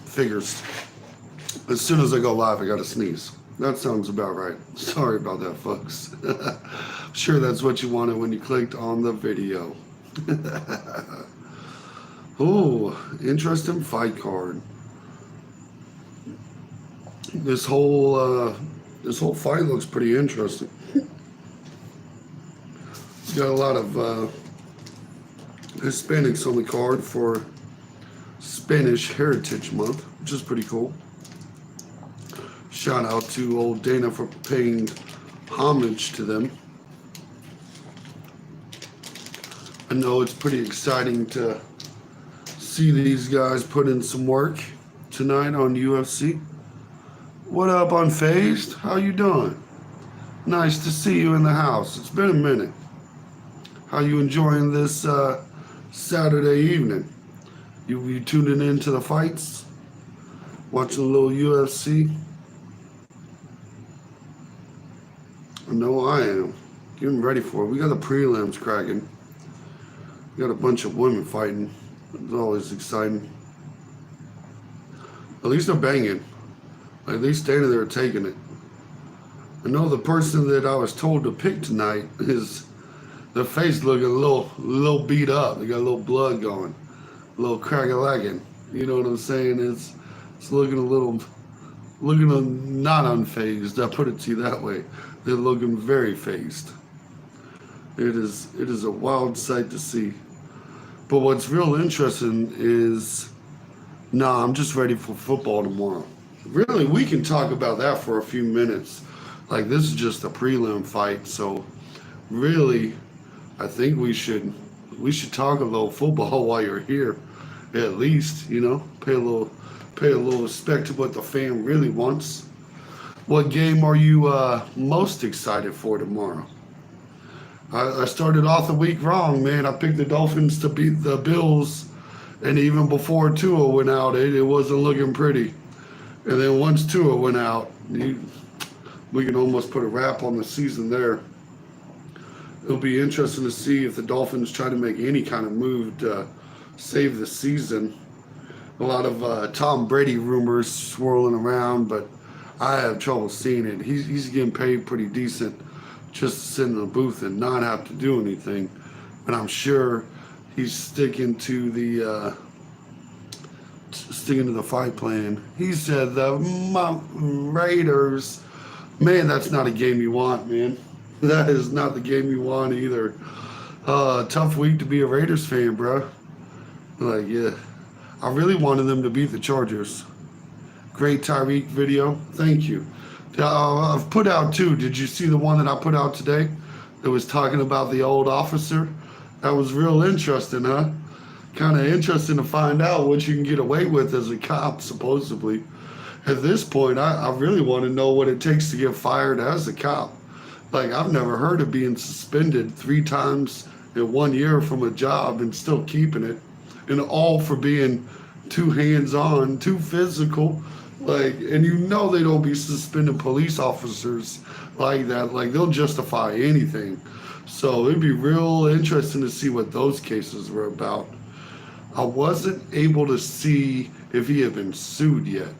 Figures. As soon as I go live, I gotta sneeze. That sounds about right. Sorry about that, folks. Sure, that's what you wanted when you clicked on the video. Oh, interesting fight card. This whole fight looks pretty interesting. It's got a lot of Hispanics on the card for Spanish Heritage Month, which is pretty cool. Shout out to old Dana for paying homage to them. I know it's pretty exciting to see these guys put in some work tonight on UFC. What up, Unfazed? How you doing? Nice to see you in the house. It's been a minute. How you enjoying this Saturday evening? You tuning into the fights? Watching a little UFC? I know I am. Getting ready for it. We got the prelims cracking. We got a bunch of women fighting. It's always exciting. At least they're banging. At least standing there taking it. I know the person that I was told to pick tonight is their face looking a little beat up. They got a little blood going, a little crack-a-lacking. You know what I'm saying? It's looking not unfazed. I put it to you that way. They're looking very phased. It is a wild sight to see. But what's real interesting is, I'm just ready for football tomorrow. Really, we can talk about that for a few minutes. Like, this is just a prelim fight, so really, I think we should talk a little football while you're here, at least. Pay a little respect to what the fan really wants. What game are you most excited for tomorrow? I started off the week wrong, man. I picked the Dolphins to beat the Bills, and even before Tua went out, it wasn't looking pretty. And then once Tua went out, we can almost put a wrap on the season there. It'll be interesting to see if the Dolphins try to make any kind of move to save the season. A lot of Tom Brady rumors swirling around, but I have trouble seeing it. He's getting paid pretty decent just to sit in the booth and not have to do anything. And I'm sure he's sticking to the fight plan. He said the Raiders, man, that's not a game you want, man. That is not the game you want either. Tough week to be a Raiders fan, bro. Like, yeah. I really wanted them to beat the Chargers. Great Tyreek video. Thank you. I've put out two. Did you see the one that I put out today that was talking about the old officer? That was real interesting, huh? Kind of interesting to find out what you can get away with as a cop, supposedly. At this point, I really want to know what it takes to get fired as a cop. Like, I've never heard of being suspended 3 times in 1 year from a job and still keeping it. And all for being too hands-on, too physical. Like, and they don't be suspending police officers like that. Like, they'll justify anything. So it'd be real interesting to see what those cases were about. I wasn't able to see if he had been sued yet.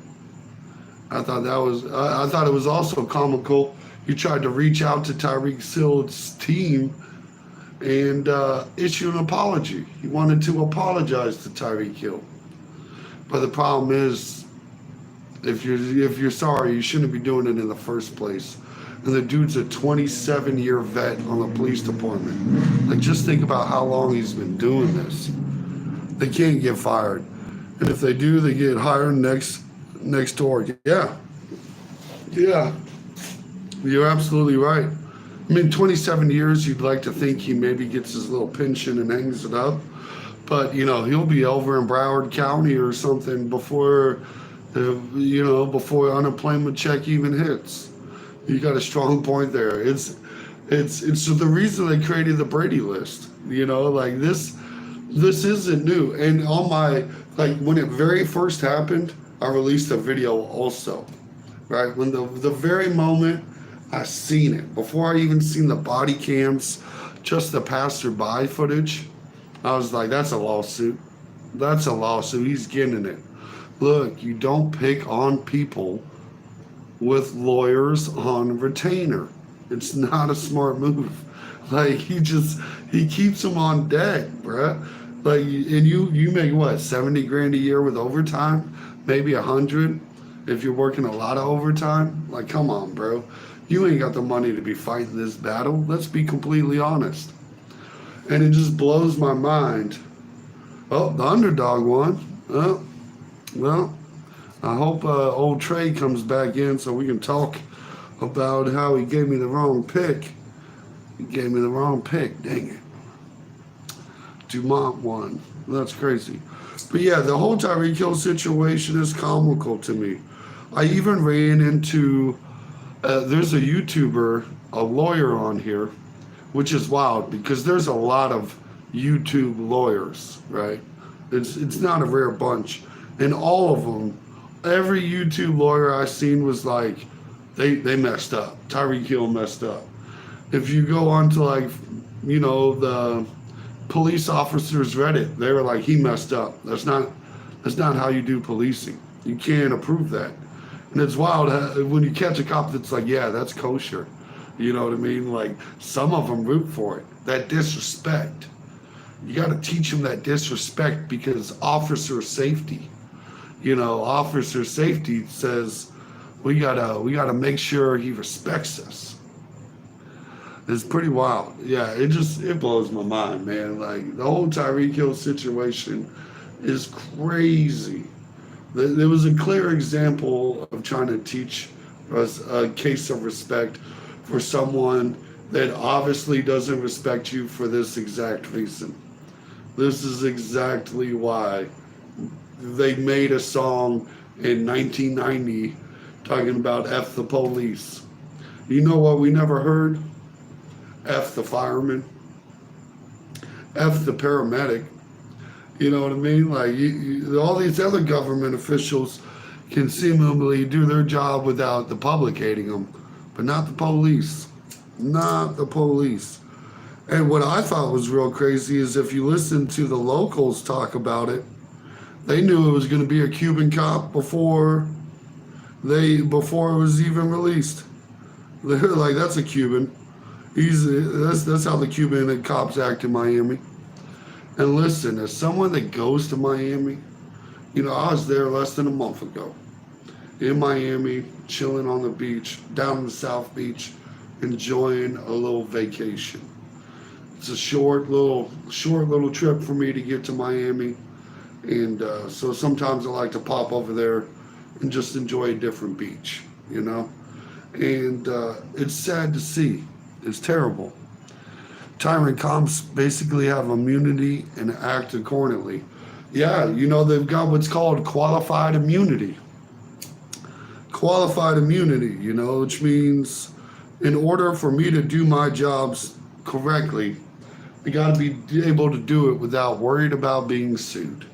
I thought it was also comical. He tried to reach out to Tyreek Hill's team and issue an apology. He wanted to apologize to Tyreek Hill. But the problem is, if you're sorry, you shouldn't be doing it in the first place. And the dude's a 27-year vet on the police department. Like, just think about how long he's been doing this. They can't get fired. And if they do, they get hired next door. Yeah. You're absolutely right. I mean, 27 years, you'd like to think he maybe gets his little pension and hangs it up. But, he'll be over in Broward County or something before unemployment check even hits. You got a strong point there. It's the reason they created the Brady list. Like this isn't new. And on my, when it very first happened, I released a video also, right? When the very moment I seen it, before I even seen the body cams, just the passerby footage, I was like, that's a lawsuit. That's a lawsuit. He's getting it. Look, you don't pick on people with lawyers on retainer. It's not a smart move. Like he keeps them on deck, bruh. Like and you make what 70 grand a year with overtime, maybe 100 if you're working a lot of overtime. Like come on, bro. You ain't got the money to be fighting this battle. Let's be completely honest. And it just blows my mind. Oh, the underdog won. Oh, well, I hope old Trey comes back in so we can talk about how he gave me the wrong pick. He gave me the wrong pick. Dang it. Dumont won. That's crazy. But yeah, the whole Tyreek Hill situation is comical to me. I even ran into, there's a YouTuber, a lawyer on here, which is wild because there's a lot of YouTube lawyers, right? It's not a rare bunch. And all of them, every YouTube lawyer I seen was like, they messed up. Tyreek Hill messed up. If you go on to like, the police officers Reddit, they were like, he messed up. That's not how you do policing. You can't approve that. And it's wild when you catch a cop that's like, yeah, that's kosher. You know what I mean? Like some of them root for it. That disrespect. You got to teach them that disrespect because officer safety. Officer safety says we gotta make sure he respects us. It's pretty wild. Yeah, it blows my mind, man. Like the whole Tyreek Hill situation is crazy. There was a clear example of trying to teach us a case of respect for someone that obviously doesn't respect you for this exact reason. This is exactly why they made a song in 1990 talking about F the police. You know what we never heard? F the fireman. F the paramedic. You know what I mean? Like all these other government officials can seemingly do their job without the public hating them, but not the police. Not the police. And what I thought was real crazy is if you listen to the locals talk about it, they knew it was going to be a Cuban cop before it was even released. They're like, that's a Cuban. That's how the Cuban cops act in Miami. And listen, as someone that goes to Miami, I was there less than a month ago in Miami, chilling on the beach, down in the South Beach, enjoying a little vacation. It's a short little trip for me to get to Miami. And so sometimes I like to pop over there and just enjoy a different beach, And it's sad to see. It's terrible. Tyrant cops basically have immunity and act accordingly. Yeah, they've got what's called qualified immunity. Qualified immunity, which means in order for me to do my jobs correctly, I got to be able to do it without worried about being sued.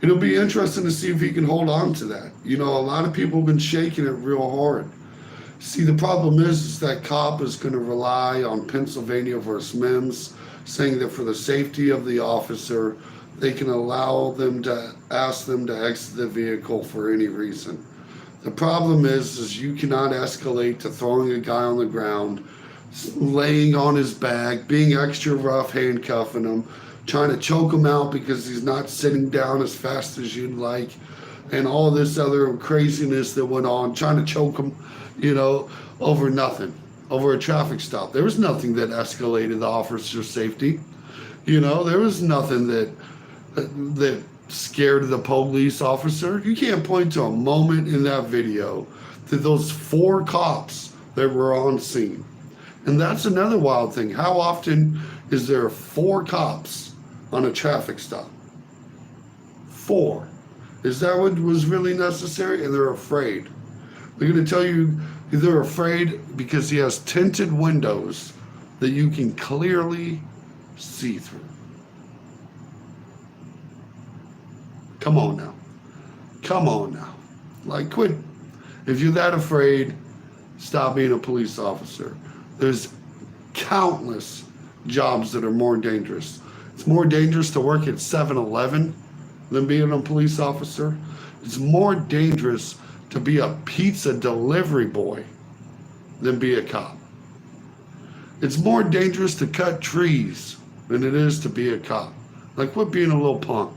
It'll be interesting to see if he can hold on to that. A lot of people have been shaking it real hard. See, the problem is that cop is going to rely on Pennsylvania versus Mims, saying that for the safety of the officer, they can allow them to ask them to exit the vehicle for any reason. The problem is you cannot escalate to throwing a guy on the ground, laying on his back, being extra rough, handcuffing him, trying to choke him out because he's not sitting down as fast as you'd like, and all this other craziness that went on, trying to choke him, over nothing, over a traffic stop. There was nothing that escalated the officer's safety. There was nothing that scared the police officer. You can't point to a moment in that video that those 4 cops that were on scene. And that's another wild thing. How often is there 4 cops on a traffic stop? 4. Is that what was really necessary? And they're afraid. They're going to tell you they're afraid because he has tinted windows that you can clearly see through. Come on now. Come on now. Like, quit. If you're that afraid, stop being a police officer. There's countless jobs that are more dangerous. It's more dangerous to work at 7-Eleven than being a police officer. It's more dangerous to be a pizza delivery boy than be a cop. It's more dangerous to cut trees than it is to be a cop. Like, quit being a little punk.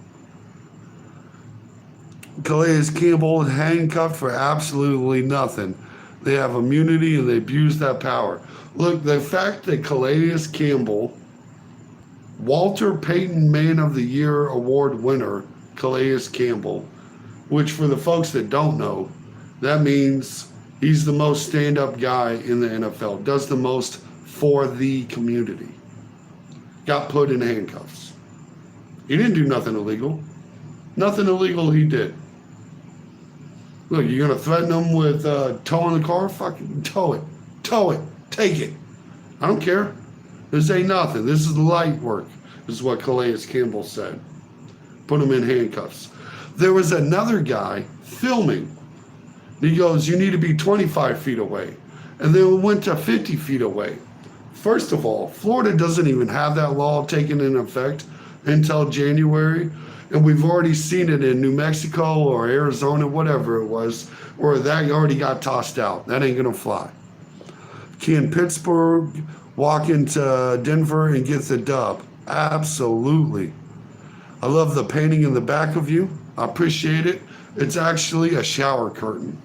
Calais Campbell handcuffed for absolutely nothing. They have immunity and they abuse that power. Look, the fact that Calais Campbell, Walter Payton Man of the Year Award winner, Calais Campbell, which for the folks that don't know, that means he's the most stand-up guy in the NFL, does the most for the community, got put in handcuffs. He didn't do nothing illegal. Nothing illegal he did. Look, you're going to threaten him with towing the car? Fucking tow it. Tow it. Take it. I don't care. This ain't nothing. This is light work. This is what Calais Campbell said. Put him in handcuffs. There was another guy filming. He goes, you need to be 25 feet away. And then we went to 50 feet away. First of all, Florida doesn't even have that law taken in effect until January. And we've already seen it in New Mexico or Arizona, whatever it was, where that already got tossed out. That ain't going to fly. Can Pittsburgh walk into Denver and get the dub? Absolutely. I love the painting in the back of you. I appreciate it. It's actually a shower curtain.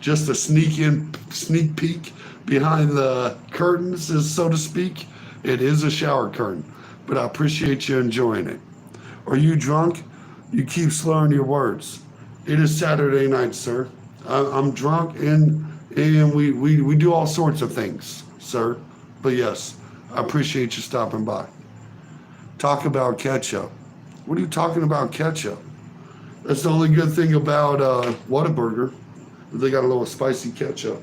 Just a sneak peek behind the curtains, so to speak. It is a shower curtain, but I appreciate you enjoying it. Are you drunk? You keep slurring your words. It is Saturday night, sir. I'm drunk and we do all sorts of things, sir. But yes, I appreciate you stopping by. Talk about ketchup. What are you talking about ketchup? That's the only good thing about Whataburger. They got a little spicy ketchup.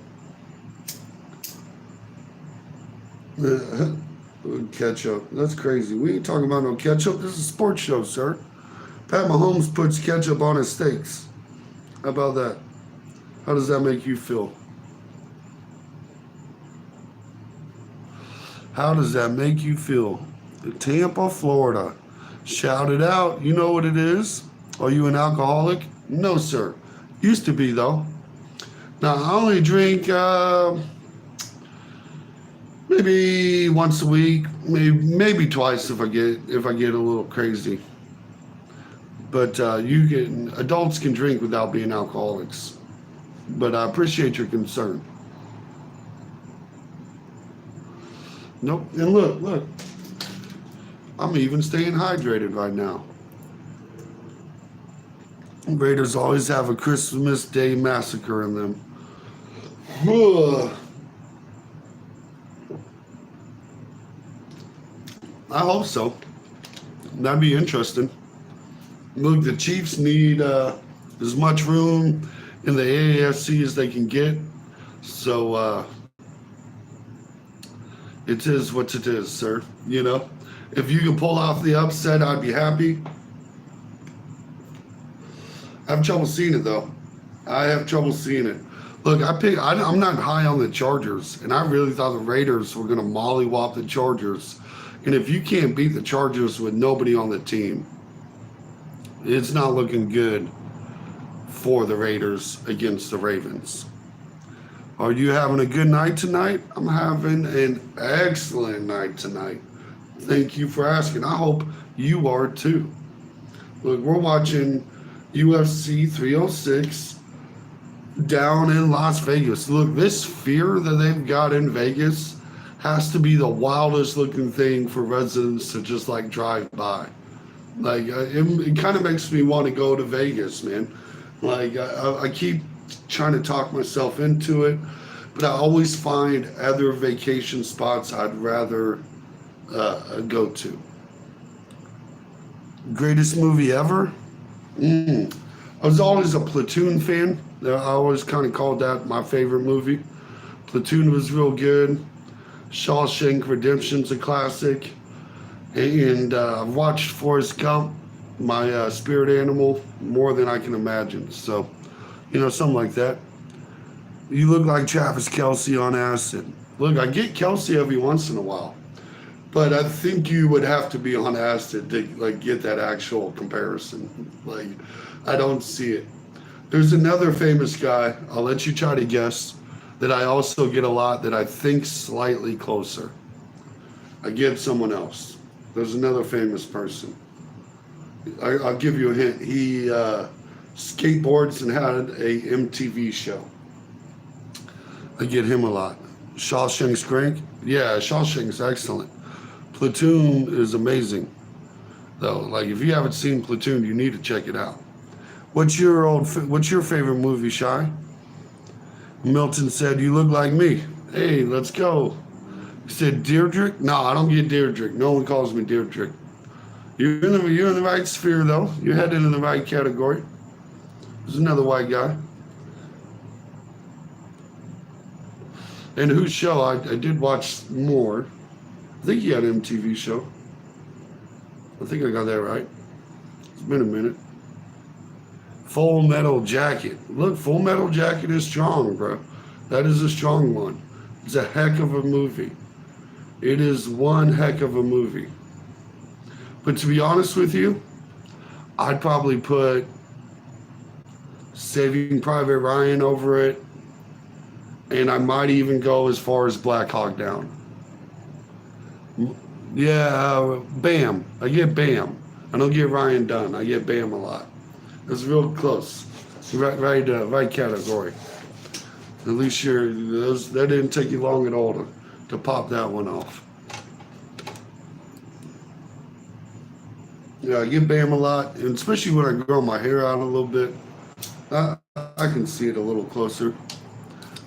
Ketchup. That's crazy. We ain't talking about no ketchup. This is a sports show, sir. Pat Mahomes puts ketchup on his steaks. How about that? How does that make you feel? How does that make you feel? Tampa, Florida. Shout it out. You know what it is? Are you an alcoholic? No, sir. Used to be, though. Now, I only drink maybe once a week, maybe twice if I get a little crazy. But adults can drink without being alcoholics. But I appreciate your concern. Nope. And look. I'm even staying hydrated right now. Raiders always have a Christmas Day massacre in them. I hope so. That'd be interesting. Look, the Chiefs need as much room in the AFC as they can get. So it is what it is, sir. You know, if you can pull off the upset, I'd be happy. I have trouble seeing it, though. I have trouble seeing it. Look, I'm not high on the Chargers, and I really thought the Raiders were going to mollywop the Chargers. And if you can't beat the Chargers with nobody on the team, it's not looking good for the Raiders against the Ravens. Are you having a good night tonight? I'm having an excellent night tonight. Thank you for asking. I hope you are too. Look, we're watching UFC 306 down in Las Vegas. Look, this fear that they've got in Vegas has to be the wildest looking thing for residents to just like drive by. Like it kind of makes me want to go to Vegas, man. Like I keep trying to talk myself into it, but I always find other vacation spots I'd rather go to. Greatest movie ever? I was always a Platoon fan. I always kind of called that my favorite movie. Platoon was real good. Shawshank Redemption's a classic. And I've watched Forrest Gump, my spirit animal, more than I can imagine. So, you know, something like that. You look like Travis Kelce on acid. Look, I get Kelce every once in a while. But I think you would have to be on acid to like get that actual comparison. Like, I don't see it. There's another famous guy, I'll let you try to guess, that I also get a lot that I think slightly closer. I get someone else. There's another famous person. I'll give you a hint. He skateboards and had a MTV show. I get him a lot. Shawshank's Greg? Yeah, Shawshank's excellent. Platoon is amazing, though. Like, if you haven't seen Platoon, you need to check it out. What's your favorite movie, Shy? Milton said, "You look like me." Hey, let's go. He said, Deirdre? No, I don't get Deirdre. No one calls me Deirdre. You're in the right sphere, though. You're headed in the right category. There's another white guy. And whose show? I did watch more. I think he had an MTV show. I think I got that right. It's been a minute. Full Metal Jacket. Look, Full Metal Jacket is strong, bro. That is a strong one. It's a heck of a movie. It is one heck of a movie. But to be honest with you, I'd probably put Saving Private Ryan over it. And I might even go as far as Black Hawk Down. Yeah, Bam. I get Bam. I don't get Ryan Dunn. I get Bam a lot. It's real close. Right category. At least that didn't take you long at all to pop that one off. Yeah, I get Bam a lot, and especially when I grow my hair out a little bit, I can see it a little closer.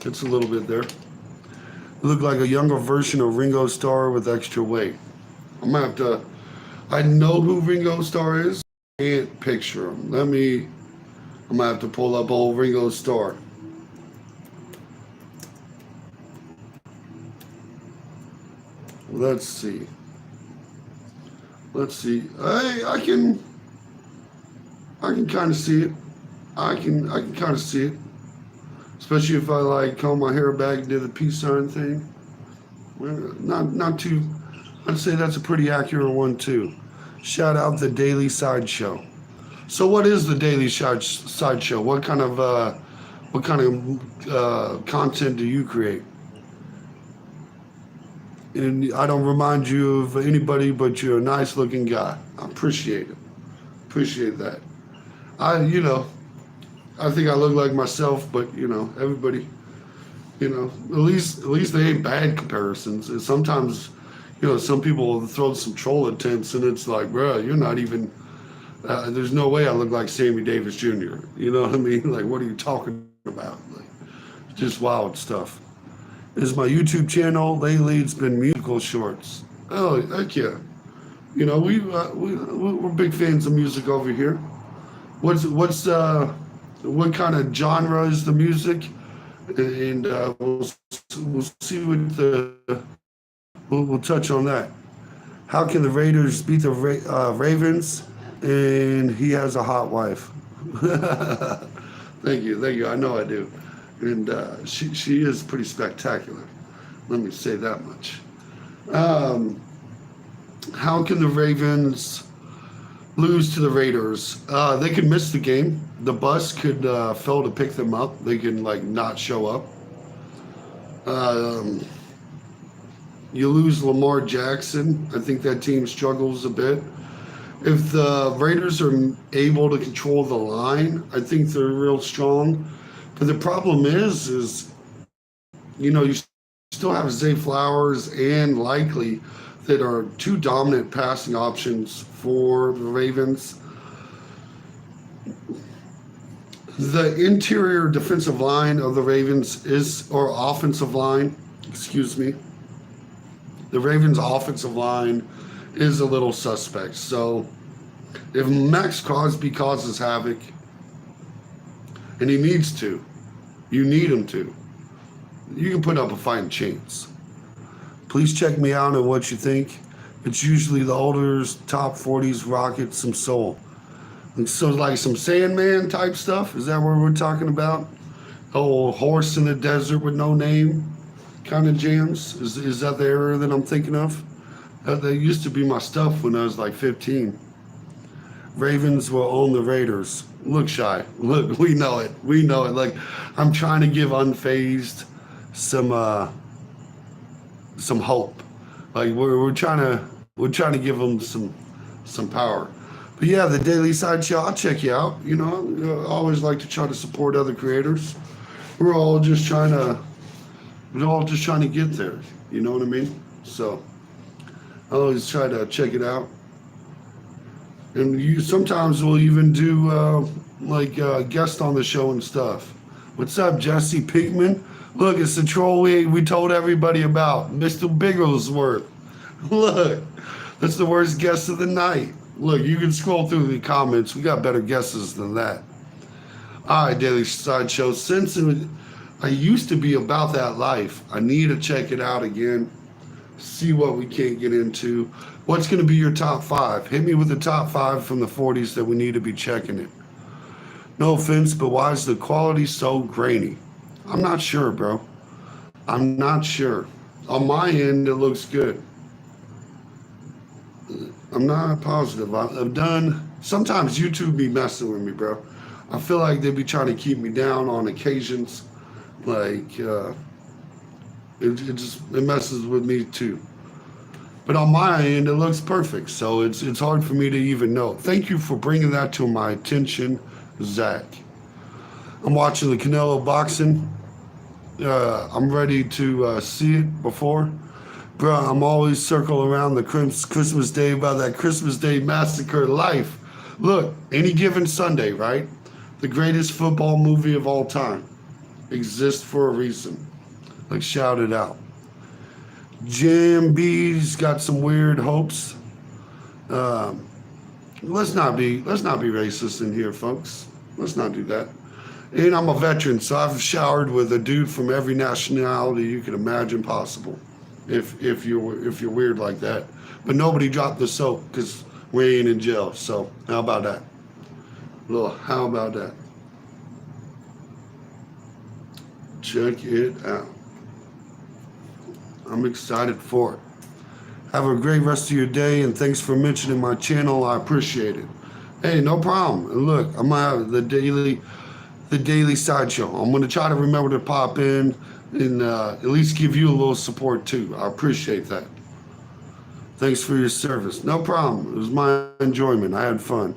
It's a little bit there. You look like a younger version of Ringo Starr with extra weight. I'm gonna have to. I know who Ringo Starr is. Can't picture him. I'm gonna have to pull up old Ringo Starr. Let's see. I can kind of see it. I can kind of see it. Especially if I like comb my hair back and do the peace sign thing. Well, not too. I'd say that's a pretty accurate one too. Shout out the Daily Sideshow. So what is the Daily Sideshow? What kind of content do you create? And I don't remind you of anybody, but you're a nice looking guy. I appreciate it. Appreciate that. I think I look like myself, but everybody, at least they ain't bad comparisons. And sometimes, some people will throw some troll attempts, and it's like, bro, you're not even. There's no way I look like Sammy Davis Jr. You know what I mean? Like, what are you talking about? Like, just wild stuff. This is my YouTube channel. Lately, it's been musical shorts. Oh, heck yeah. We're big fans of music over here. What kind of genre is the music? And we'll see we'll touch on that. How can the Raiders beat the Ravens? And he has a hot wife. Thank you. I know I do. And she is pretty spectacular. Let me say that much. How can the Ravens lose to the Raiders? They could miss the game. The bus could fail to pick them up. They can not show up. You lose Lamar Jackson. I think that team struggles a bit. If the Raiders are able to control the line, I think they're real strong. But the problem is you still have Zay Flowers and Likely that are two dominant passing options for the Ravens. The interior defensive line of the Ravens or offensive line, excuse me. The Ravens' offensive line is a little suspect. So if Max Crosby causes havoc, and he needs to, you need him to, you can put up a fighting chance. Please check me out on what you think. It's usually the older top 40s rocket some soul. So like some Sandman type stuff, is that what we're talking about? Oh, Horse in the Desert with No Name kind of jams? Is that the era that I'm thinking of? That used to be my stuff when I was like 15. Ravens will own the Raiders. Look, Shy. Look, we know it. We know it. Like, I'm trying to give Unfazed some some hope. Like we're trying to give them some power. But yeah, the Daily Sideshow, I'll check you out. You know, I always like to try to support other creators. We're all just trying to we're all just trying to get there. You know what I mean? So I always try to check it out. And you sometimes we'll even do guest on the show and stuff. What's up, Jesse Pinkman? Look, it's the troll we told everybody about, Mr. Bigglesworth. Look, that's the worst guest of the night. Look, you can scroll through the comments. We got better guesses than that. All right, Daily Sideshow. Since I used to be about that life, I need to check it out again. See what we can't get into. What's going to be your top 5? Hit me with the top 5 from the 40s that we need to be checking it. No offense, but why is the quality so grainy? I'm not sure, bro. I'm not sure. On my end, it looks good. I'm not positive. I've done... Sometimes YouTube be messing with me, bro. I feel like they be trying to keep me down on occasions. Like, it messes with me too. But on my end, it looks perfect. So it's hard for me to even know. Thank you for bringing that to my attention, Zach. I'm watching the Canelo boxing. I'm ready to see it before. Bro, I'm always circling around the Christmas Day by that Christmas Day massacre life. Look, any given Sunday, right? The greatest football movie of all time exists for a reason. Like, shout it out. Jim B's got some weird hopes. Let's not be racist in here, folks. Let's not do that. And I'm a veteran, so I've showered with a dude from every nationality you can imagine possible. If you're weird like that, but nobody dropped the soap because we ain't in jail. So how about that? How about that? Check it out. I'm excited for it. Have a great rest of your day, and thanks for mentioning my channel. I appreciate it. Hey, no problem. And look, I'm gonna have the daily sideshow. I'm gonna try to remember to pop in and at least give you a little support too. I appreciate that. Thanks for your service. No problem. It was my enjoyment. I had fun.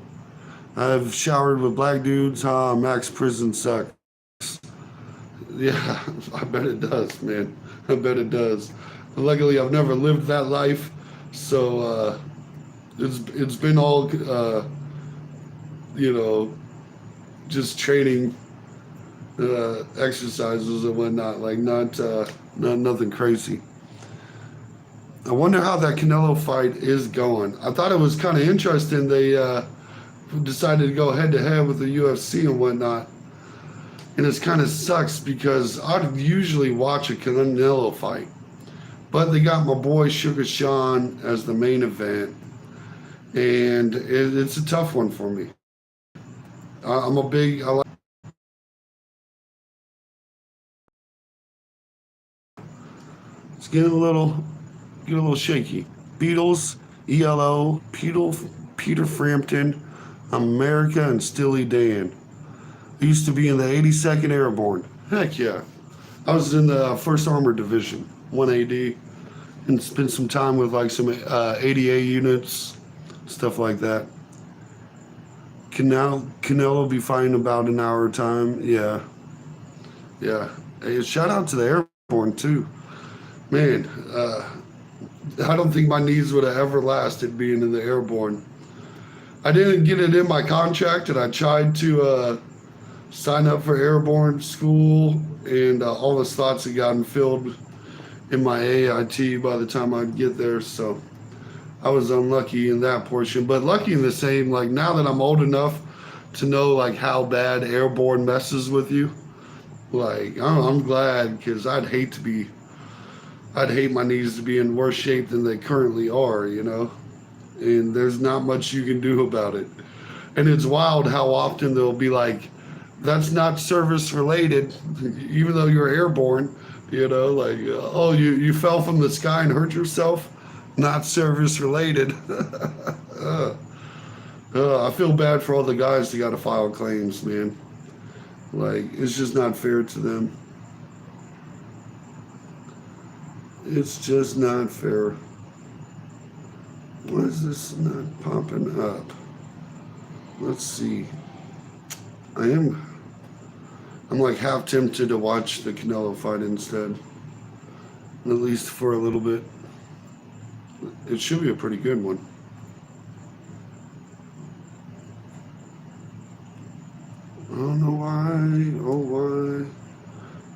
I've showered with black dudes. Max prison sucks. Yeah, I bet it does, man. I bet it does. Luckily, I've never lived that life, so it's been all just training exercises and whatnot. Like not nothing crazy. I wonder how that Canelo fight is going. I thought it was kind of interesting. They decided to go head to head with the UFC and whatnot. And it kind of sucks because I'd usually watch a Canelo fight. But they got my boy Sugar Sean as the main event. And it's a tough one for me. I like. It's getting a little shaky. Beatles, ELO, Peter Frampton, America, and Steely Dan. I used to be in the 82nd Airborne. Heck yeah. I was in the 1st Armored Division, 1AD, and spent some time with like some ADA units, stuff like that. Canelo be fighting about an hour time. Yeah. Hey, shout out to the Airborne too. Man, I don't think my knees would have ever lasted being in the Airborne. I didn't get it in my contract, and I tried to sign up for Airborne school, and all the slots had gotten filled in my AIT by the time I'd get there, so I was unlucky in that portion. But lucky in the same, like now that I'm old enough to know like how bad Airborne messes with you, like I'm glad, because I'd hate my knees to be in worse shape than they currently are, and there's not much you can do about it. And it's wild how often they'll be like, that's not service related, even though you're airborne, like, oh, you fell from the sky and hurt yourself. not service related. I feel bad for all the guys that got to file claims, man. Like, it's just not fair to them. It's just not fair. Why is this not popping up? Let's see. I'm like half tempted to watch the Canelo fight instead. At least for a little bit. It should be a pretty good one. I don't know why. Oh, why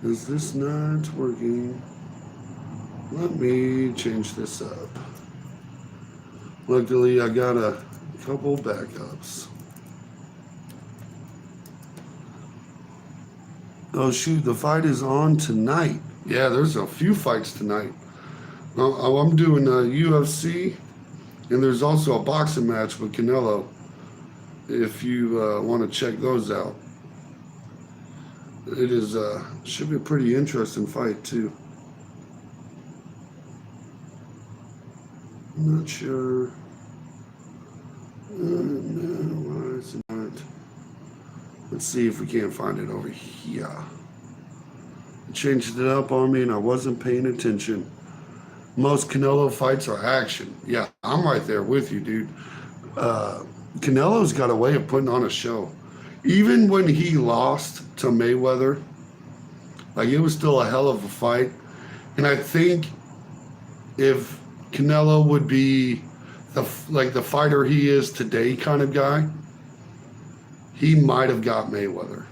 is this not working? Let me change this up. Luckily, I got a couple backups. Oh shoot, the fight is on tonight. Yeah, there's a few fights tonight. I'm doing a UFC, and there's also a boxing match with Canelo, if you want to check those out. It is should be a pretty interesting fight too. I'm not sure. No, why is it not? Let's see if we can't find it over here. It changed it up on me and I wasn't paying attention. Most Canelo fights are action. Yeah, I'm right there with you, dude. Canelo's got a way of putting on a show. Even when he lost to Mayweather, like, it was still a hell of a fight. And I think if Canelo would be the fighter he is today kind of guy, he might have got Mayweather.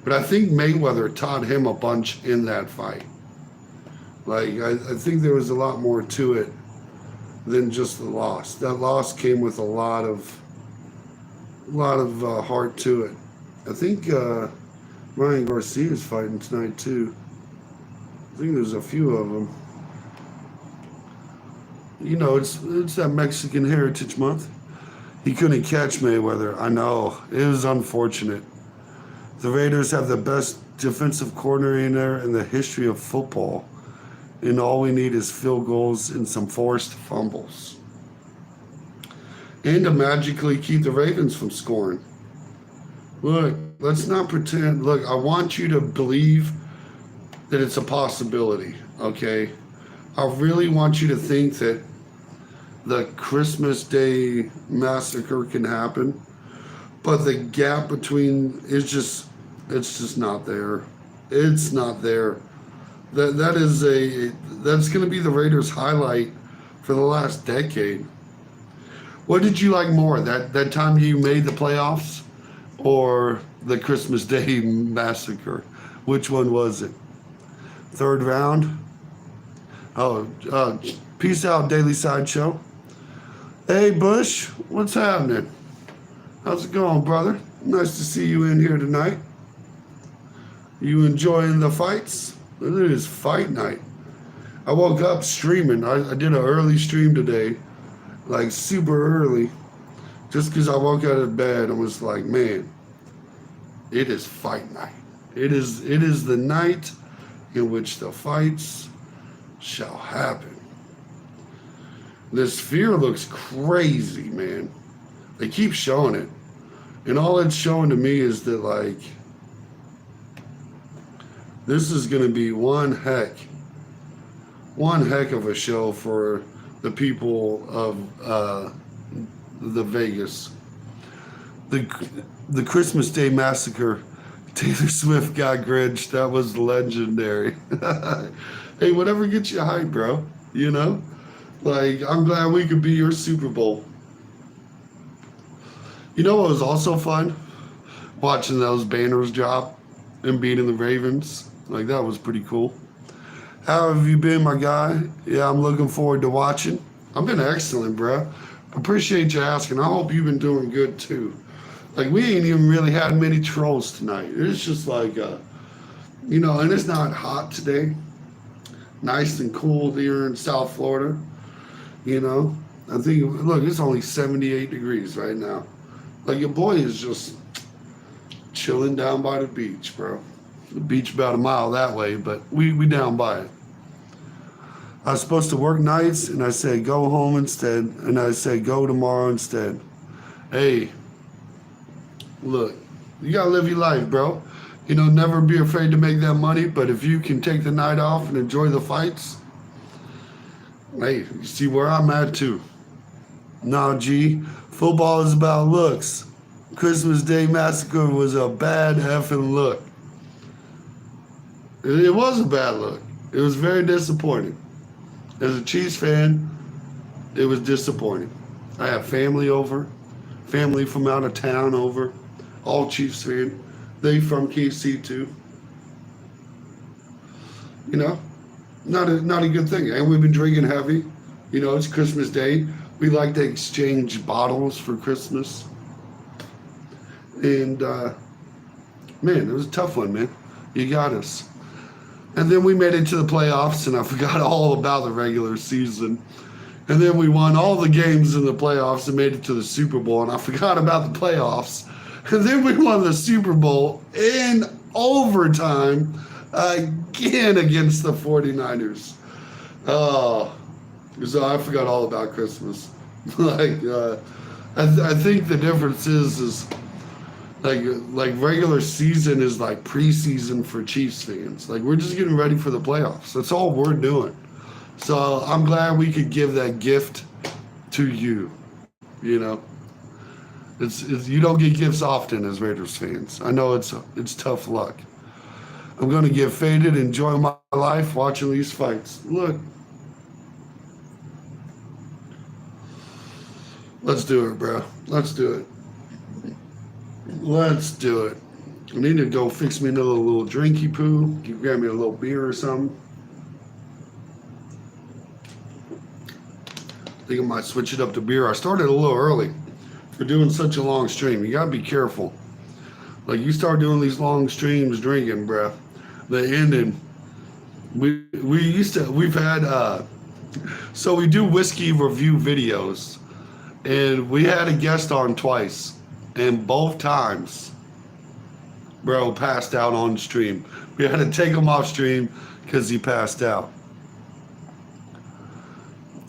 But I think Mayweather taught him a bunch in that fight. Like, I think there was a lot more to it than just the loss. That loss came with a lot of heart to it. I think Ryan Garcia is fighting tonight too. I think there's a few of them. You know, it's that Mexican Heritage Month. He couldn't catch Mayweather. I know. It was unfortunate. The Raiders have the best defensive coordinator in the history of football. And all we need is field goals and some forced fumbles. And to magically keep the Ravens from scoring. Look, let's not pretend. Look, I want you to believe that it's a possibility, okay? I really want you to think that the Christmas Day massacre can happen, but the gap between it's just not there. It's not there. That's going to be the Raiders' highlight for the last decade. What did you like more, that time you made the playoffs, or the Christmas Day massacre? Which one was it? Third round? Oh, peace out, Daily Sideshow. Hey, Bush, what's happening? How's it going, brother? Nice to see you in here tonight. You enjoying the fights? It is fight night. I woke up streaming. I did an early stream today, like super early, just because I woke out of bed and was like, man, it is fight night. It is the night in which the fights shall happen. This Sphere looks crazy, man. They keep showing it. And all it's showing to me is that, like, this is going to be one heck of a show for the people of the Vegas. The Christmas Day massacre, Taylor Swift got Grinch. That was legendary. Hey, whatever gets you hyped, bro. You know? Like, I'm glad we could be your Super Bowl. You know what was also fun? Watching those banners drop and beating the Ravens. Like, that was pretty cool. How have you been, my guy? Yeah, I'm looking forward to watching. I've been excellent, bro. Appreciate you asking. I hope you've been doing good, too. Like, we ain't even really had many trolls tonight. It's just like, you know, and it's not hot today. Nice and cool here in South Florida. You know, I think, look, it's only 78 degrees right now. Like, your boy is just chilling down by the beach, bro. The beach about a mile that way, but we down by it. I was supposed to work nights, and I said go home instead, and I said go tomorrow instead. Hey, look, you gotta live your life, bro. You know, never be afraid to make that money, but if you can take the night off and enjoy the fights, hey, you see where I'm at too. Nah, G, football is about looks. Christmas Day Massacre was a bad effing look. It was a bad look. It was very disappointing. As a Chiefs fan, it was disappointing. I have family over, family from out of town over, all Chiefs fan. They from KC too. You know, not a good thing. And we've been drinking heavy. You know, it's Christmas Day. We like to exchange bottles for Christmas. And man, it was a tough one, man. You got us. And then we made it to the playoffs, and I forgot all about the regular season. And then we won all the games in the playoffs and made it to the Super Bowl, and I forgot about the playoffs. And then we won the Super Bowl in overtime again against the 49ers. Oh, so I forgot all about Christmas. I think the difference is like regular season is like preseason for Chiefs fans. Like we're just getting ready for the playoffs. That's all we're doing. So I'm glad we could give that gift to you. You know, it's you don't get gifts often as Raiders fans. I know it's tough luck. I'm gonna get faded, enjoy my life watching these fights. Look, let's do it, bro. Let's do it. Let's do it. I need to go fix me another little drinky poo. You grab me a little beer or something. I think I might switch it up to beer. I started a little early for doing such a long stream. You gotta be careful. Like you start doing these long streams drinking, bruh. The ending. We've had so we do whiskey review videos, and we had a guest on twice. And both times, bro passed out on stream. We had to take him off stream because he passed out.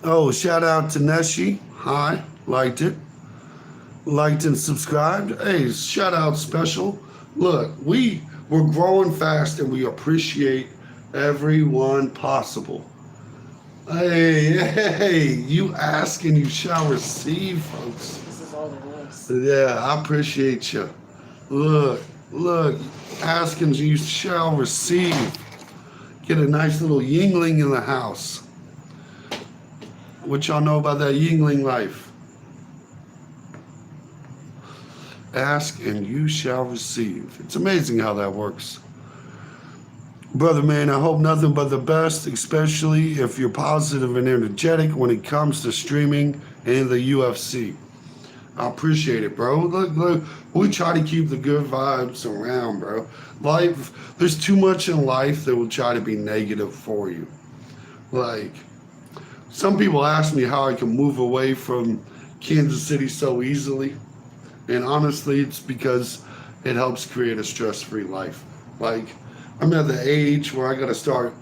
Oh, shout out to Neshi. Hi, liked it. Liked and subscribed. Hey, shout out special. Look, we're growing fast and we appreciate everyone possible. Hey, you ask and you shall receive, folks. Yeah, I appreciate you. Look, ask and you shall receive. Get a nice little Yingling in the house. What y'all know about that Yingling life? Ask and you shall receive. It's amazing how that works. Brother, man, I hope nothing but the best, especially if you're positive and energetic when it comes to streaming and the UFC. I appreciate it, bro. Look, we try to keep the good vibes around, bro. Life, there's too much in life that will try to be negative for you. Like, some people ask me how I can move away from Kansas City so easily. And honestly, it's because it helps create a stress-free life. Like, I'm at the age where I got to start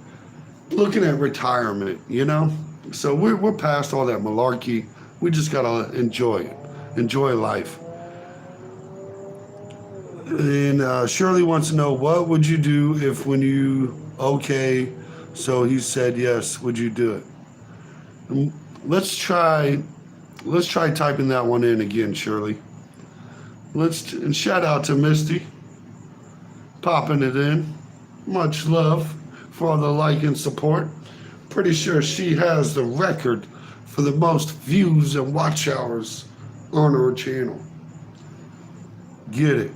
looking at retirement, you know? So we're past all that malarkey. We just got to enjoy it. Enjoy life. And Shirley wants to know, what would you do if when you okay, so he said yes, would you do it? And let's try typing that one in again, Shirley. And shout out to Misty, popping it in. Much love for all the like and support. Pretty sure she has the record for the most views and watch hours on her channel. Get it.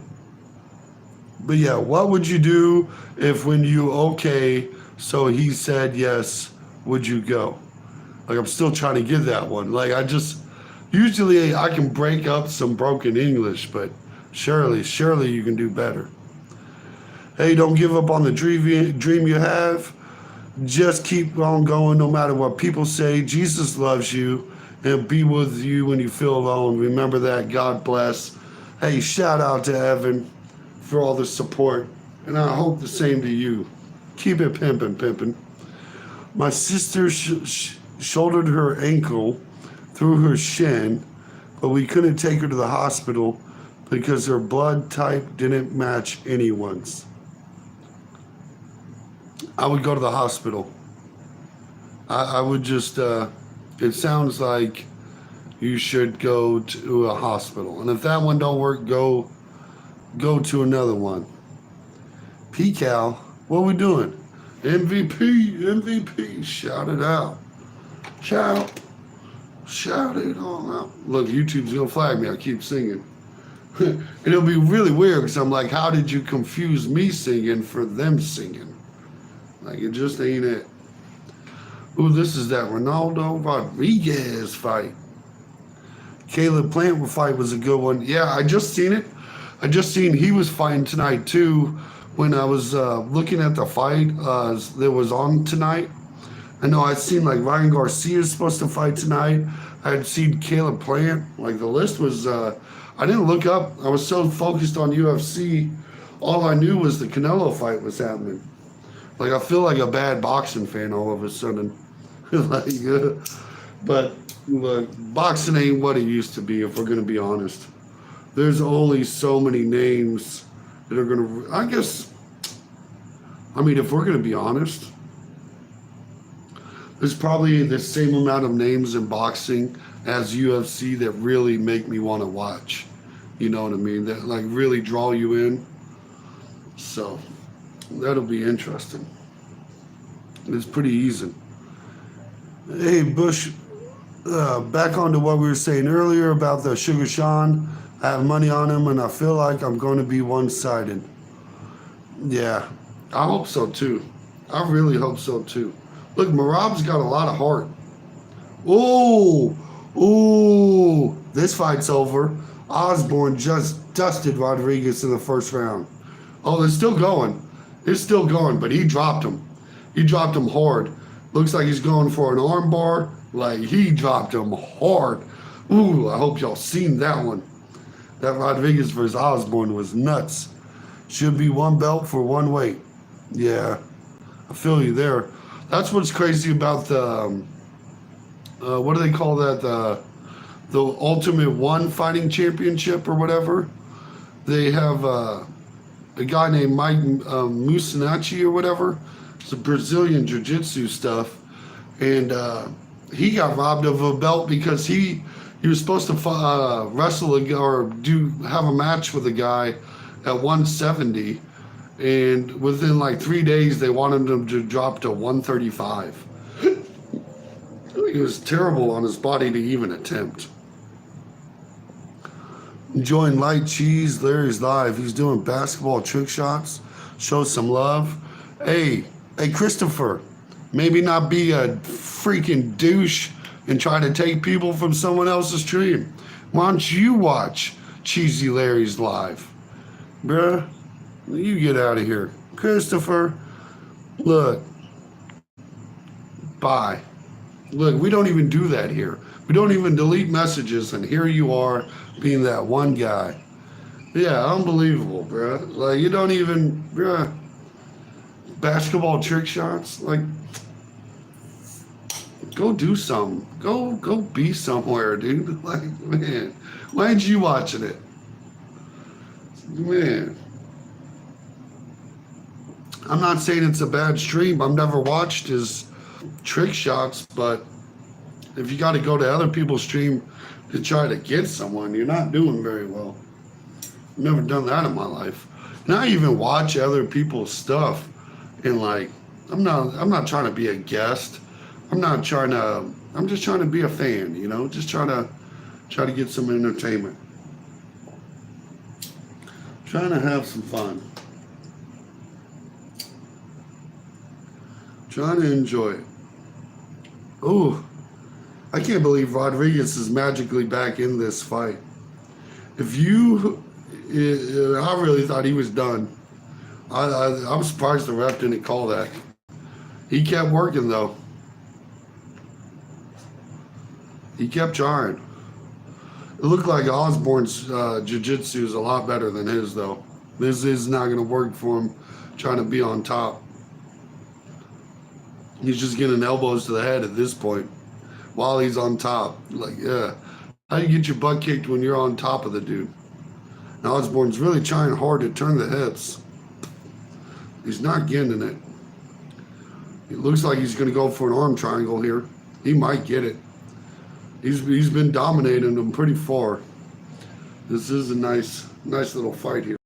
But yeah, what would you do if when you okay, so he said yes, would you go? Like, I'm still trying to get that one. Like, usually I can break up some broken English, but surely you can do better. Hey, don't give up on the dream you have. Just keep on going no matter what people say. Jesus loves you and be with you when you feel alone. Remember that. God bless. Hey, shout out to Evan for all the support. And I hope the same to you. Keep it pimping. My sister shouldered her ankle through her shin, but we couldn't take her to the hospital because her blood type didn't match anyone's. I would go to the hospital. I would just, it sounds like you should go to a hospital. And if that one don't work, go to another one. PCal, what are we doing? MVP, shout it out. Shout it all out. Look, YouTube's gonna flag me, I keep singing. And it'll be really weird because I'm like, how did you confuse me singing for them singing? Like, it just ain't it. Ooh, this is that Ronaldo Rodriguez fight. Caleb Plant fight was a good one. Yeah, I just seen it. I just seen he was fighting tonight too. When I was looking at the fight that was on tonight, I know I'd seen like Ryan Garcia is supposed to fight tonight. I had seen Caleb Plant. Like the list was, I didn't look up. I was so focused on UFC. All I knew was the Canelo fight was happening. Like I feel like a bad boxing fan all of a sudden. But look, boxing ain't what it used to be. If we're gonna be honest, there's only so many names that are gonna. I guess. I mean, if we're gonna be honest, there's probably the same amount of names in boxing as UFC that really make me want to watch. You know what I mean? That like really draw you in. So that'll be interesting. It's pretty easy. Hey, Bush, back on to what we were saying earlier about the Sugar Sean. I have money on him, and I feel like I'm going to be one-sided. Yeah, I hope so, too. I really hope so, too. Look, Marab's got a lot of heart. Ooh, this fight's over. Osborne just dusted Rodriguez in the first round. Oh, it's still going. It's still going, but he dropped him. He dropped him hard. Looks like he's going for an arm bar. Like, he dropped him hard. Ooh, I hope y'all seen that one. That Rodriguez versus Osborne was nuts. Should be one belt for one weight. Yeah, I feel you there. That's what's crazy about the, what do they call that? The Ultimate One Fighting Championship or whatever. They have a guy named Mike Musinachi or whatever. It's a Brazilian jiu-jitsu stuff. And he got robbed of a belt because he was supposed to wrestle or have a match with a guy at 170. And within like 3 days, they wanted him to drop to 135. He was terrible on his body to even attempt. Enjoying light cheese. Larry's live. He's doing basketball trick shots. Show some love. Hey, Christopher. Maybe not be a freaking douche and try to take people from someone else's stream. Why don't you watch Cheesy Larry's live? Bruh, you get out of here. Christopher, look. Bye. Look, we don't even do that here. We don't even delete messages, and here you are being that one guy. Yeah, unbelievable, bruh. Like, you don't even, bruh. Basketball trick shots? Like, go do something. Go be somewhere, dude. Like, man, why ain't you watching it? Man. I'm not saying it's a bad stream. I've never watched his trick shots, but if you got to go to other people's stream to try to get someone, you're not doing very well. I've never done that in my life. And I even watch other people's stuff, and like, I'm not trying to be a guest. I'm just trying to be a fan, you know, just try to get some entertainment. Trying to have some fun. Trying to enjoy it. Ooh, I can't believe Rodriguez is magically back in this fight. I really thought he was done. I'm surprised the ref didn't call that. He kept working though. He kept trying. It looked like Osborne's jiu-jitsu is a lot better than his though. This is not going to work for him trying to be on top. He's just getting elbows to the head at this point while he's on top. Like, yeah. How do you get your butt kicked when you're on top of the dude? Now Osborne's really trying hard to turn the hips. He's not getting it. It looks like he's going to go for an arm triangle here. He might get it. He's been dominating him pretty far. This is a nice little fight here.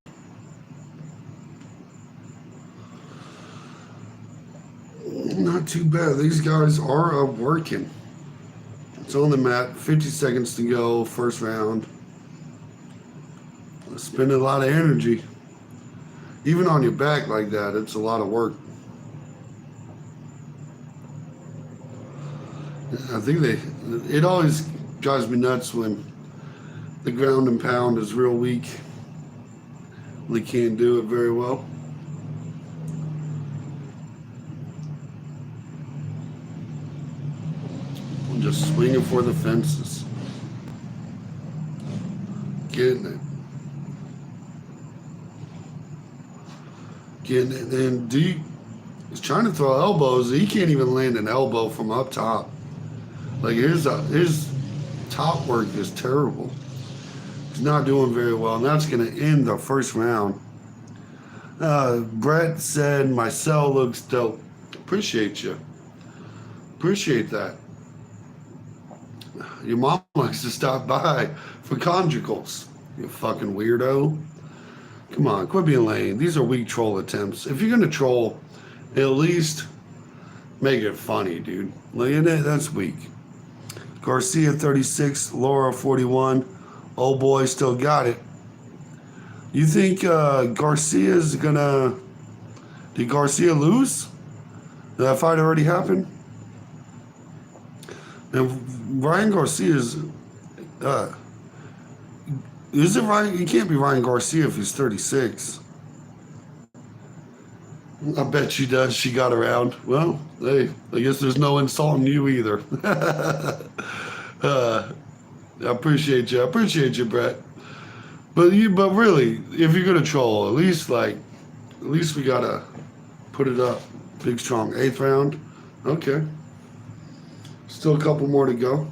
Not too bad. These guys are working. It's on the mat. 50 seconds to go. First round. Spending a lot of energy. Even on your back like that, it's a lot of work. I think it always drives me nuts when the ground and pound is real weak. They can't do it very well. I'm just swinging for the fences. Getting it. Getting it in deep. He's trying to throw elbows. He can't even land an elbow from up top. Like his top work is terrible. He's not doing very well, and that's going to end the first round. Brett said, my cell looks dope. Appreciate you. Appreciate that. Your mom likes to stop by for conjugals. You fucking weirdo. Come on, quit being lame. These are weak troll attempts. If you're going to troll, at least make it funny, dude. That's weak. Garcia 36, Laura 41. Oh boy, still got it. You think Garcia's gonna... Did Garcia lose? Did that fight already happen? And Ryan Garcia's... is it Ryan? It can't be Ryan Garcia if he's 36. I bet she does. She got around. Well, hey, I guess there's no insulting you either. I appreciate you. I appreciate you, Brett. But really, if you're gonna troll, at least we gotta put it up. Big strong. 8th round. Okay. Still a couple more to go.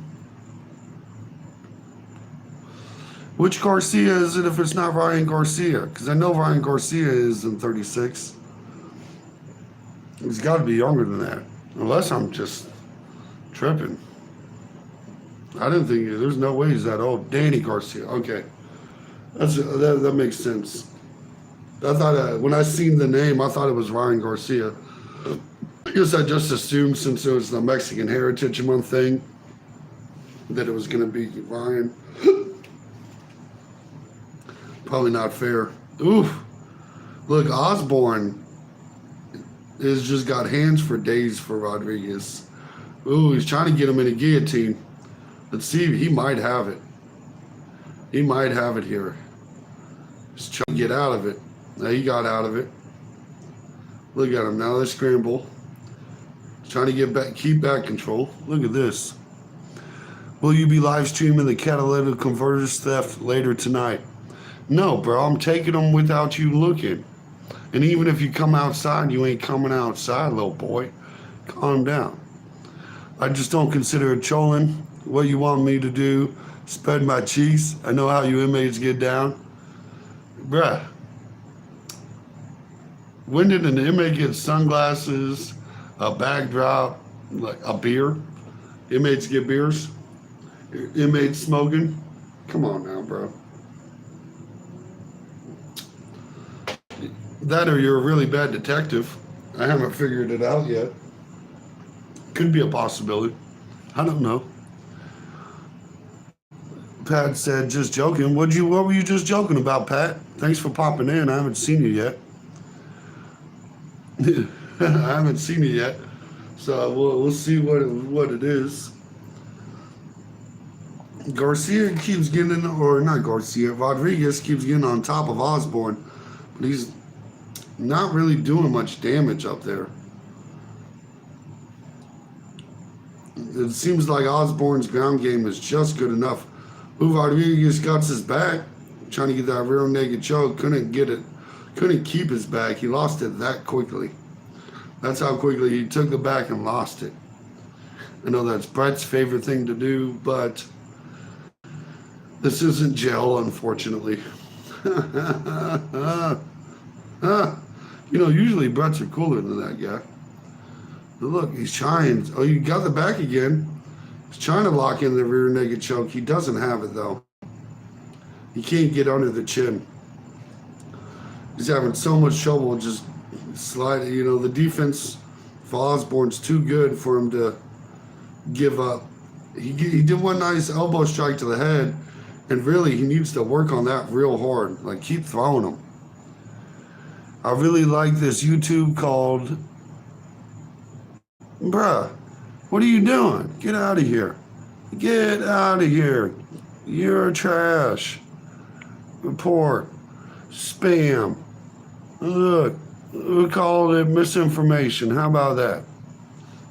Which Garcia is it if it's not Ryan Garcia? Because I know Ryan Garcia is in 36. He's got to be younger than that. Unless I'm just tripping. I didn't think, there's no way he's that old. Danny Garcia. Okay. That makes sense. I thought, when I seen the name, I thought it was Ryan Garcia. I guess I just assumed since it was the Mexican Heritage Month thing that it was going to be Ryan. Probably not fair. Oof. Look, Osborne has just got hands for days for Rodriguez. Ooh, he's trying to get him in a guillotine. Let's see, he might have it. He might have it here. He's trying to get out of it. Now he got out of it. Look at him, now they scramble. He's trying to get back, keep back control. Look at this. Will you be live streaming the catalytic converters theft later tonight? No, bro, I'm taking them without you looking. And even if you come outside, you ain't coming outside, little boy. Calm down. I just don't consider it trolling. What you want me to do? Spread my cheeks? I know how you inmates get down. Bruh. When did an inmate get sunglasses, a backdrop, like a beer? Inmates get beers? Inmates smoking? Come on now, bro. That or you're a really bad detective. I haven't figured it out yet. Could be a possibility. I don't know. Pat said, just joking. What were you just joking about, Pat? Thanks for popping in. I haven't seen you yet. I haven't seen you yet. So we'll see what it is. Garcia keeps getting, or not Garcia, Rodriguez keeps getting on top of Osborne. But he's not really doing much damage up there. It seems like Osborne's ground game is just good enough. Ooh, Rodriguez got his back, trying to get that real naked choke. Couldn't get it. Couldn't keep his back. He lost it that quickly. That's how quickly he took the back and lost it. I know that's Brett's favorite thing to do, but this isn't jail, unfortunately. Usually Brett's are cooler than that guy. But look, he's trying. Oh, you got the back again. He's trying to lock in the rear naked choke. He doesn't have it, though. He can't get under the chin. He's having so much trouble just sliding. The defense for Osborne's too good for him to give up. He did one nice elbow strike to the head, and really he needs to work on that real hard. Like, keep throwing him. I really like this YouTube called, bruh, what are you doing? Get out of here. Get out of here. You're trash. Report. Spam. Look, we called it misinformation. How about that?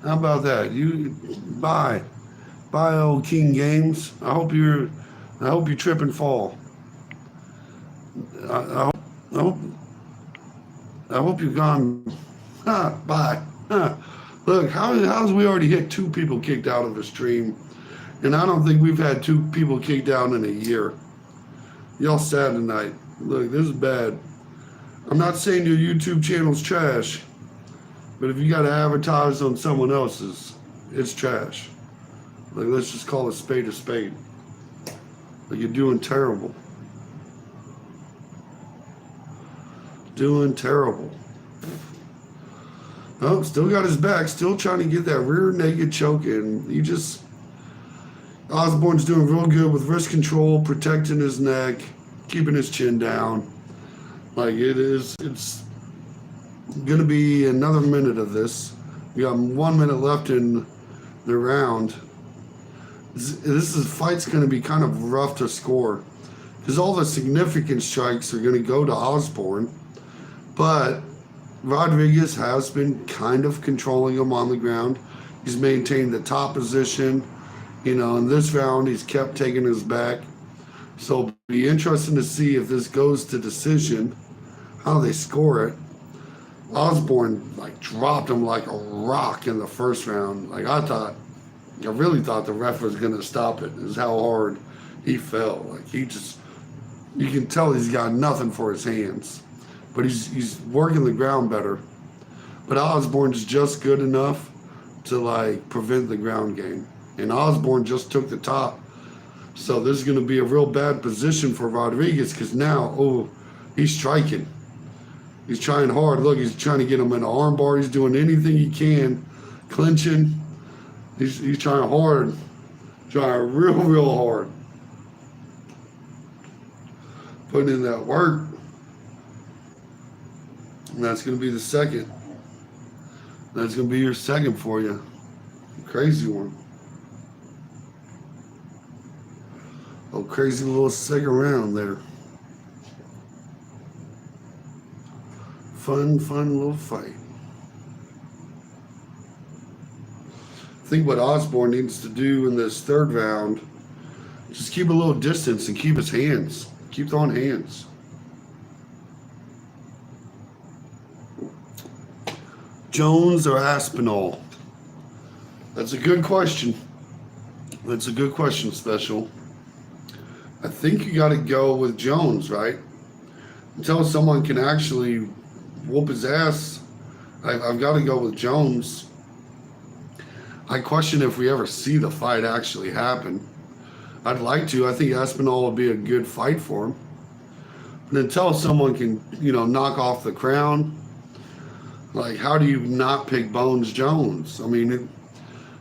How about that? Bye, old King Games. I hope you trip and fall. I hope you're gone. Bye. Look, how's we already hit 2 people kicked out of the stream, and I don't think we've had 2 people kicked out in a year. Y'all sad tonight. Look, this is bad. I'm not saying your YouTube channel's trash, but if you got to advertise on someone else's, it's trash. Like, let's just call a spade a spade. Like, you're doing terrible. Doing terrible. Oh, still got his back, still trying to get that rear naked choke in. Osborne's doing real good with wrist control, protecting his neck, keeping his chin down. Like, it's going to be another minute of this. We got 1 minute left in the round. Fight's going to be kind of rough to score because all the significant strikes are going to go to Osborne, but Rodriguez has been kind of controlling him on the ground. He's maintained the top position. In this round, he's kept taking his back. So it'll be interesting to see if this goes to decision, how they score it. Osborne dropped him like a rock in the first round. I really thought the ref was gonna stop it. Is how hard he fell. You can tell he's got nothing for his hands, but he's working the ground better. But Osborne's just good enough to prevent the ground game, and Osborne just took the top. So this is going to be a real bad position for Rodriguez because now, he's striking. He's trying hard. Look, he's trying to get him in an arm bar. He's doing anything he can, clinching. He's trying hard, trying real hard. Putting in that work. And that's going to be the second. That's going to be your second for you. Crazy one. Oh, crazy little second round there. Fun little fight. I think what Osborne needs to do in this third round, just keep a little distance and keep his hands. Keep throwing hands. Jones or Aspinall? That's a good question. That's a good question, Special. I think you got to go with Jones, right? Until someone can actually whoop his ass, I've got to go with Jones. I question if we ever see the fight actually happen. I'd like to. I think Aspinall would be a good fight for him. But until someone can, knock off the crown, how do you not pick Bones Jones? I mean,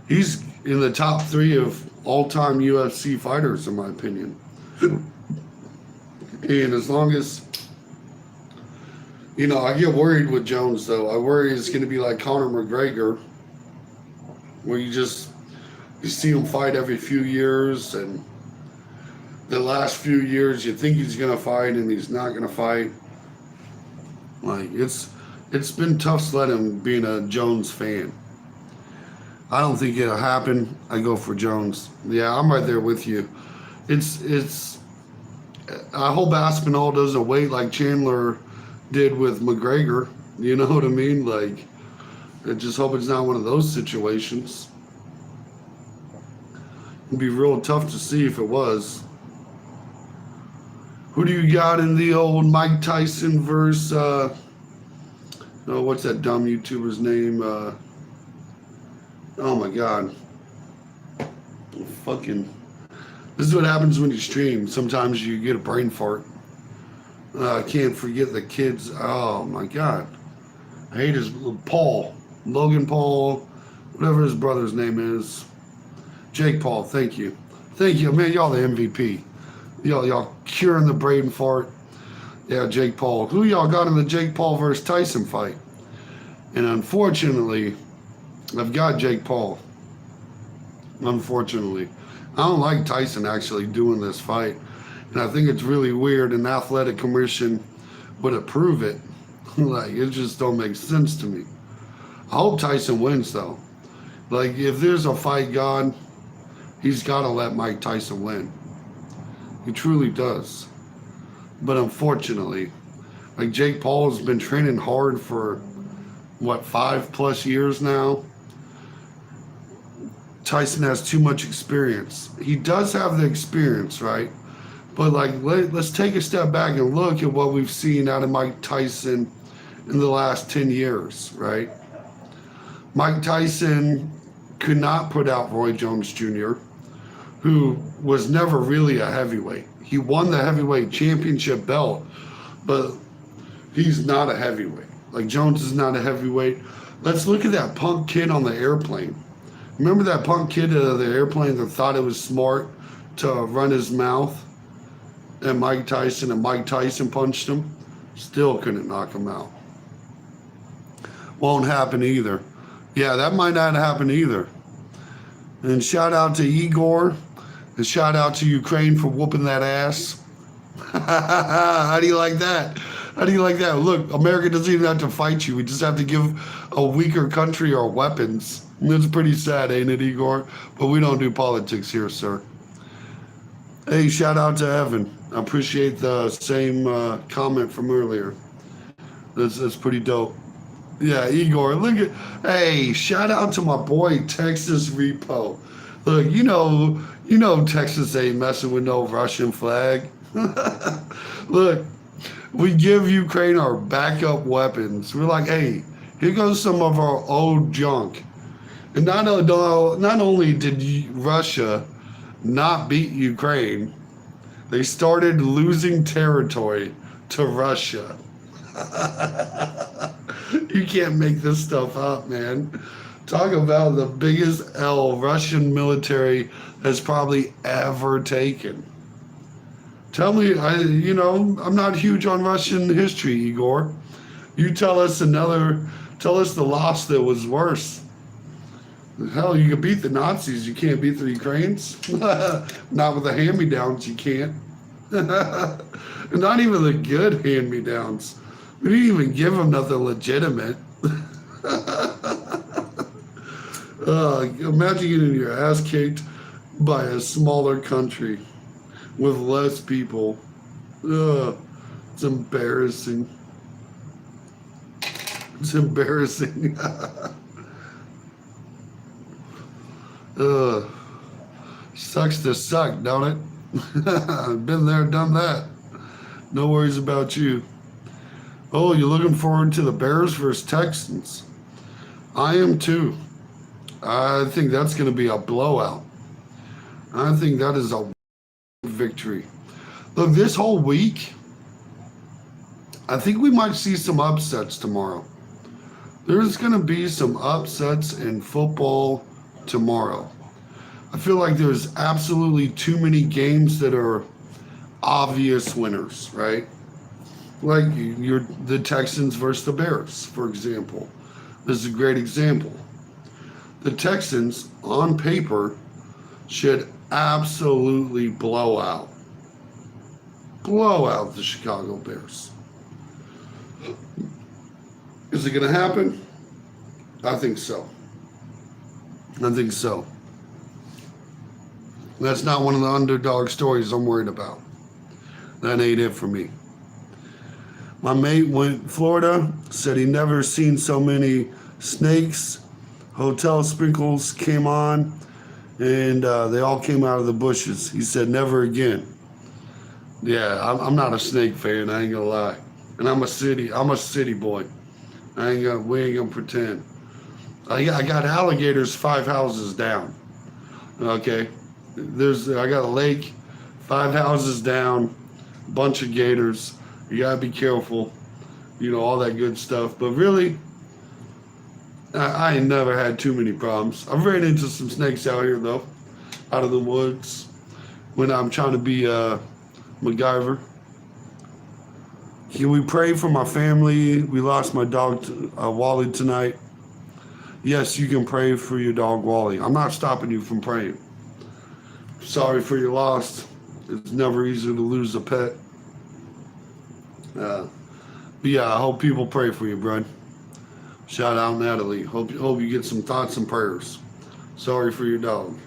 he's in the top 3 of all-time UFC fighters, in my opinion. And as long as, I get worried with Jones, though. I worry it's going to be like Conor McGregor, where you see him fight every few years, and the last few years you think he's going to fight and he's not going to fight. It's been tough sledding being a Jones fan. I don't think it'll happen. I go for Jones. Yeah, I'm right there with you. I hope Aspinall doesn't wait like Chandler did with McGregor. You know what I mean? I just hope it's not one of those situations. It'd be real tough to see if it was. Who do you got in the old Mike Tyson versus, oh, what's that dumb YouTuber's name? Oh my God. Fucking. This is what happens when you stream. Sometimes you get a brain fart. I can't forget the kids. Oh my God. I hate his Paul. Logan Paul. Whatever his brother's name is. Jake Paul. Thank you. Thank you. Man, y'all the MVP. Y'all curing the brain fart. Yeah, Jake Paul. Who y'all got in the Jake Paul versus Tyson fight? And unfortunately, I've got Jake Paul. Unfortunately. I don't like Tyson actually doing this fight. And I think it's really weird an athletic commission would approve it. Like, it just don't make sense to me. I hope Tyson wins, though. Like, if there's a fight god, he's got to let Mike Tyson win. He truly does. But unfortunately, like Jake Paul has been training hard for, what, 5+ years now? Tyson has too much experience. He does have the experience, right? But like, let's take a step back and look at what we've seen out of Mike Tyson in the last 10 years, right? Mike Tyson could not put out Roy Jones Jr., who was never really a heavyweight. He won the heavyweight championship belt, but he's not a heavyweight. Like, Jones is not a heavyweight. Let's look at that punk kid on the airplane. Remember that punk kid of the airplane that thought it was smart to run his mouth at Mike Tyson, and Mike Tyson punched him? Still couldn't knock him out. Won't happen either. Yeah, that might not happen either. And shout out to Igor, and shout out to Ukraine for whooping that ass. How do you like that? How do you like that? Look, America doesn't even have to fight you. We just have to give a weaker country our weapons. It's pretty sad, ain't it, Igor? But we don't do politics here, sir. Hey, shout out to Evan. I appreciate the same comment from earlier. That's pretty dope. Yeah, Igor, look at, hey, shout out to my boy Texas Repo. Look, you know Texas ain't messing with no Russian flag. Look, we give Ukraine our backup weapons. We're like, hey, here goes some of our old junk. And not only did Russia not beat Ukraine, they started losing territory to Russia. You can't make this stuff up, man. Talk about the biggest L Russian military has probably ever taken. Tell me, I'm not huge on Russian history, Igor. You tell us the loss that was worse. Hell, you can beat the Nazis, you can't beat the Ukrainians. Not with the hand-me-downs, you can't. Not even the good hand-me-downs. We didn't even give them nothing legitimate. Imagine getting your ass kicked by a smaller country with less people. It's embarrassing. It's embarrassing. Sucks to suck, don't it? I've been there, done that. No worries about you. Oh, you're looking forward to the Bears versus Texans? I am too. I think that's going to be a blowout. I think that is a victory. Look, this whole week, I think we might see some upsets tomorrow. There's going to be some upsets in football tomorrow. I feel like there's absolutely too many games that are obvious winners, right? Like the Texans versus the Bears, for example. This is a great example. The Texans, on paper, should absolutely blow out the Chicago Bears. Is it going to happen? I think so. That's not one of the underdog stories I'm worried about. That ain't it for me. My mate went to Florida, said he never seen so many Snakes, hotel sprinkles came on, and they all came out of the bushes. He said, never again. Yeah, I'm not a snake fan. I ain't gonna lie, and I'm a city boy. We ain't gonna pretend. I got alligators 5 houses down. Okay, I got a lake, 5 houses down, bunch of gators. You gotta be careful, all that good stuff. But really, I ain't never had too many problems. I've ran into some snakes out here though, out of the woods, when I'm trying to be MacGyver. Can we pray for my family? We lost my dog Wally tonight. Yes, you can pray for your dog Wally. I'm not stopping you from praying. Sorry for your loss. It's never easy to lose a pet. But yeah, I hope people pray for you, bud. Shout out Natalie. Hope you get some thoughts and prayers. Sorry for your dog.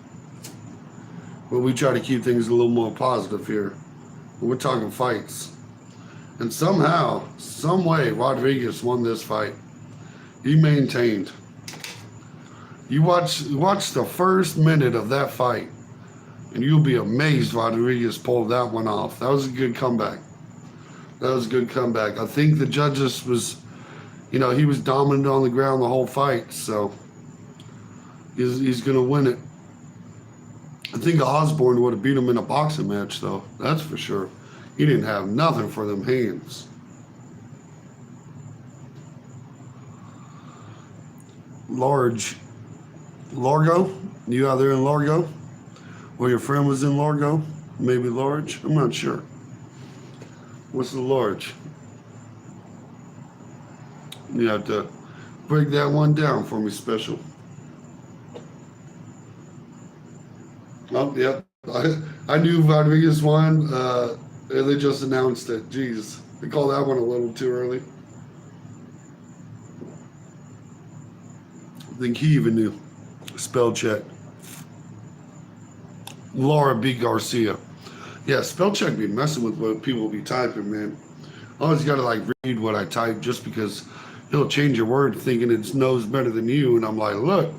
But we try to keep things a little more positive here. We're talking fights. And somehow, some way, Rodriguez won this fight. He maintained. You watch the first minute of that fight, and you'll be amazed Rodriguez pulled that one off. That was a good comeback. I think the judges was, he was dominant on the ground the whole fight, so he's going to win it. I think Osborne would have beat him in a boxing match, though. That's for sure. He didn't have nothing for them hands. Largo? You out there in Largo? Or your friend was in Largo? Maybe Large? I'm not sure. What's the Large? You have to break that one down for me, special. Oh, yep. I knew Rodriguez won. And they just announced it. Jeez. They called that one a little too early. I think he even knew. Spell check. Laura B. Garcia. Yeah, spell check be messing with what people be typing, man. I always got to read what I type just because he'll change your word thinking it knows better than you. And I'm like, look,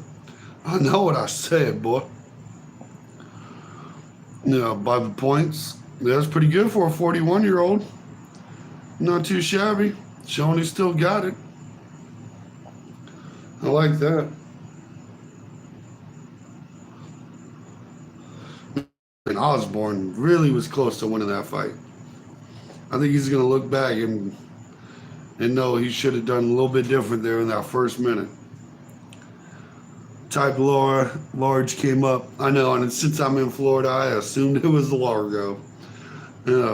I know what I said, boy. By the points. That's pretty good for a 41-year-old. Not too shabby. Showing he still got it. I like that. And Osborne really was close to winning that fight. I think he's going to look back and know he should have done a little bit different there in that first minute. Type Large came up. I know, and since I'm in Florida, I assumed it was Largo.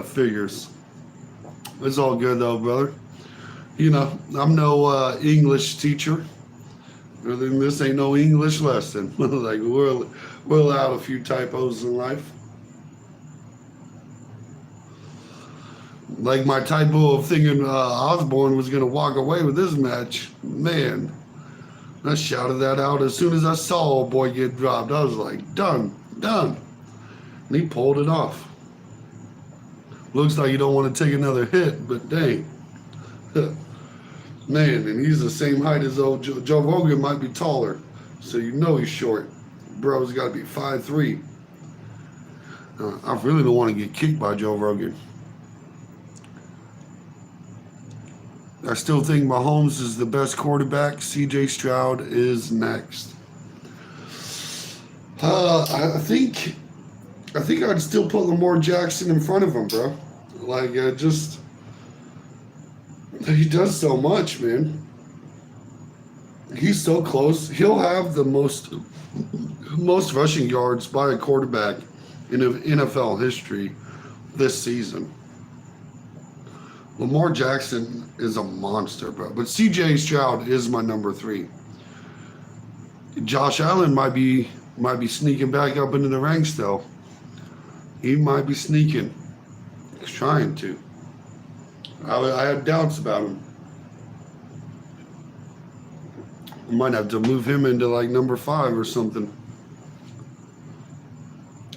Figures. It's all good though, brother. I'm no English teacher. This ain't no English lesson. We're allowed a few typos in life. Like my typo of thinking Osborne was going to walk away with this match. Man, I shouted that out as soon as I saw old boy get dropped. I was like, done. And he pulled it off. Looks like you don't want to take another hit, but dang. Man, and he's the same height as old Joe Rogan, might be taller. So he's short. Bro's got to be 5'3". I really don't want to get kicked by Joe Rogan. I still think Mahomes is the best quarterback. CJ Stroud is next. I think I'd still put Lamar Jackson in front of him, bro. He does so much, man. He's so close. He'll have the most rushing yards by a quarterback in NFL history this season. Lamar Jackson is a monster, bro. But CJ Stroud is my number 3. Josh Allen might be sneaking back up into the ranks, though. He might be sneaking. He's trying to. I had doubts about him. I might have to move him into number 5 or something.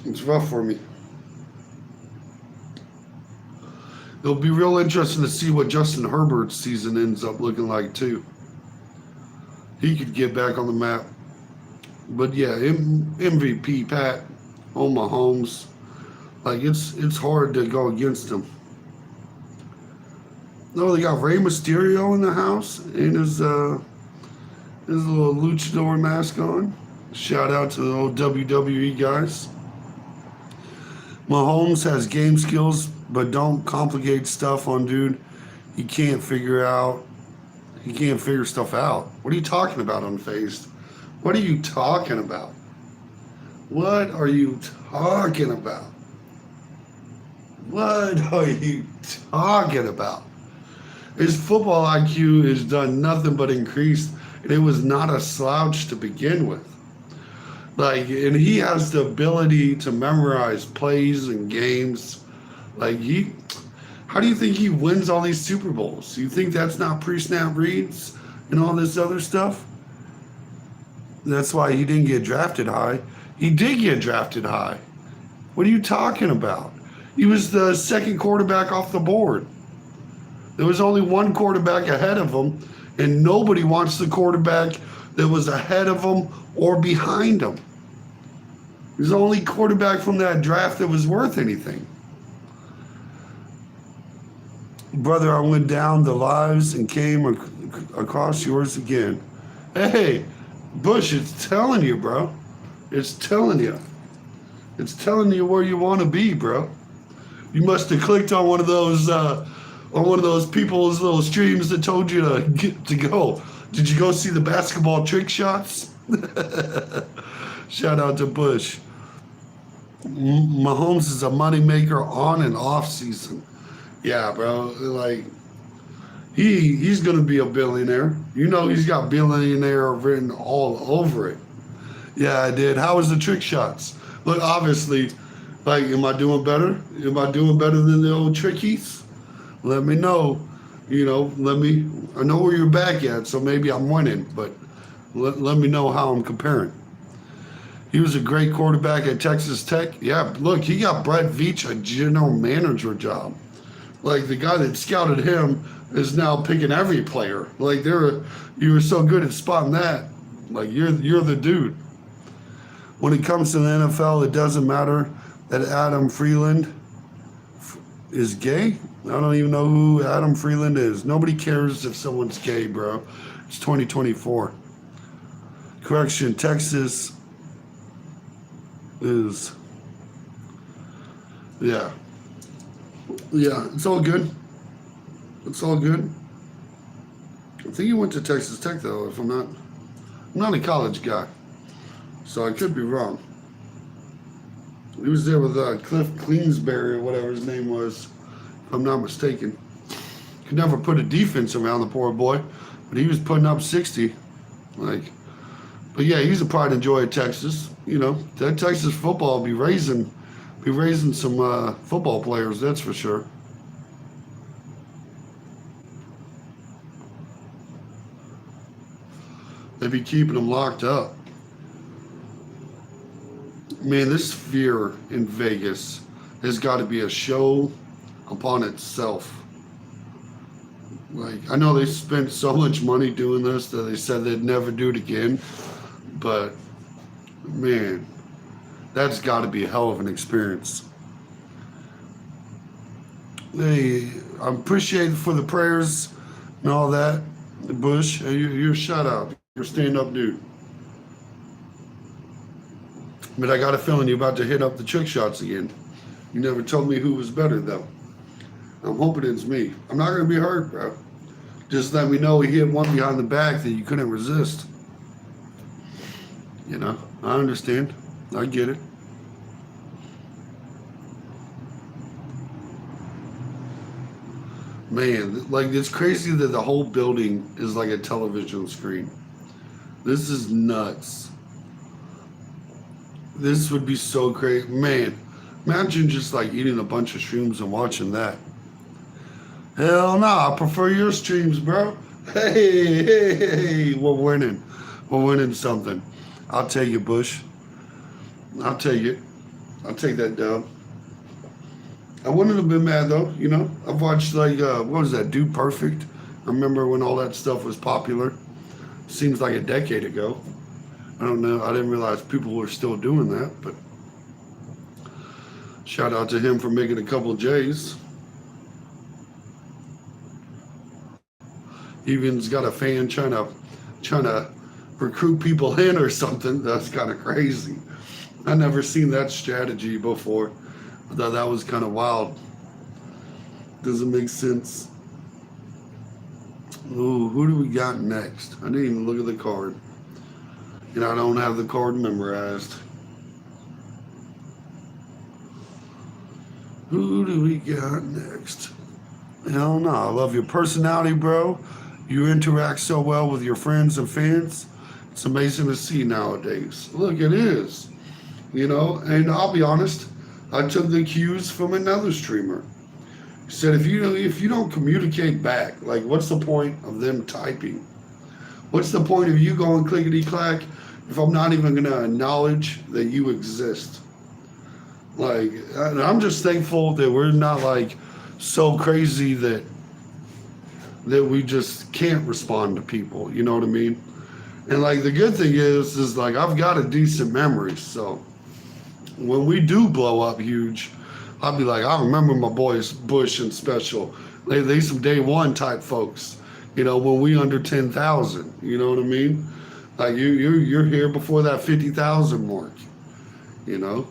It's rough for me. It'll be real interesting to see what Justin Herbert's season ends up looking like, too. he could get back on the map. But yeah, MVP Pat on Mahomes. Like it's hard to go against him. No, they got Rey Mysterio in the house and his little luchador mask on. Shout out to the old WWE guys. Mahomes has game skills, but don't complicate stuff on dude. He can't figure stuff out. What are you talking about, Unfazed? What are you talking about? What are you talking about? What are you talking about? His football IQ has done nothing but increase, and it was not a slouch to begin with. Like, and he has the ability to memorize plays and games. Like, how do you think he wins all these Super Bowls? You think that's not pre-snap reads and all this other stuff? That's why he didn't get drafted high. He did get drafted high. What are you talking about? He was the second quarterback off the board. There was only one quarterback ahead of him, and nobody wants the quarterback that was ahead of him or behind him. He's the only quarterback from that draft that was worth anything. Brother, I went down the lives and came across yours again. Hey, Bush, it's telling you, bro. It's telling you. It's telling you where you want to be, bro. You must have clicked on one of those people's little streams that told you to go. Did you go see the basketball trick shots? Shout out to Bush. Mahomes is a moneymaker on and off season. Yeah, bro. Like, he's going to be a billionaire. You know he's got billionaire written all over it. Yeah, I did. How was the trick shots? Look, obviously, like, am I doing better? Am I doing better than the old trickies? Let me know. You know, I know where you're back at, so maybe I'm winning, but let me know how I'm comparing. He was a great quarterback at Texas Tech. Yeah, look, he got Brett Veach a general manager job. Like, the guy that scouted him is now picking every player. Like, you were so good at spotting that. Like, you're the dude. When it comes to the NFL, it doesn't matter that Adam Freeland is gay. I don't even know who Adam Freeland is. Nobody cares if someone's gay, bro. It's 2024. Correction, Texas is, yeah, it's all good. It's all good. I think he went to Texas Tech, though, I'm not a college guy, so I could be wrong. He was there with Cliff Queensberry or whatever his name was, if I'm not mistaken. Could never put a defense around the poor boy, but he was putting up 60. Like, but yeah, he's a pride and joy of Texas. You know, that Texas football will be raising some football players, that's for sure. They'd be keeping them locked up. Man, this Sphere in Vegas has got to be a show upon itself. Like, I know they spent so much money doing this that they said they'd never do it again, but man, that's got to be a hell of an experience. Hey, I appreciate it for the prayers and all that. Bush, you're a shout out. You're a stand-up dude. But I got a feeling you're about to hit up the trick shots again. You never told me who was better, though. I'm hoping it's me. I'm not going to be hurt, bro. Just let me know he hit one behind the back that you couldn't resist. You know, I understand. I get it. Man, like, it's crazy that the whole building is like a television screen. This is nuts. This would be so great. Man, imagine just like eating a bunch of shrooms and watching that. Hell no, I prefer your streams, bro. Hey, we're winning. We're winning something. I'll take it, Bush. I'll take it. I'll take that down. I wouldn't have been mad, though, you know. I've watched, like, what was that, Dude Perfect? I remember when all that stuff was popular. Seems like a decade ago. I don't know. I didn't realize people were still doing that, but shout out to him for making a couple J's. Even's got a fan trying to recruit people in or something. That's kind of crazy. I never seen that strategy before. I thought that was kind of wild. Doesn't make sense. Ooh, who do we got next? I didn't even look at the card. And I don't have the card memorized. Who do we got next? Hell no. I love your personality, bro. You interact so well with your friends and fans. It's amazing to see nowadays. Look, it is. You know, and I'll be honest, I took the cues from another streamer. He said, if you don't communicate back, like, what's the point of them typing? What's the point of you going clickety-clack if I'm not even going to acknowledge that you exist? Like, I'm just thankful that we're not, like, so crazy that we just can't respond to people, you know what I mean? And, like, the good thing is like, I've got a decent memory, so when we do blow up huge, I'll be like, I remember my boys Bush and Special. They some day one type folks, you know, when we under 10,000, you know what I mean? Like, you're here before that 50,000 mark, you know?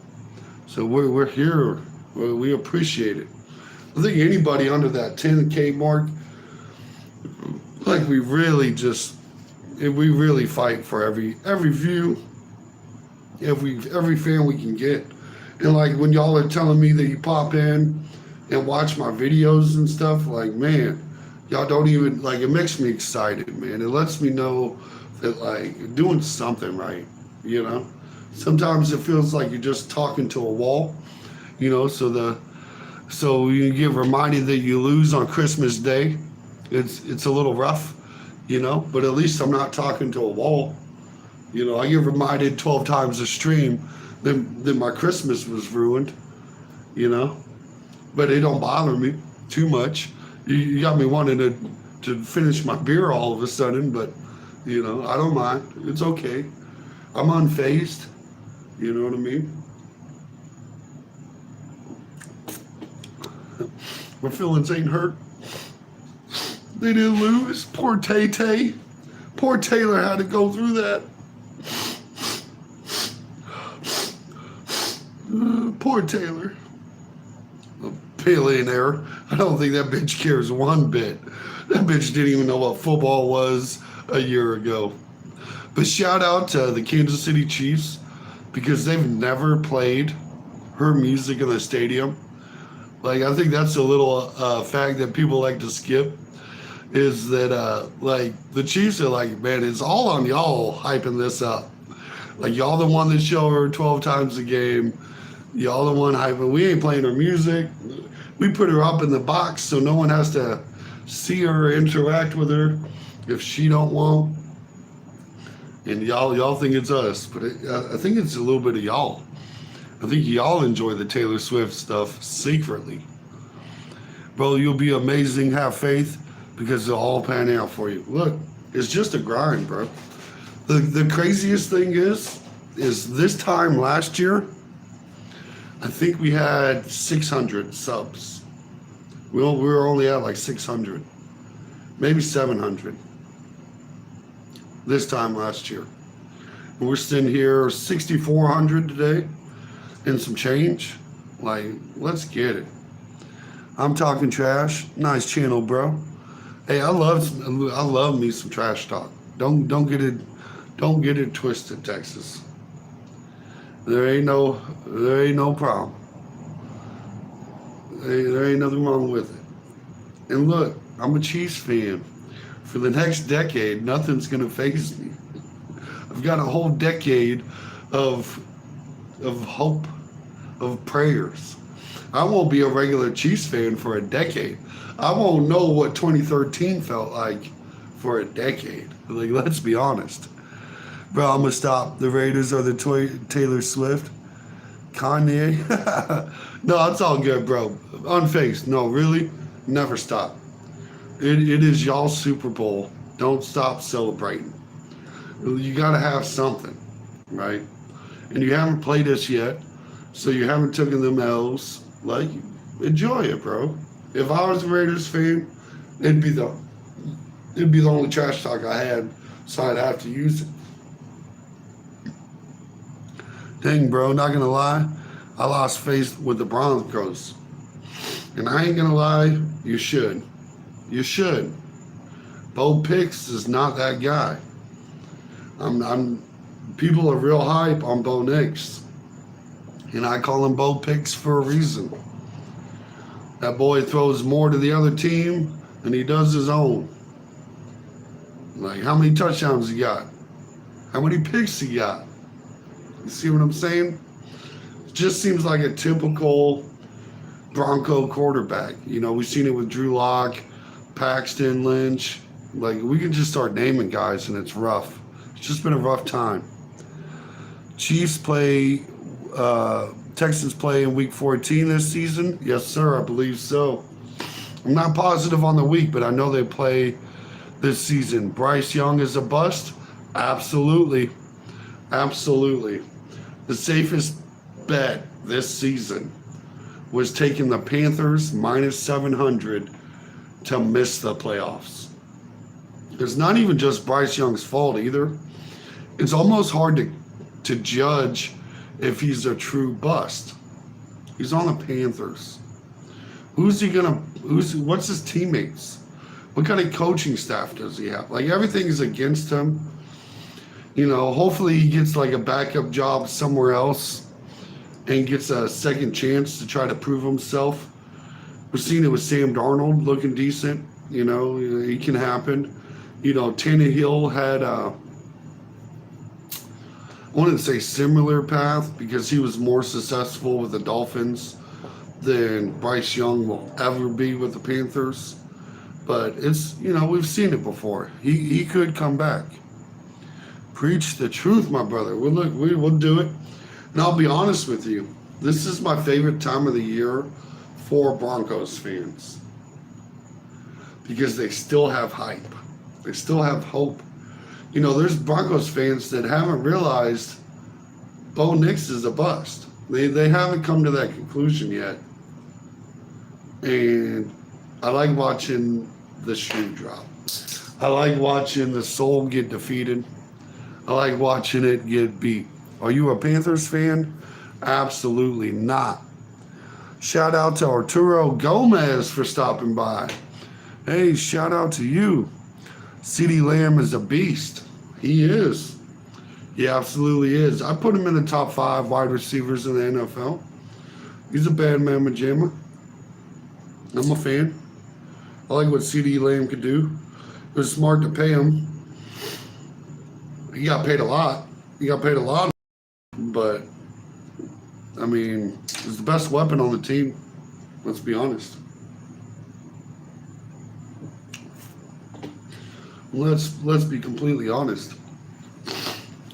So we're here. We appreciate it. I think anybody under that 10K mark, like, we really fight for every view, every fan we can get. And, like, when y'all are telling me that you pop in and watch my videos and stuff, like, man, y'all don't even, like, it makes me excited, man. It lets me know that, like, doing something right, you know? Sometimes it feels like you're just talking to a wall, you know, so you get reminded that you lose on Christmas Day. It's a little rough, you know, but at least I'm not talking to a wall. You know, I get reminded 12 times a stream that my Christmas was ruined, you know, but it don't bother me too much. You got me wanting to finish my beer all of a sudden, but, you know, I don't mind. It's okay. I'm unfazed. You know what I mean? My feelings ain't hurt. They didn't lose. Poor Tay-Tay. Poor Taylor had to go through that. Poor Taylor. A billionaire. I don't think that bitch cares one bit. That bitch didn't even know what football was a year ago. But shout out to the Kansas City Chiefs, because they've never played her music in the stadium. Like, I think that's a little fact that people like to skip, is that, like, the Chiefs are like, man, it's all on y'all hyping this up. Like, y'all the one that show her 12 times a game. Y'all the one hyping. We ain't playing her music. We put her up in the box so no one has to see her or interact with her if she don't want. And y'all think it's us, but I think it's a little bit of y'all. I think y'all enjoy the Taylor Swift stuff secretly. Bro, you'll be amazing. Have faith, because it'll all pan out for you. Look, it's just a grind, bro. The craziest thing is this time last year, I think we had 600 subs. We were only at like 600, maybe 700. This time last year. And we're sitting here 6,400 today and some change. Like, let's get it. I'm talking trash. Nice channel, bro. Hey, I love me some trash talk. Don't get it twisted, Texas. There ain't no problem. There ain't nothing wrong with it. And look, I'm a Chiefs fan. For the next decade, nothing's gonna faze me. I've got a whole decade of hope, of prayers. I won't be a regular Chiefs fan for a decade. I won't know what 2013 felt like for a decade. Like, let's be honest. Bro, I'm gonna stop. The Raiders are the Taylor Swift. Kanye. No, it's all good, bro. Unfazed. No, really, never stop. It is y'all Super Bowl. Don't stop celebrating. You got to have something, right? And you haven't played us yet, so you haven't taken them L's. Like, enjoy it, bro. If I was a Raiders fan, it'd be the only trash talk I had, so I'd have to use it. Dang, bro, not gonna lie, I lost faith with the Broncos. And I ain't gonna lie, you should. You should. Bo Pix is not that guy. People are real hype on Bo Nix. And I call him Bo Pix for a reason. That boy throws more to the other team than he does his own. Like, how many touchdowns he got? How many picks he got? You see what I'm saying? It just seems like a typical Bronco quarterback. You know, we've seen it with Drew Lock, Paxton Lynch. Like, we can just start naming guys, and it's rough. It's just been a rough time. Chiefs play, Texans play in Week 14 this season. Yes, sir, I believe so. I'm not positive on the week, but I know they play this season. Bryce Young is a bust? Absolutely. Absolutely. The safest bet this season was taking the Panthers minus 700 to miss the playoffs. It's not even just Bryce Young's fault either. It's almost hard to judge if he's a true bust. He's on the Panthers. What's his teammates? What kind of coaching staff does he have? Like, everything is against him. You know, hopefully he gets like a backup job somewhere else and gets a second chance to try to prove himself. We've seen it with Sam Darnold looking decent. You know, it can happen. You know, Tannehill had I wouldn't say similar path because he was more successful with the Dolphins than Bryce Young will ever be with the Panthers. But it's, you know, we've seen it before. He could come back. Preach the truth, my brother. We'll do it. And I'll be honest with you. This is my favorite time of the year for Broncos fans. Because they still have hype. They still have hope. You know, there's Broncos fans that haven't realized Bo Nix is a bust. They haven't come to that conclusion yet. And I like watching the shoe drop. I like watching the soul get defeated. I like watching it get beat. Are you a Panthers fan? Absolutely not. Shout out to Arturo Gomez for stopping by. Hey, shout out to you. CeeDee Lamb is a beast. He is. He absolutely is. I put him in the top 5 wide receivers in the NFL. He's a bad man, Majama. I'm a fan. I like what CeeDee Lamb could do. It was smart to pay him. He got paid a lot. But, I mean, he's the best weapon on the team. Let's be honest. Let's be completely honest.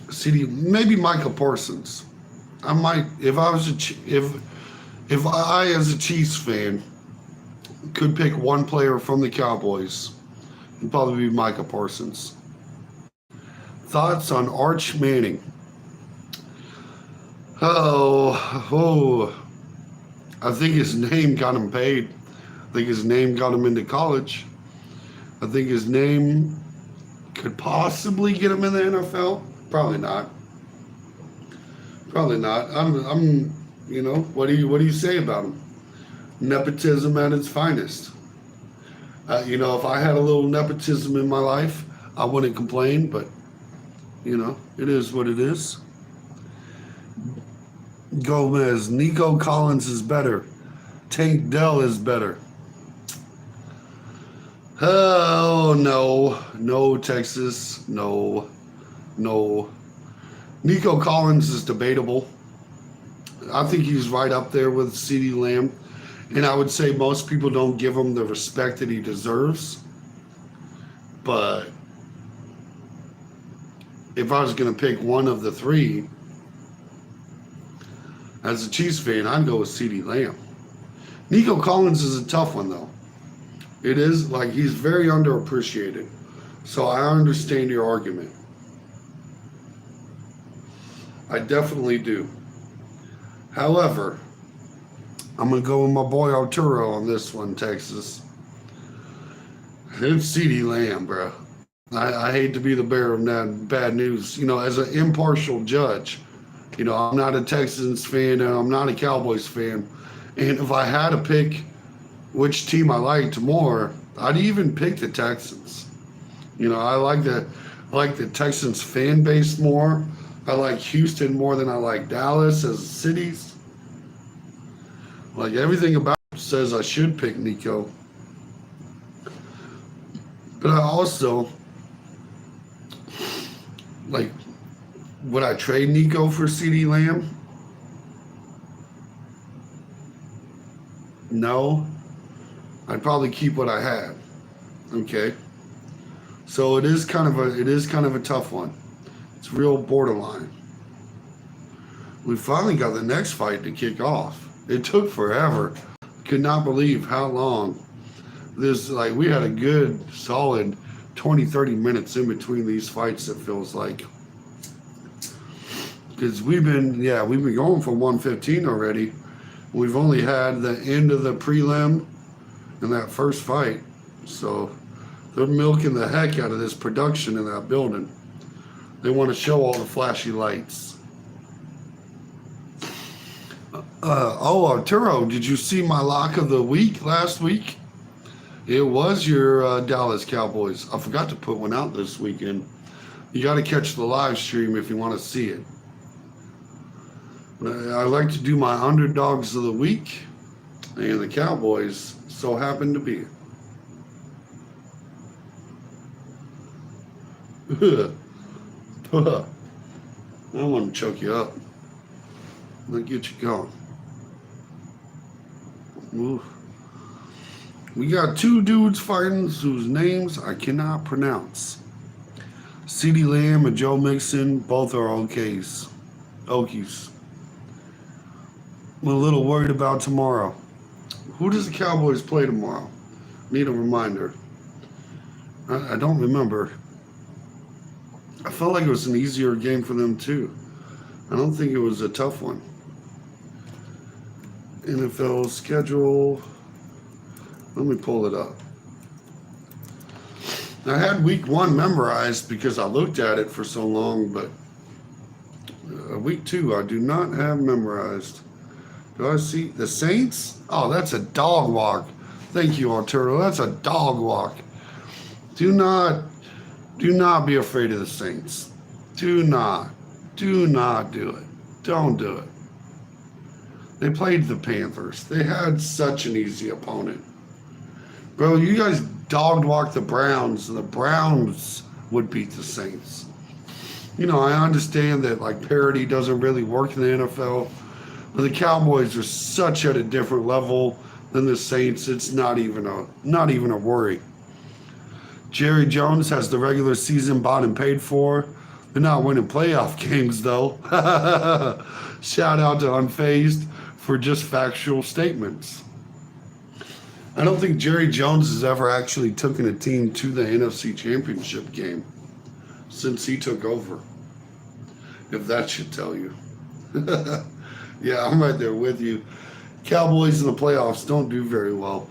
CeeDee, maybe Micah Parsons. I might, if I as a Chiefs fan could pick one player from the Cowboys, it'd probably be Micah Parsons. Thoughts on Arch Manning? Oh, I think his name got him paid. I think his name got him into college. I think his name could possibly get him in the NFL. Probably not. I'm you know, what do you say about him? Nepotism at its finest. You know, if I had a little nepotism in my life, I wouldn't complain, but you know, it is what it is. Gomez, Nico Collins is better. Tank Dell is better. Oh, no, Texas, no. Nico Collins is debatable. I think he's right up there with CeeDee Lamb. And I would say most people don't give him the respect that he deserves. But if I was going to pick one of the three, as a Chiefs fan, I'd go with CeeDee Lamb. Nico Collins is a tough one, though. It is, like, he's very underappreciated. So I understand your argument. I definitely do. However, I'm going to go with my boy Arturo on this one, Texas. It's CeeDee Lamb, bro. I hate to be the bearer of that bad news. As an impartial judge, I'm not a Texans fan and I'm not a Cowboys fan. And if I had to pick which team I liked more, I'd even pick the Texans. I like the Texans fan base more. I like Houston more than I like Dallas as cities. Like everything about it says I should pick Nico. But I also like, would I trade Nico for CeeDee Lamb? No. I'd probably keep what I had. Okay. So it is kind of a tough one. It's real borderline. We finally got the next fight to kick off. It took forever. Could not believe how long. We had a good solid 20-30 minutes in between these fights, it feels like. Because we've been going for 115 already. We've only had the end of the prelim in that first fight. So they're milking the heck out of this production in that building. They want to show all the flashy lights. Arturo, did you see my lock of the week last week? It was your Dallas Cowboys. I forgot to put one out this weekend. You got to catch the live stream if you want to see it. I like to do my underdogs of the week, and the Cowboys so happen to be it. I want to choke you up. Let get you going. Ooh. We got two dudes fighting whose names I cannot pronounce. CeeDee Lamb and Joe Mixon, both are Okies. I'm a little worried about tomorrow. Who does the Cowboys play tomorrow? Need a reminder. I don't remember. I felt like it was an easier game for them too. I don't think it was a tough one. NFL schedule. Let me pull it up. I had week 1 memorized because I looked at it for so long, but week 2 I do not have memorized. Do I see the Saints? Oh, that's a dog walk. Thank you, Arturo. That's a dog walk. Do not be afraid of the Saints. Do not do it. Don't do it. They played the Panthers. They had such an easy opponent. Bro, you guys dog walk the Browns, and the Browns would beat the Saints. I understand that parity doesn't really work in the NFL, but the Cowboys are such at a different level than the Saints. It's not even a worry. Jerry Jones has the regular season bought and paid for. They're not winning playoff games though. Shout out to Unfazed for just factual statements. I don't think Jerry Jones has ever actually taken a team to the NFC Championship game since he took over. If that should tell you. Yeah, I'm right there with you. Cowboys in the playoffs don't do very well,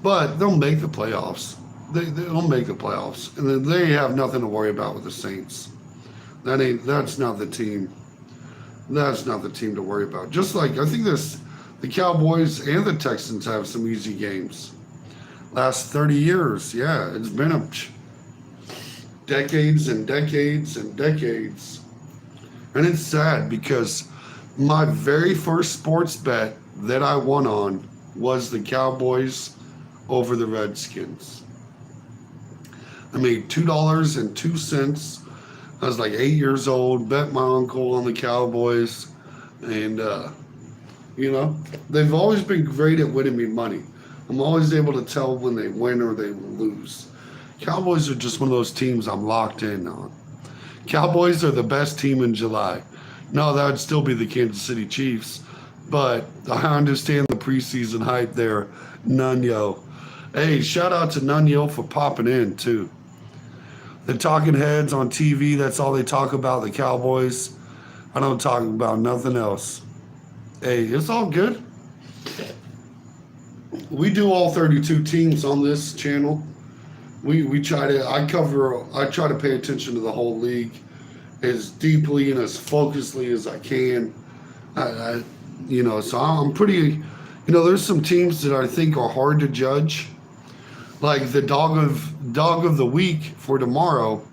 but they'll make the playoffs. They'll make the playoffs, and then they have nothing to worry about with the Saints. That's not the team. That's not the team to worry about. Just like I think the Cowboys and the Texans have some easy games. Last 30 years, yeah, it's been decades and decades and decades. And it's sad because my very first sports bet that I won on was the Cowboys over the Redskins. I made $2.02. I was like 8 years old, bet my uncle on the Cowboys, and they've always been great at winning me money. I'm always able to tell when they win or they lose. Cowboys are just one of those teams I'm locked in on. Cowboys are the best team in July. No, that would still be the Kansas City Chiefs, but I understand the preseason hype there. Nunyo. Hey, shout out to Nunyo for popping in too. The talking heads on TV, that's all they talk about, the Cowboys. I don't talk about nothing else. Hey, it's all good. We do all 32 teams on this channel. We try to I try to pay attention to the whole league as deeply and as focusedly as I can. I so I'm pretty, there's some teams that I think are hard to judge. Like the dog of the week for tomorrow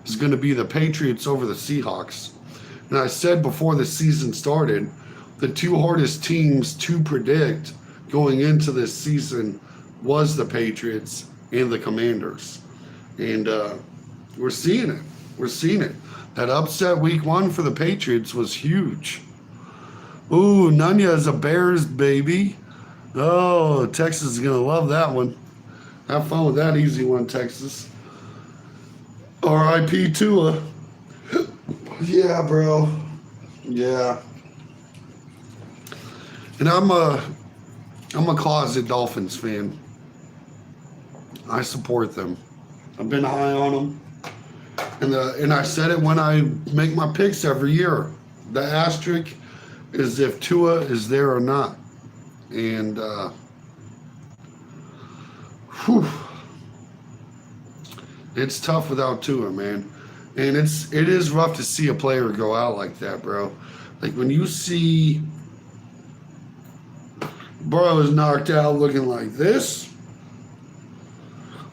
is going to be the Patriots over the Seahawks. And I said before the season started, the two hardest teams to predict going into this season was the Patriots and the Commanders. And we're seeing it. We're seeing it. That upset week 1 for the Patriots was huge. Ooh, Nunez a Bears baby. Oh, Texas is going to love that one. Have fun with that easy one, Texas. R.I.P. Tua. Yeah, bro. Yeah. And I'm a closet Dolphins fan. I support them. I've been high on them. And I said it when I make my picks every year. The asterisk is if Tua is there or not. And it's tough without Tua, man. And it is rough to see a player go out like that, bro. Like when you see bro is knocked out looking like this,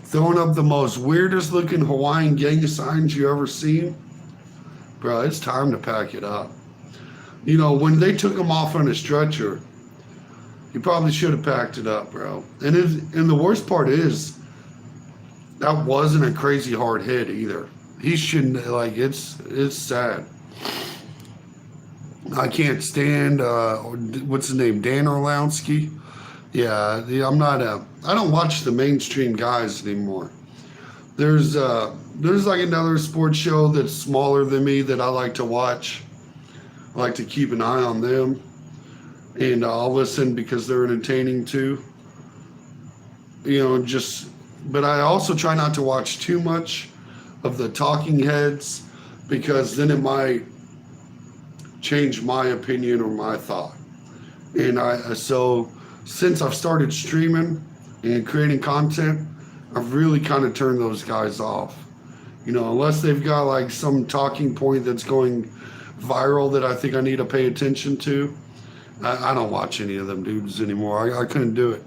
throwing up the most weirdest looking Hawaiian gang signs you ever seen, bro, it's time to pack it up. When they took him off on a stretcher, he probably should have packed it up, bro. And the worst part is, that wasn't a crazy hard hit either. He shouldn't, it's sad. I can't stand, what's his name, Dan Orlowski? Yeah, I don't watch the mainstream guys anymore. There's like another sports show that's smaller than me that I like to watch. I like to keep an eye on them. And I'll listen because they're entertaining too. But I also try not to watch too much of the talking heads because then it might change my opinion or my thought. And so since I've started streaming and creating content, I've really kind of turned those guys off. Unless they've got like some talking point that's going viral that I think I need to pay attention to, I don't watch any of them dudes anymore. I couldn't do it.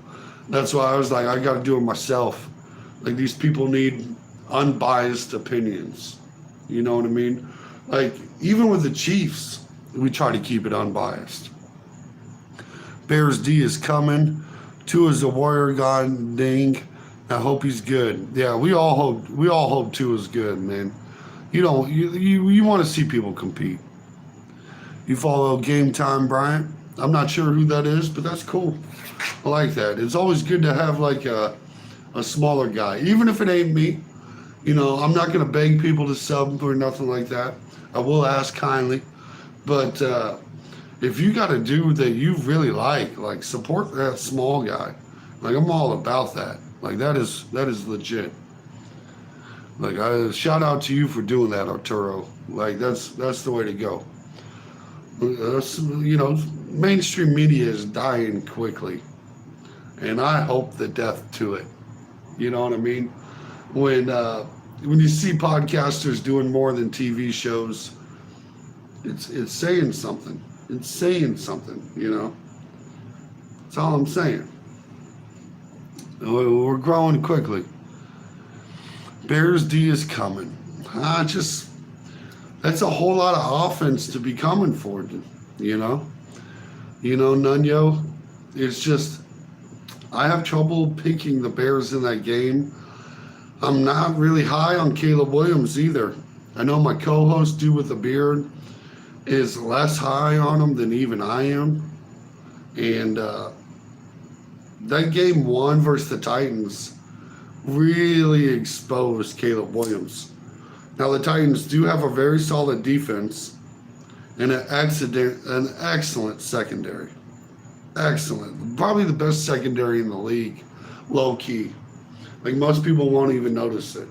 That's why I was like, I got to do it myself. Like these people need unbiased opinions. You know what I mean? Like even with the Chiefs, we try to keep it unbiased. Bears D is coming. Tua's a warrior god. Dang. I hope he's good. Yeah, we all hope Tua's good, man. You want to see people compete. You follow Game Time Bryant? I'm not sure who that is, but that's cool. I like that. It's always good to have like a smaller guy, even if it ain't me. I'm not gonna beg people to sub or nothing like that. I will ask kindly, but if you got a dude that you really like support that small guy. Like I'm all about that. Like that is legit. Like I shout out to you for doing that, Arturo. Like that's the way to go. Mainstream media is dying quickly, and I hope the death to it. You know what I mean? When you see podcasters doing more than TV shows, it's saying something. It's saying something. That's all I'm saying. We're growing quickly. Bears D is coming. That's a whole lot of offense to be coming for, Nunyo, it's just, I have trouble picking the Bears in that game. I'm not really high on Caleb Williams either. I know my co-host, Dude with the Beard, is less high on him than even I am. And that game 1 versus the Titans really exposed Caleb Williams. Now the Titans do have a very solid defense and an excellent secondary. Excellent. Probably the best secondary in the league, low key. Like most people won't even notice it.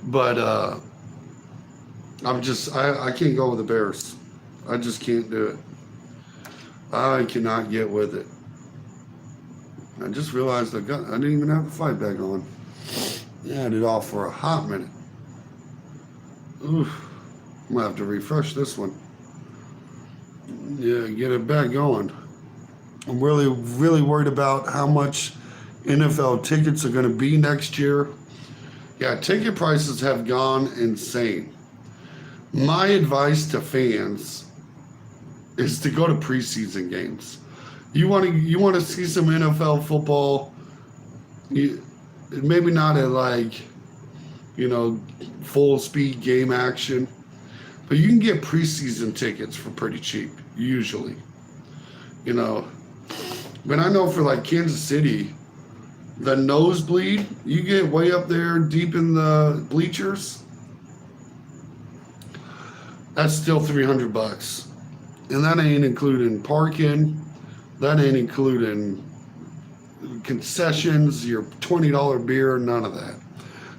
But I can't go with the Bears. I just can't do it. I cannot get with it. I just realized I didn't even have the fight back on. I had it off for a hot minute. Oof. I'm gonna have to refresh this one. Yeah, get it back going. I'm really, really worried about how much NFL tickets are going to be next year. Yeah, ticket prices have gone insane. My advice to fans is to go to preseason games. You want to see some NFL football. Maybe not at like, full speed game action, but you can get preseason tickets for pretty cheap usually. You know, but I know for like Kansas City, the nosebleed, you get way up there deep in the bleachers, that's still $300. And that ain't including parking, that ain't including concessions, your $20 beer, none of that.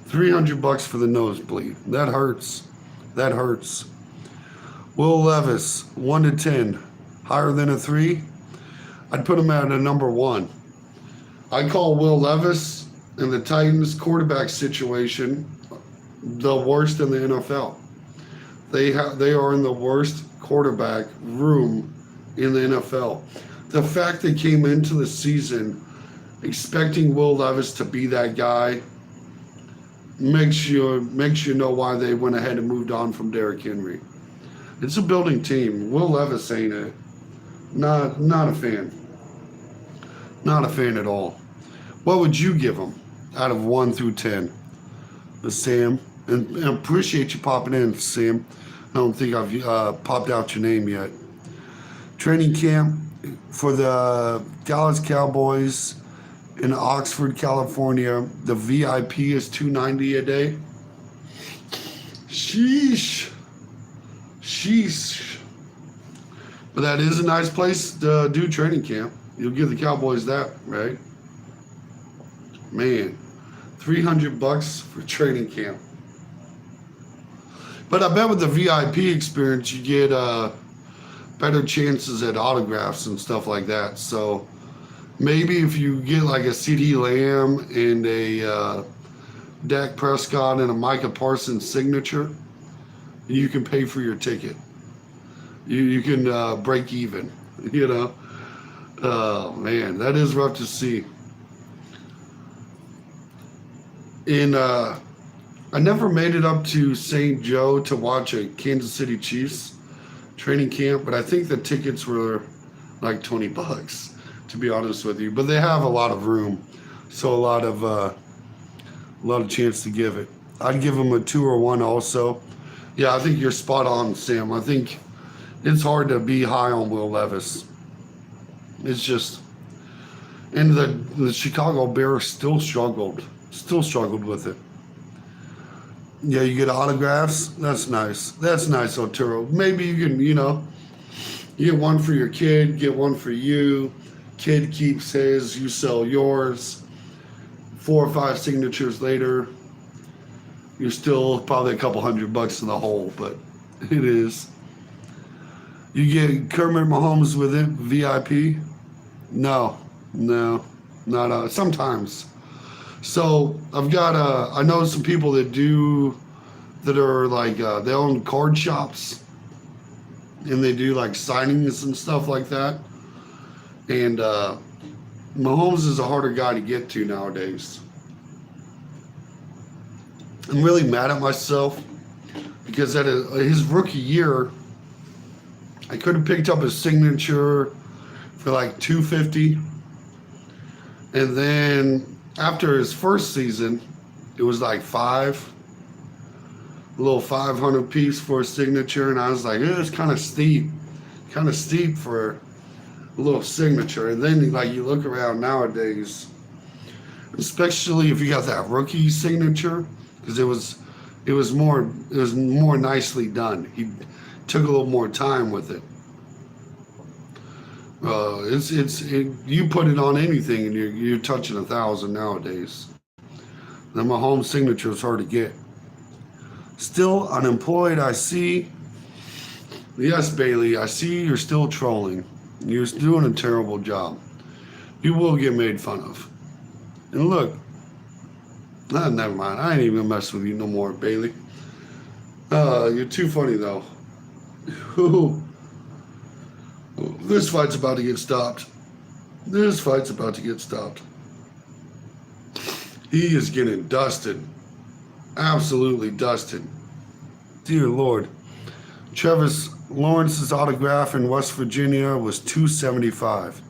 $300 for the nosebleed. That hurts. That hurts. Will Levis, 1 to 10, higher than a 3? I'd put him at a number 1. I call Will Levis and the Titans quarterback situation the worst in the NFL. They are in the worst quarterback room in the NFL. The fact they came into the season expecting Will Levis to be that guy makes you know why they went ahead and moved on from Derrick Henry. It's a building team. Will Levis ain't it. Not a fan. Not a fan at all. What would you give him out of 1 through 10? Sam, and I appreciate you popping in, Sam. I don't think I've popped out your name yet. Training camp for the Dallas Cowboys in Oxford, California. The VIP is $290 a day. Sheesh. But that is a nice place to do training camp. You'll give the Cowboys that, right? Man, $300 for training camp. But I bet with the VIP experience, you get better chances at autographs and stuff like that. So maybe if you get like a CeeDee Lamb and a Dak Prescott and a Micah Parsons signature, you can pay for your ticket. You can break even, Oh, man, that is rough to see. And I never made it up to St. Joe to watch a Kansas City Chiefs training camp, but I think the tickets were like $20, to be honest with you. But they have a lot of room, so a lot of chance to give it. I'd give them a 2 or 1 also. Yeah, I think you're spot on, Sam. I think it's hard to be high on Will Levis. It's just, and the Chicago Bears still struggled with it. Yeah, you get autographs. That's nice. That's nice, Otero. Maybe you can, you get one for your kid, get one for you. Kid keeps his, you sell yours. 4 or 5 signatures later, you're still probably a couple $100 in the hole, but it is. You get Kermit Mahomes with it, VIP? No, not sometimes. So I've got I know some people that are like they own card shops and they do like signings and stuff like that. And Mahomes is a harder guy to get to nowadays. I'm really mad at myself because at his rookie year, I could have picked up his signature for like $250, and then after his first season, it was like a little 500 piece for a signature, and I was like, it's kind of steep for a little signature. And then like you look around nowadays, especially if you got that rookie signature, because it was more nicely done. He took a little more time with it. You put it on anything and you're touching 1,000 nowadays. Then my home signature is hard to get. Still unemployed, I see. Yes, Bailey, I see you're still trolling. You're doing a terrible job. You will get made fun of. And look, never mind. I ain't even gonna mess with you no more, Bailey. You're too funny though. This fight's about to get stopped. This fight's about to get stopped. He is getting dusted. Absolutely dusted. Dear Lord. Travis Lawrence's autograph in West Virginia was $275.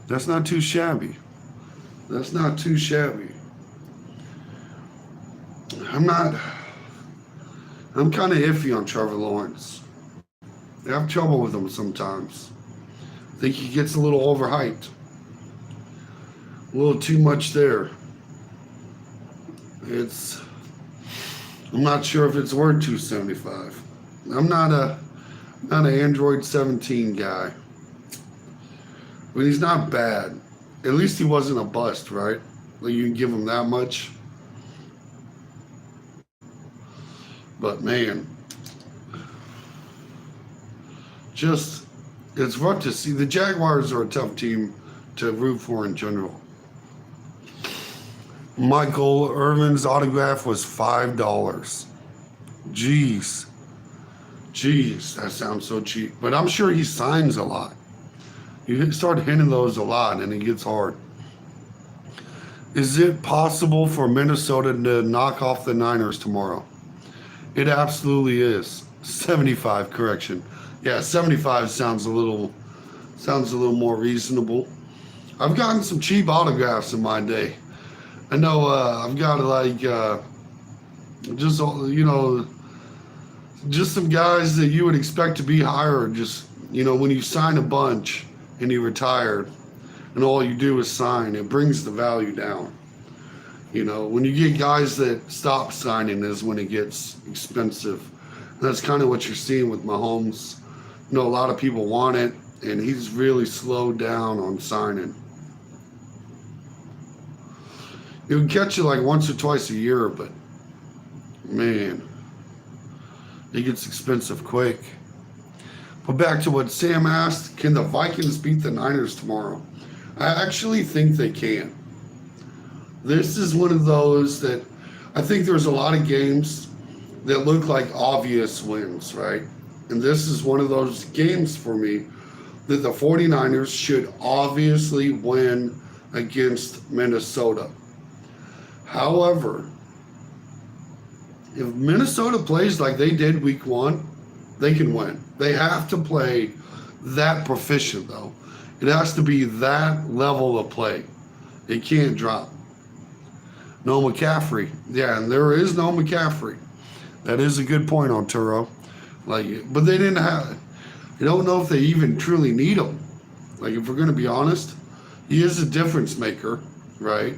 That's not too shabby. That's not too shabby. I'm kind of iffy on Trevor Lawrence. I have trouble with him sometimes. I think he gets a little overhyped. A little too much there. I'm not sure if it's worth $275. I'm not an Android 17 guy. But he's not bad. At least he wasn't a bust, right? Like you can give him that much. But man, it's rough to see. The Jaguars are a tough team to root for in general. Michael Irvin's autograph was $5. Jeez, that sounds so cheap. But I'm sure he signs a lot. You start hitting those a lot and it gets hard. Is it possible for Minnesota to knock off the Niners tomorrow? It absolutely is. 75, correction. Yeah, 75 sounds a little more reasonable. I've gotten some cheap autographs in my day. I know I've got just some guys that you would expect to be higher. Just, when you sign a bunch and you retire and all you do is sign, it brings the value down. When you get guys that stop signing is when it gets expensive. And that's kind of what you're seeing with Mahomes. A lot of people want it, and he's really slowed down on signing. It would catch you like once or twice a year, but man, it gets expensive quick. But back to what Sam asked, can the Vikings beat the Niners tomorrow? I actually think they can. This is one of those that I think there's a lot of games that look like obvious wins, right? And this is one of those games for me that the 49ers should obviously win against Minnesota. However, if Minnesota plays like they did week 1, they can win. They have to play that proficient, though. It has to be that level of play. It can't drop. No McCaffrey. Yeah, and there is no McCaffrey. That is a good point on Turo. But they didn't have it. I don't know if they even truly need him. If we're going to be honest, he is a difference maker, right?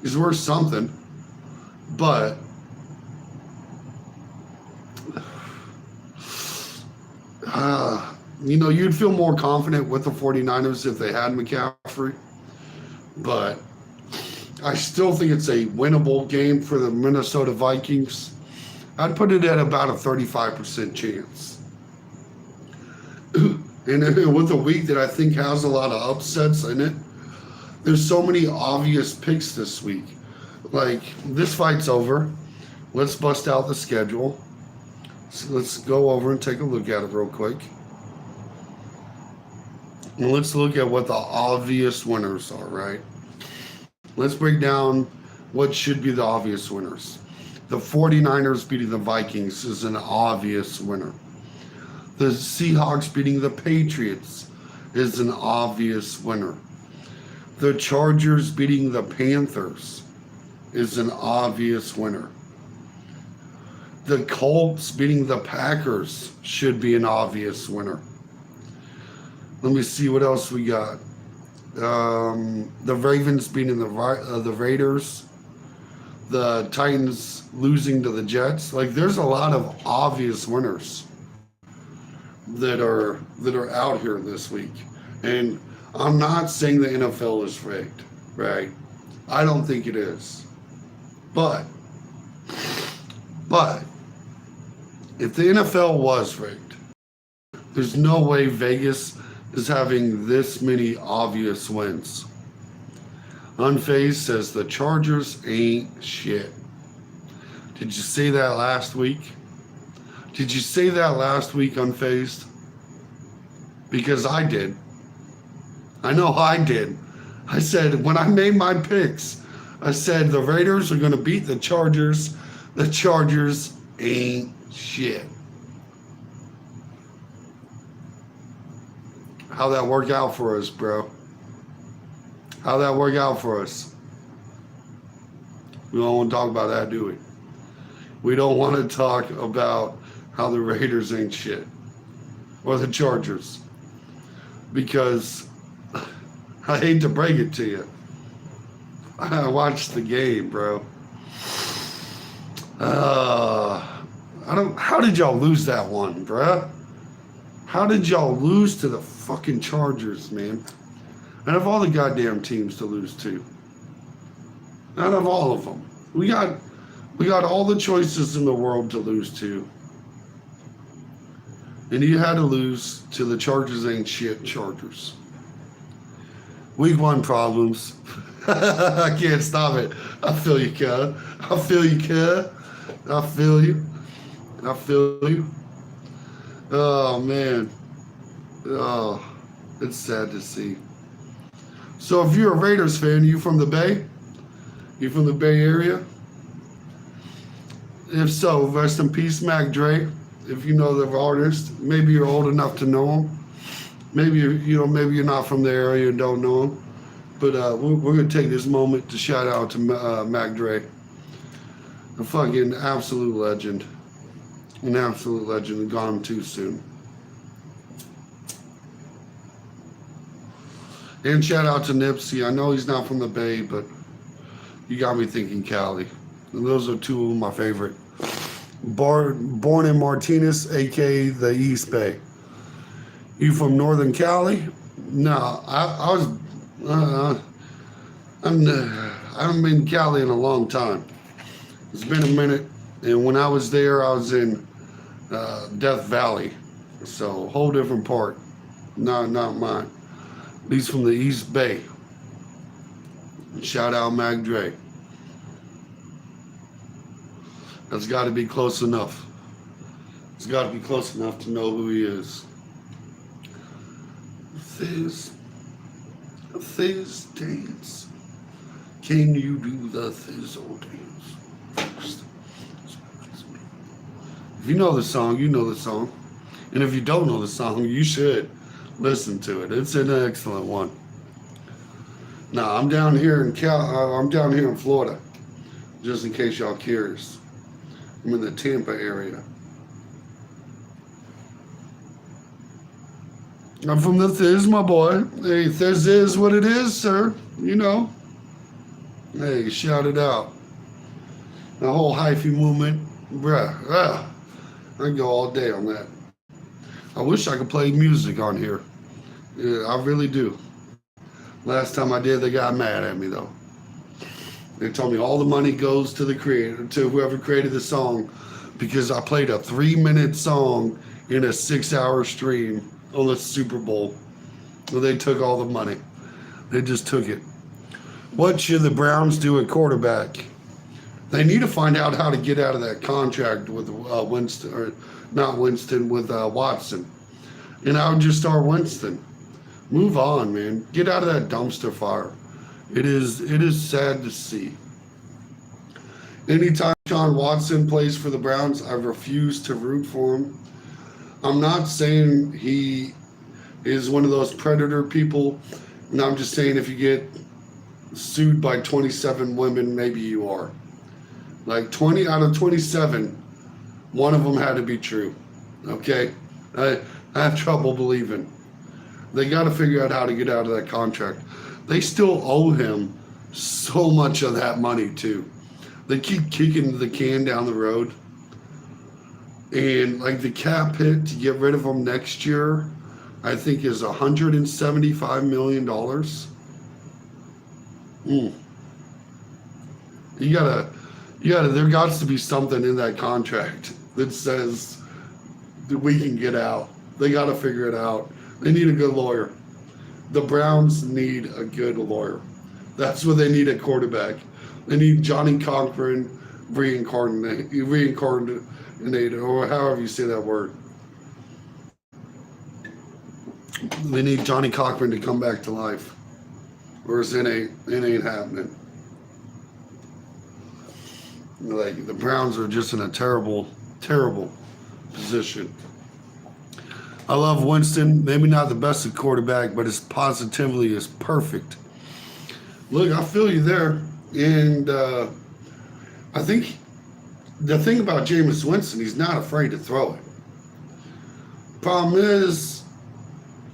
He's worth something, but you'd feel more confident with the 49ers if they had McCaffrey, but I still think it's a winnable game for the Minnesota Vikings. I'd put it at about a 35% chance. And with a week that I think has a lot of upsets in it, there's so many obvious picks this week. This fight's over. Let's bust out the schedule. So let's go over and take a look at it real quick. And let's look at what the obvious winners are, right? Let's break down what should be the obvious winners. The 49ers beating the Vikings is an obvious winner. The Seahawks beating the Patriots is an obvious winner. The Chargers beating the Panthers is an obvious winner. The Colts beating the Packers should be an obvious winner. Let me see what else we got. The Ravens beating the Raiders. The Titans losing to the Jets. There's a lot of obvious winners that are out here this week. And I'm not saying the NFL is rigged, right? I don't think it is. But If the NFL was rigged, there's no way Vegas is having this many obvious wins. Unfazed says the Chargers ain't shit. Did you say that last week? Did you say that last week, Unfazed? Because I did. I know I did. I said, when I made my picks, I said the Raiders are going to beat the Chargers. The Chargers ain't shit. How'd that work out for us, bro? How'd that work out for us? We don't want to talk about that, do we? We don't want to talk about how the Raiders ain't shit. Or the Chargers. Because I hate to break it to you. I watched the game, bro. How did y'all lose that one, bruh? How did y'all lose to the fucking Chargers, man? Out of all the goddamn teams to lose to. Out of all of them. We got all the choices in the world to lose to. And you had to lose to the Chargers ain't shit Chargers. Week 1 problems. I can't stop it. I feel you, cuz. I feel you, cuz. I feel you. I feel you. Oh, man. Oh, it's sad to see. So if you're a Raiders fan, you from the Bay? You from the Bay Area? If so, rest in peace, Mac Dre. If you know the artist, maybe you're old enough to know him. Maybe maybe you're not from the area and don't know him. But we're gonna take this moment to shout out to Mac Dre, a fucking absolute legend, and gone too soon. And shout out to Nipsey. I know he's not from the Bay, but you got me thinking Cali. And those are two of my favorite. Born in Martinez, aka the East Bay. You from Northern Cali? No, I was. I haven't been in Cali in a long time. It's been a minute, and when I was there, I was in Death Valley, so whole different part. Not mine. He's from the East Bay. Shout out Mac Dre. That's got to be close enough. It's got to be close enough to know who he is. Fizz dance. Can you do the fizzle dance? If you know the song, you know the song. And if you don't know the song, you should listen to it. It's an excellent one. Now, I'm down here in Florida, just in case y'all curious. I'm in the Tampa area. I'm from the Thiz, my boy. Hey, Thiz is what it is, sir. You know. Hey, shout it out. The whole hyphy movement, bruh. I go all day on that. I wish I could play music on here. Yeah, I really do. Last time I did, they got mad at me though. They told me all the money goes to the creator, to whoever created the song, because I played a 3-minute song in a 6-hour stream on the Super Bowl. Well, they took all the money. They just took it. What should the Browns do at quarterback? They need to find out how to get out of that contract with Winston, or not Winston, with Watson. And I would just start Winston. Move on, man. Get out of that dumpster fire. It is sad to see. Anytime Sean Watson plays for the Browns, I refuse to root for him. I'm not saying he is one of those predator people, and I'm just saying if you get sued by 27 women, maybe you are. Like 20 out of 27, one of them had to be true. Okay? I have trouble believing. They got to figure out how to get out of that contract. They still owe him so much of that money, too. They keep kicking the can down the road. And like the cap hit to get rid of him next year, I think is $175 million. You gotta, there got to be something in that contract that says we can get out. They got to figure it out. They need a good lawyer. The Browns need a good lawyer. That's what they need at quarterback. They need Johnny Cochran reincarnated, or however you say that word. They need Johnny Cochran to come back to life, or it ain't happening. Like, the Browns are just in a terrible, terrible position. I love Winston. Maybe not the best at quarterback, but his positivity is perfect. Look, I feel you there. And I think the thing about Jameis Winston, he's not afraid to throw it. Problem is,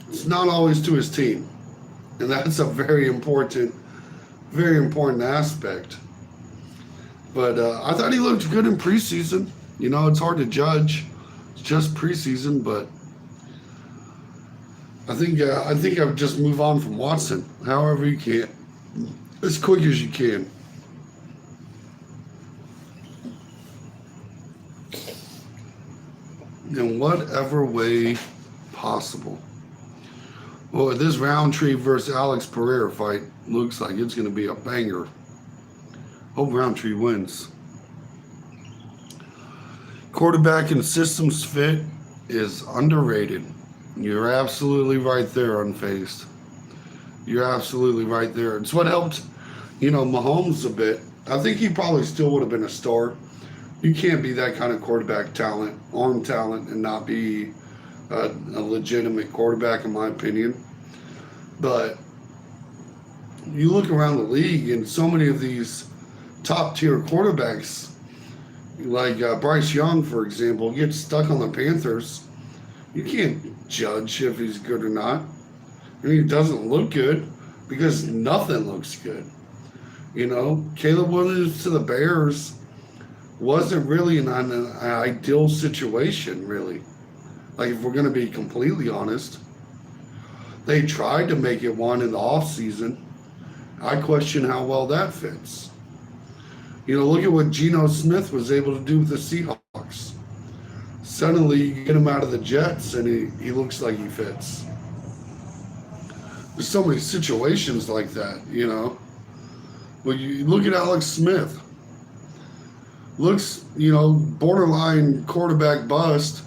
it's not always to his team. And that's a very important aspect. But I thought he looked good in preseason. You know, it's hard to judge. It's just preseason, but I think I would just move on from Watson, however you can, as quick as you can. In whatever way possible. Well, this Roundtree versus Alex Pereira fight looks like it's going to be a banger. Hope Roundtree wins. Quarterback and systems fit is underrated. You're absolutely right there, Unfazed. You're absolutely right there. It's what helped, Mahomes a bit. I think he probably still would have been a star. You can't be that kind of quarterback talent, arm talent, and not be a legitimate quarterback, in my opinion. But you look around the league, and so many of these top-tier quarterbacks, like Bryce Young, for example, gets stuck on the Panthers. You can't judge if he's good or not. I mean, he doesn't look good because nothing looks good. Caleb Williams to the Bears wasn't really an ideal situation, really. Like, if we're going to be completely honest. They tried to make it one in the offseason. I question how well that fits. Look at what Geno Smith was able to do with the Seahawks. Suddenly, you get him out of the Jets, and he looks like he fits. There's so many situations like that, But you look at Alex Smith. Looks, borderline quarterback bust.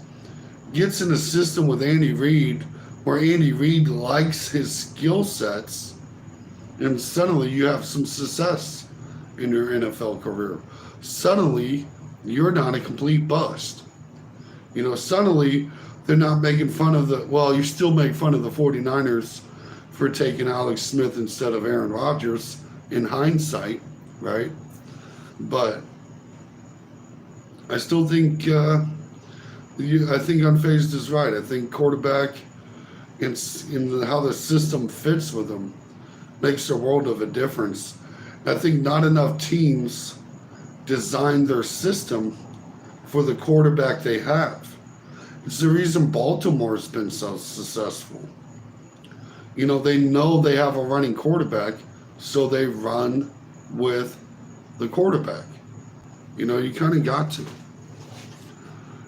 Gets in a system with Andy Reid, where Andy Reid likes his skill sets, and suddenly you have some success in your NFL career. Suddenly, you're not a complete bust. Suddenly, they're not making fun of you still make fun of the 49ers for taking Alex Smith instead of Aaron Rodgers in hindsight, right? But I still think, I think Unfazed is right. I think quarterback, in how the system fits with them, makes a world of a difference. I think not enough teams design their system for the quarterback they have. It's the reason Baltimore's been so successful. They know they have a running quarterback, so they run with the quarterback. You kind of got to.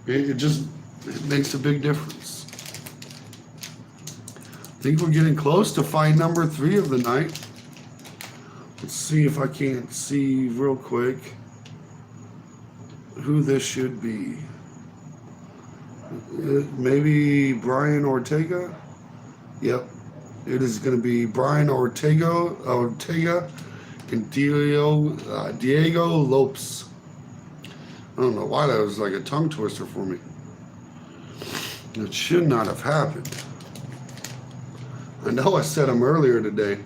It makes a big difference. I think we're getting close to fight number 3 of the night. Let's see if I can't see real quick who this should be. Maybe Brian Ortega? Yep. It is going to be Brian Ortega and Diego Lopes. I don't know why that was like a tongue twister for me. It should not have happened. I know I said them earlier today.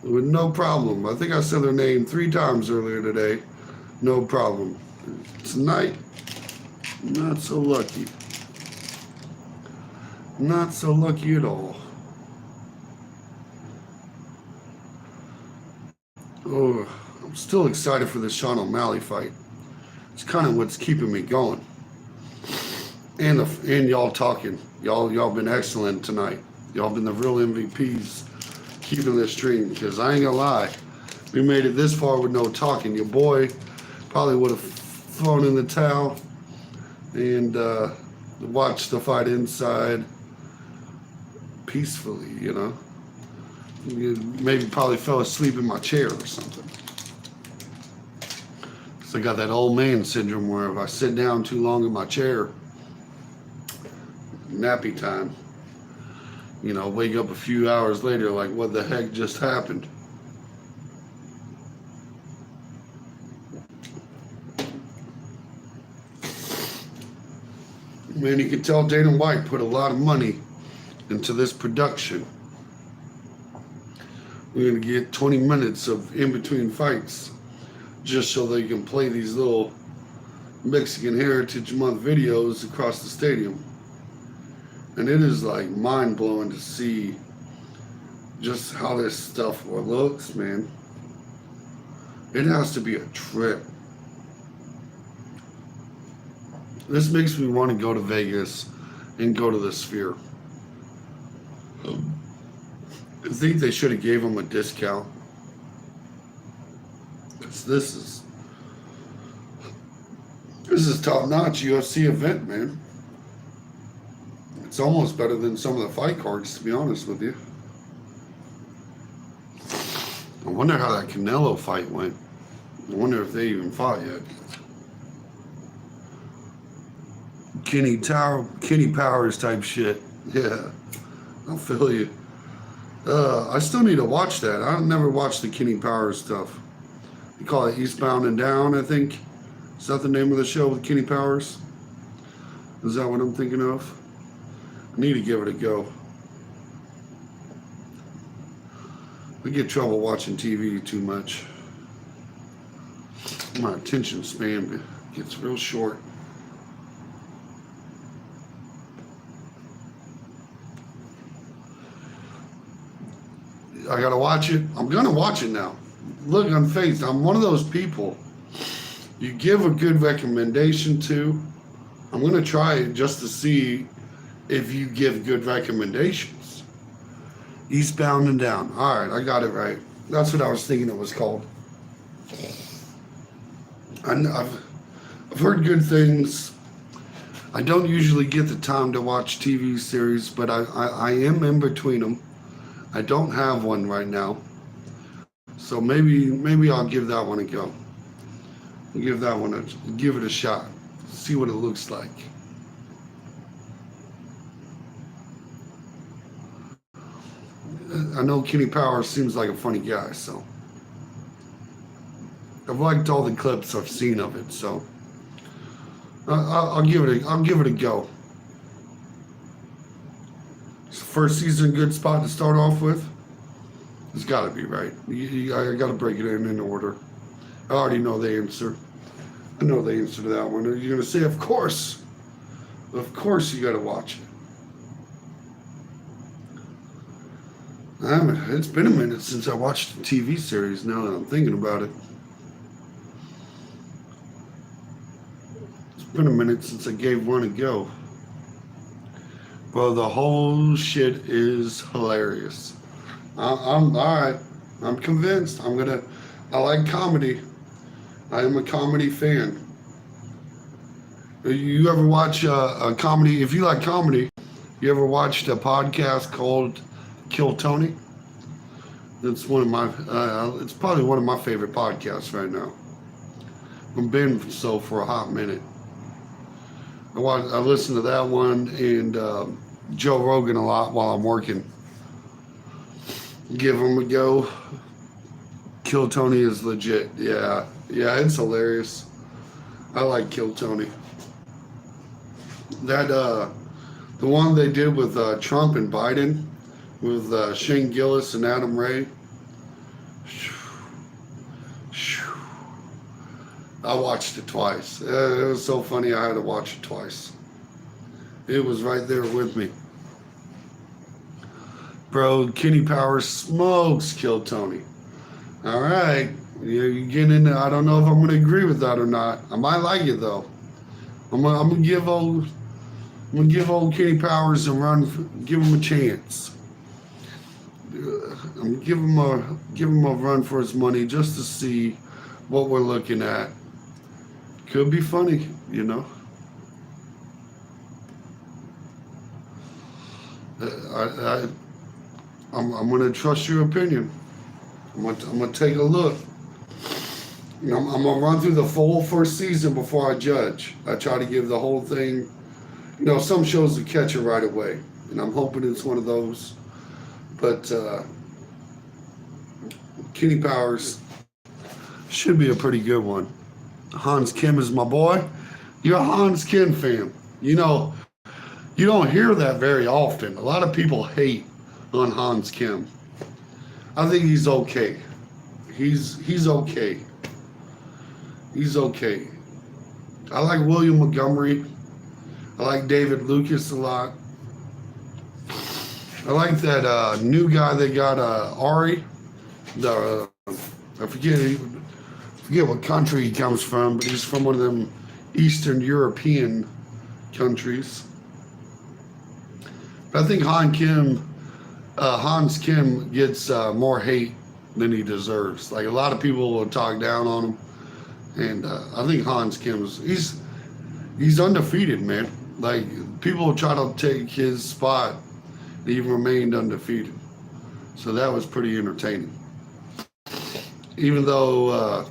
With no problem. I think I said their name 3 times earlier today. No problem. Tonight, not so lucky. Not so lucky at all. Oh, I'm still excited for the Sean O'Malley fight. It's kind of what's keeping me going. And y'all talking. Y'all been excellent tonight. Y'all been the real MVPs keeping this stream, because I ain't gonna lie, we made it this far with no talking. Your boy probably would have thrown in the towel, and watch the fight inside peacefully, you know. Maybe probably fell asleep in my chair or something. So I got that old man syndrome where if I sit down too long in my chair, nappy time, you know, wake up a few hours later like, what the heck just happened? Man, you can tell Dana White put a lot of money into this production. We're going to get 20 minutes of in-between fights just so they can play these little Mexican Heritage Month videos across the stadium. And it is like mind-blowing to see just how this stuff looks, man. It has to be a trip. This makes me want to go to Vegas and go to the Sphere. I think they should have gave them a discount. Because this is top-notch UFC event, man. It's almost better than some of the fight cards, to be honest with you. I wonder how that Canelo fight went. I wonder if they even fought yet. Kenny Powers type shit. Yeah, I feel you. I still need to watch that. I never watched the Kenny Powers stuff. You call it Eastbound and Down, I think. Is that the name of the show with Kenny Powers? Is that what I'm thinking of? I need to give it a go. I get trouble watching TV too much. My attention span gets real short. I gotta watch it. I'm gonna watch it now. Look, unfazed. I'm one of those people you give a good recommendation to. I'm gonna try it just to see if you give good recommendations. Eastbound and Down. All right, I got it right. That's what I was thinking it was called. I've heard good things. I don't usually get the time to watch TV series, but I am in between them. I don't have one right now, so maybe I'll give that one a go. Give it a shot. See what it looks like. I know Kenny Powers seems like a funny guy, so I've liked all the clips I've seen of it. So I'll give it a go. First season, good spot to start off with. It's got to be right. I got to break it in order. I already know the answer. I know the answer to that one. You're going to say, of course. Of course you got to watch it. It's been a minute since I watched a TV series now that I'm thinking about it. It's been a minute since I gave one a go. Bro, the whole shit is hilarious. I'm all right. I'm convinced. I like comedy. I am a comedy fan. You ever watch a comedy? If you like comedy, you ever watched a podcast called Kill Tony? It's one of my. It's probably one of my favorite podcasts right now. I've been so for a hot minute. I listen to that one and Joe Rogan a lot while I'm working. Give them a go. Kill Tony is legit. Yeah, it's hilarious. I like Kill Tony. That the one they did with Trump and Biden, with Shane Gillis and Adam Ray. I watched it twice. It was so funny I had to watch it twice. It was right there with me. Bro, Kenny Powers smokes Kill Tony. All right. You getting into, I don't know if I'm going to agree with that or not. I might like it though. I'm gonna give old Kenny Powers a run, give him a chance. I'm gonna give him a run for his money just to see what we're looking at. Could be funny, you know. I, I'm going to trust your opinion. I'm going to take a look. I'm going to run through the full first season before I judge. I try to give the whole thing. Some shows will catch it right away, and I'm hoping it's one of those. But Kenny Powers should be a pretty good one. Hans Kim is my boy. You're a Hans Kim fan. You don't hear that very often. A lot of people hate on Hans Kim. I think he's okay. He's okay. He's okay. I like William Montgomery. I like David Lucas a lot. I like that new guy they got, Ari. I forget what country he comes from, but he's from one of them Eastern European countries. But I think Hans Kim gets more hate than he deserves. Like, a lot of people will talk down on him, and I think Hans Kim's he's undefeated, man. Like, people will try to take his spot, and he remained undefeated. So that was pretty entertaining. Even though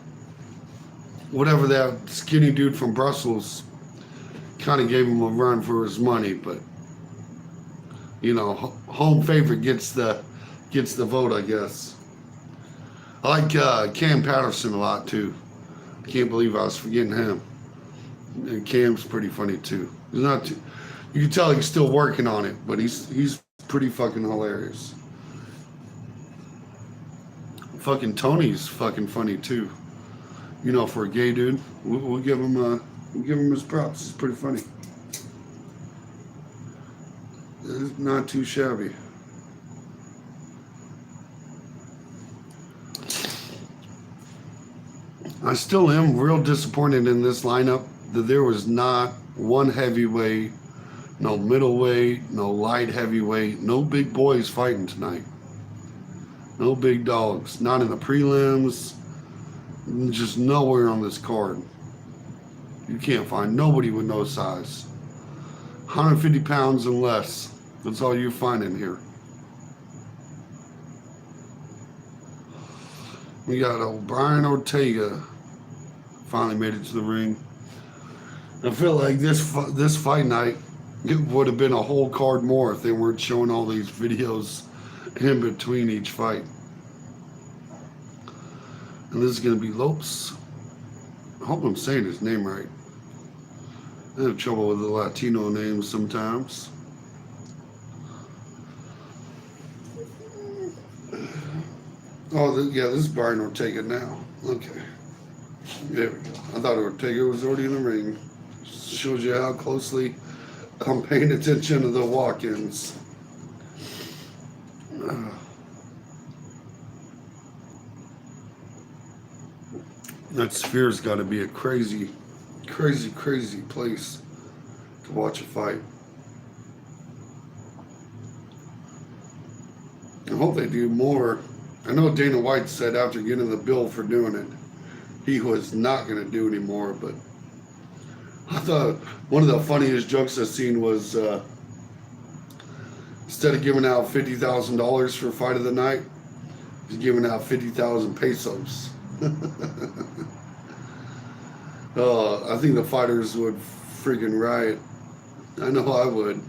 whatever that skinny dude from Brussels kind of gave him a run for his money, but home favorite gets the vote, I guess. I like Cam Patterson a lot too. I can't believe I was forgetting him. And Cam's pretty funny too. He's not too, you can tell he's still working on it, but he's pretty fucking hilarious. Fucking Tony's fucking funny too. For a gay dude, we'll give him his props. It's pretty funny. It's not too shabby. I still am real disappointed in this lineup that there was not one heavyweight, no middleweight, no light heavyweight, no big boys fighting tonight. No big dogs. Not in the prelims. Just nowhere on this card. You can't find nobody with no size. 150 pounds and less. That's all you find in here. We got old Brian Ortega. Finally made it to the ring. I feel like this fight night, it would have been a whole card more if they weren't showing all these videos in between each fight. And this is going to be Lopes. I hope I'm saying his name right. I have trouble with the Latino names sometimes. Oh, yeah, this is Brian Ortega now. Okay. There we go. I thought Ortega was already in the ring. Shows you how closely I'm paying attention to the walk-ins. That Sphere's got to be a crazy, crazy, crazy place to watch a fight. I hope they do more. I know Dana White said after getting the bill for doing it, he was not going to do anymore, but I thought one of the funniest jokes I've seen was instead of giving out $50,000 for fight of the night, he's giving out 50,000 pesos. I think the fighters would freaking riot. I know I would.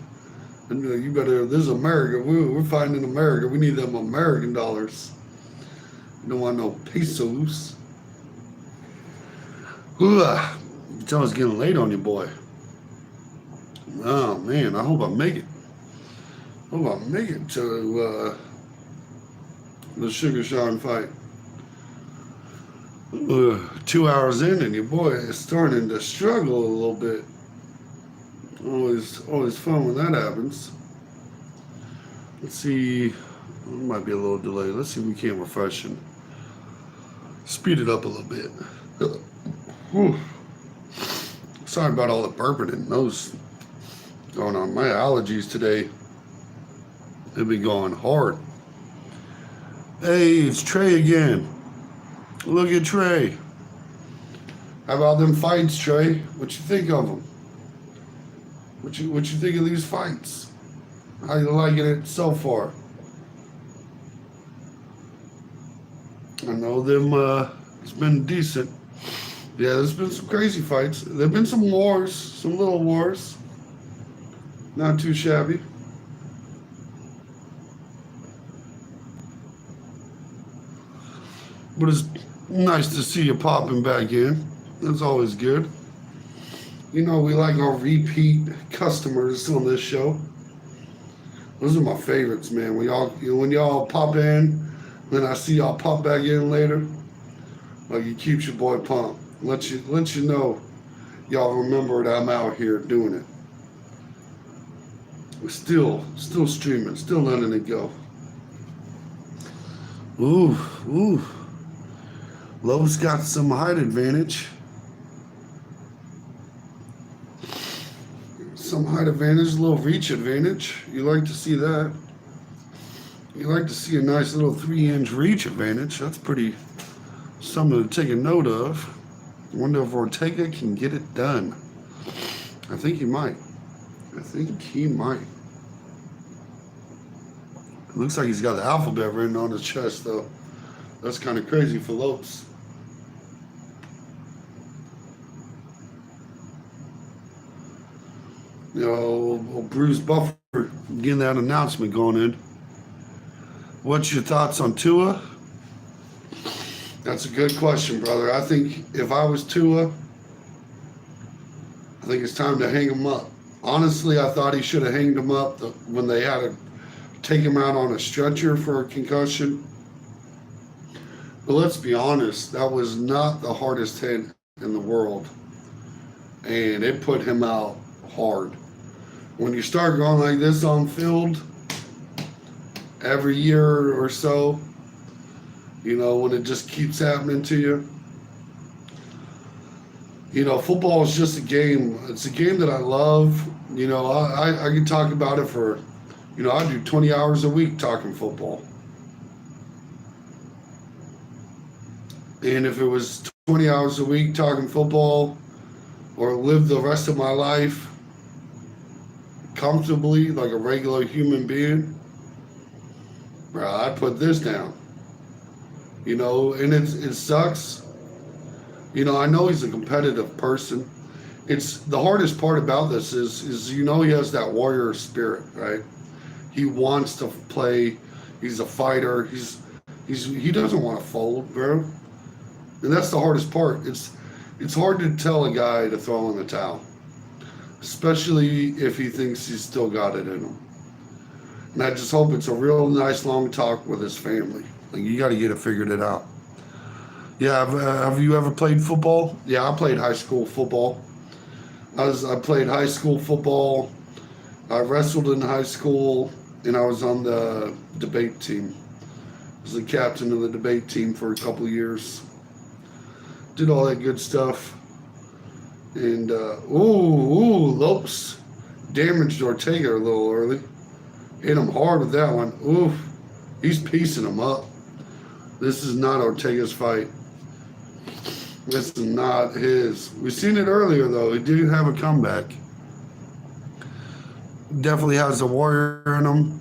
And you better, this is America. We're fighting in America. We need them American dollars. You don't want no pesos. You tell it's getting late on you, boy. Oh, man, I hope I make it. I hope I make it to the Sugar Sean fight. 2 hours in and your boy is starting to struggle a little bit. Always fun when that happens. Let's see. It might be a little delay. Let's see if we can't refresh and speed it up a little bit. Whew. Sorry about all the burping and nose going on. My allergies today have been going hard. Hey, it's Trey again. Look at Trey. How about them fights, Trey? What you think of them? What you think of these fights? How you liking it so far? I know them. It's been decent. Yeah, there's been some crazy fights. There've been some wars, some little wars. Not too shabby. But it's nice to see you popping back in. That's always good. You know, we like our repeat customers on this show. Those are my favorites, man. When y'all pop in, then I see y'all pop back in later. Like it keeps your boy pumped. Let you know y'all remember that I'm out here doing it. We're still streaming, still letting it go. Ooh. Lowe's got some height advantage. Some height advantage, a little reach advantage. You like to see that. You like to see a nice little 3-inch reach advantage. That's pretty something to take a note of. I wonder if Ortega can get it done. I think he might. It looks like he's got the alphabet written on his chest, though. That's kind of crazy for Lopes. You know, Bruce Buffer getting that announcement going in. What's your thoughts on Tua? That's a good question, brother. I think if I was Tua, I think it's time to hang him up. Honestly, I thought he should have hanged him up when they had to take him out on a stretcher for a concussion. But let's be honest, that was not the hardest hit in the world. And it put him out hard. When you start going like this on field every year or so, you know, when it just keeps happening to you. You know, football is just a game. It's a game that I love. You know, I can talk about it for, you know, I do 20 hours a week talking football. And if it was 20 hours a week talking football or live the rest of my life comfortably like a regular human being, bro, I'd put this down. You know, and it sucks. You know, I know he's a competitive person. It's the hardest part about this is you know he has that warrior spirit, right? He wants to play. He's a fighter. He doesn't want to fold, bro. And that's the hardest part. It's hard to tell a guy to throw in the towel, especially if he thinks he's still got it in him. And I just hope it's a real nice long talk with his family. Like, you got to get it figured it out. Yeah, have you ever played football? Yeah, I played high school football. I played high school football. I wrestled in high school, and I was on the debate team. I was the captain of the debate team for a couple of years. Did all that good stuff. And, Lopes damaged Ortega a little early. Hit him hard with that one. Oof, he's piecing him up. This is not Ortega's fight. This is not his. We've seen it earlier, though. He didn't have a comeback. Definitely has a warrior in him.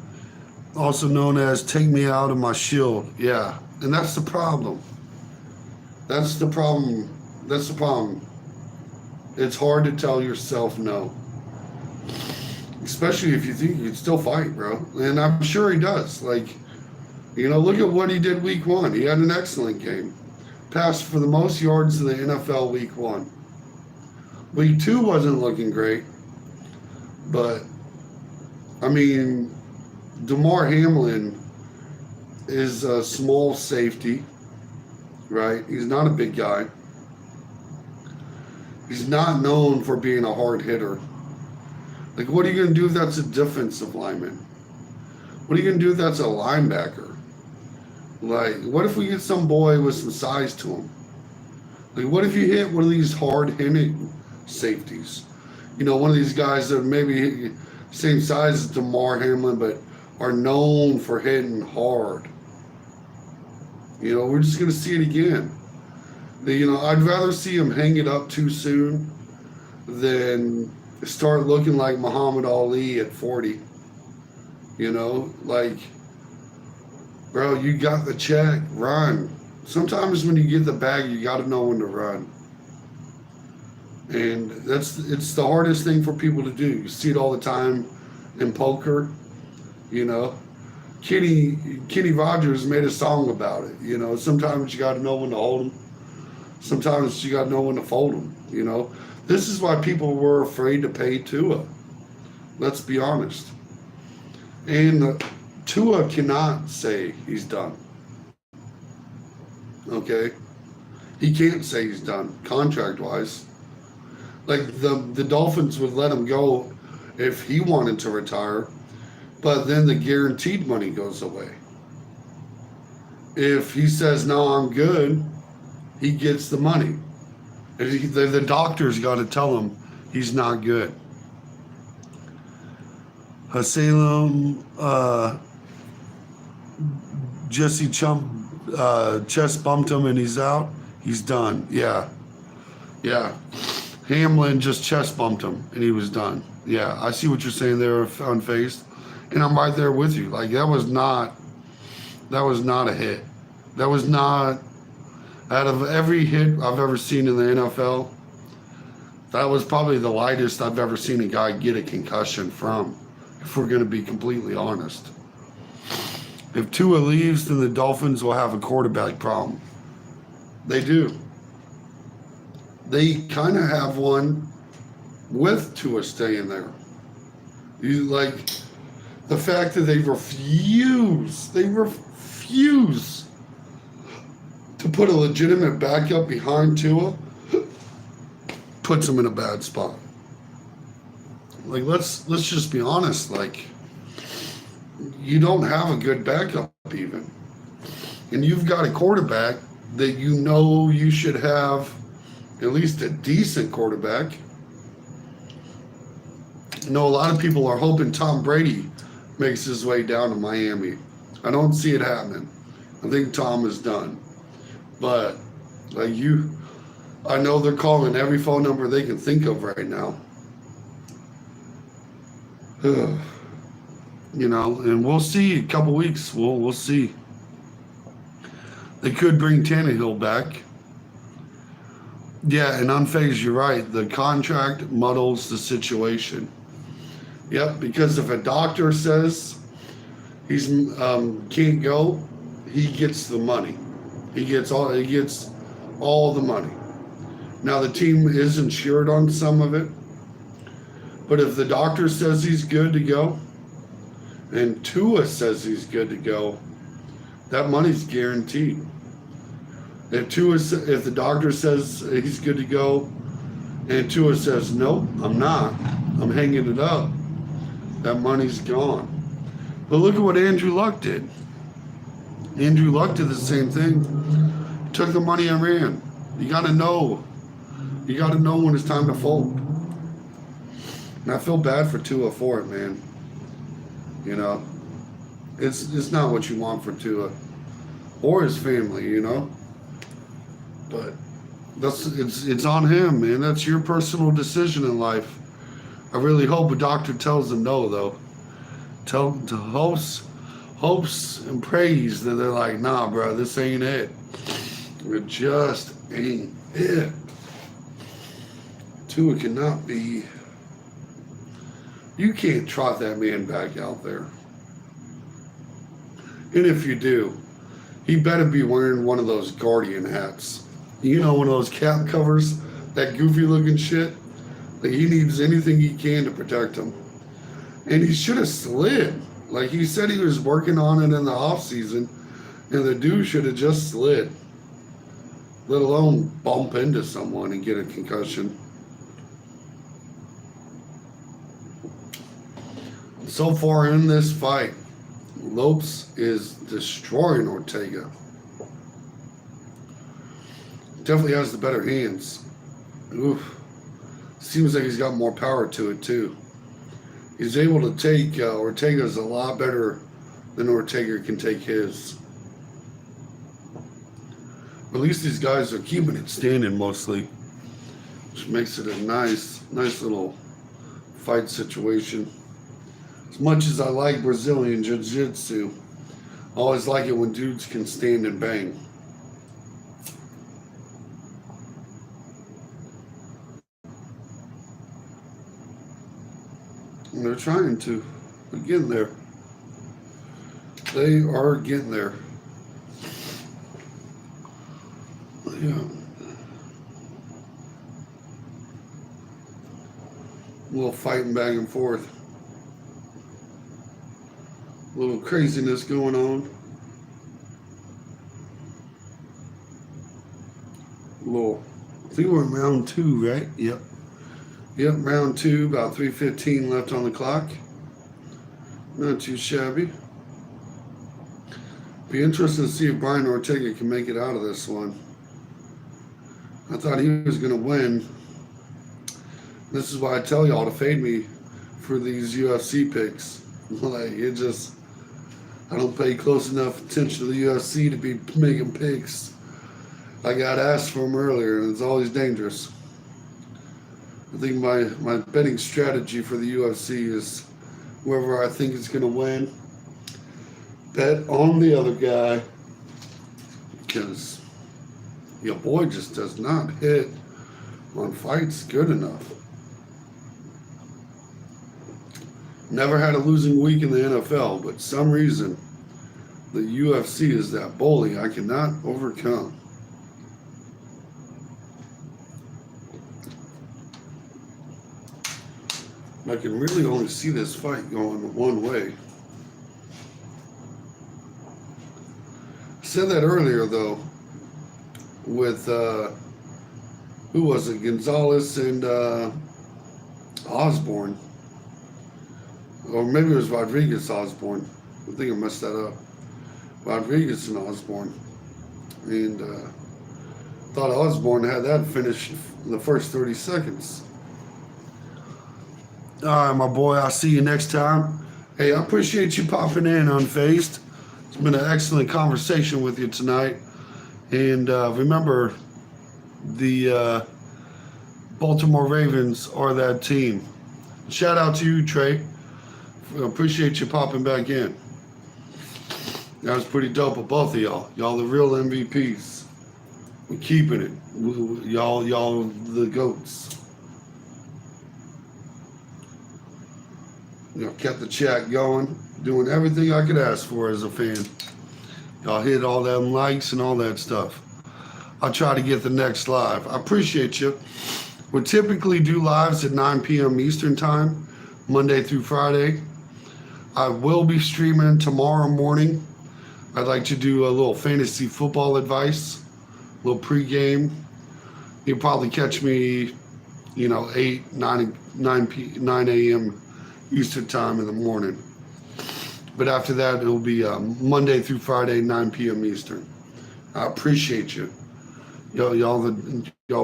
Also known as take me out of my shield. Yeah, and that's the problem. That's the problem. It's hard to tell yourself no. Especially if you think you can still fight, bro. And I'm sure he does. Like, you know, look at what he did week 1. He had an excellent game. Passed for the most yards in the NFL week 1. Week 2 wasn't looking great. But, I mean, DeMar Hamlin is a small safety, right? He's not a big guy. He's not known for being a hard hitter. Like, what are you going to do if that's a defensive lineman? What are you going to do if that's a linebacker? Like, what if we get some boy with some size to him? Like, what if you hit one of these hard-hitting safeties? You know, one of these guys that maybe same size as DeMar Hamlin, but are known for hitting hard. You know, we're just going to see it again. You know, I'd rather see him hang it up too soon than start looking like Muhammad Ali at 40. You know, like, bro, you got the check, run. Sometimes when you get the bag, you got to know when to run. And it's the hardest thing for people to do. You see it all the time in poker, you know. Kenny Rogers made a song about it. You know, sometimes you got to know when to hold them. Sometimes you got to know when to fold them. You know, this is why people were afraid to pay Tua. Let's be honest. And Tua cannot say he's done. Okay, he can't say he's done contract wise. Like the Dolphins would let him go if he wanted to retire, but then the guaranteed money goes away. If he says no, I'm good, he gets the money. The doctor's got to tell him he's not good. Salem, Jesse chest bumped him and he's out. He's done. Yeah. Hamlin just chest bumped him and he was done. Yeah, I see what you're saying there, unfazed, and I'm right there with you. Like that was not a hit. That was not, out of every hit I've ever seen in the NFL, that was probably the lightest I've ever seen a guy get a concussion from, if we're going to be completely honest. If Tua leaves, then the Dolphins will have a quarterback problem. They do. They kind of have one with Tua staying there. You like the fact that they refuse to put a legitimate backup behind Tua puts them in a bad spot. Like let's just be honest, like you don't have a good backup even. And you've got a quarterback that you know you should have at least a decent quarterback. You know, a lot of people are hoping Tom Brady makes his way down to Miami. I don't see it happening. I think Tom is done. But like I know they're calling every phone number they can think of right now. You know, and we'll see a couple weeks. We'll see. They could bring Tannehill back. Yeah, and unfazed, you're right. The contract muddles the situation. Yep, because if a doctor says he's can't go, he gets the money. He gets all the money. Now the team is insured on some of it, but if the doctor says he's good to go, and Tua says he's good to go, that money's guaranteed. If the doctor says he's good to go, and Tua says nope, I'm not, I'm hanging it up, that money's gone. But look at what Andrew Luck did. Andrew Luck did the same thing. Took the money and ran. You got to know. You got to know when it's time to fold. And I feel bad for Tua for it, man. You know, it's not what you want for Tua or his family, you know. But it's on him, man. That's your personal decision in life. I really hope a doctor tells them no, though. Hopes and prays that they're like, nah, bro, this ain't it. It just ain't it. Tua cannot be. You can't trot that man back out there. And if you do, he better be wearing one of those Guardian hats. You know, one of those cap covers, that goofy looking shit. Like he needs anything he can to protect him. And he should have slid. Like he said he was working on it in the off season, and the dude should have just slid. Let alone bump into someone and get a concussion. So far in this fight, Lopes is destroying Ortega. Definitely has the better hands. Oof. Seems like he's got more power to it too. He's able to take Ortega's a lot better than Ortega can take his. At least these guys are keeping it standing mostly, which makes it a nice little fight situation. As much as I like Brazilian Jiu-Jitsu, I always like it when dudes can stand and bang. And they're trying to. They're getting there. They are getting there. Yeah. A little fighting back and forth. A little craziness going on. A little. I think we're in round 2, right? Yep. Yep, round 2, about 3:15 left on the clock. Not too shabby. Be interested to see if Brian Ortega can make it out of this one. I thought he was going to win. This is why I tell y'all to fade me for these UFC picks. Like, it just, I don't pay close enough attention to the UFC to be making picks. I got asked for them earlier, and it's always dangerous. I think my betting strategy for the UFC is whoever I think is going to win, bet on the other guy, because your boy just does not hit on fights good enough. Never had a losing week in the NFL, but some reason the UFC is that bully I cannot overcome. I can really only see this fight going one way. I said that earlier, though, with, who was it? Gonzalez and Osborne. Or maybe it was Rodriguez Osborne. I think I messed that up. Rodriguez and Osborne. And thought Osborne had that finished in the first 30 seconds. All right, my boy, I'll see you next time. Hey, I appreciate you popping in Unfazed. It's been an excellent conversation with you tonight. And remember, the Baltimore Ravens are that team. Shout out to you, Trey. I appreciate you popping back in. That was pretty dope of both of y'all. Y'all the real MVPs. We're keeping it. Y'all the GOATs. You know, kept the chat going, doing everything I could ask for as a fan. Y'all hit all them likes and all that stuff. I'll try to get the next live. I appreciate you. We typically do lives at 9 p.m. Eastern time, Monday through Friday. I will be streaming tomorrow morning. I'd like to do a little fantasy football advice, a little pregame. You'll probably catch me, 9 a.m. Eastern time in the morning. But after that, it'll be Monday through Friday, 9 p.m. Eastern. I appreciate you. Y'all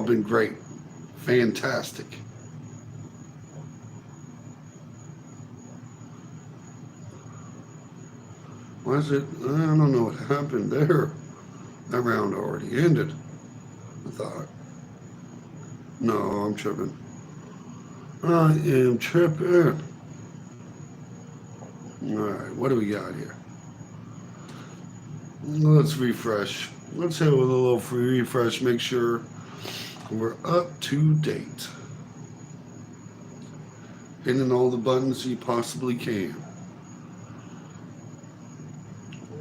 been great. Fantastic. Why is it? I don't know what happened there. That round already ended, I thought. No, I'm tripping. I am tripping. All right, what do we got here? Let's refresh. Let's hit it with a little free refresh. Make sure we're up to date. Hitting all the buttons you possibly can.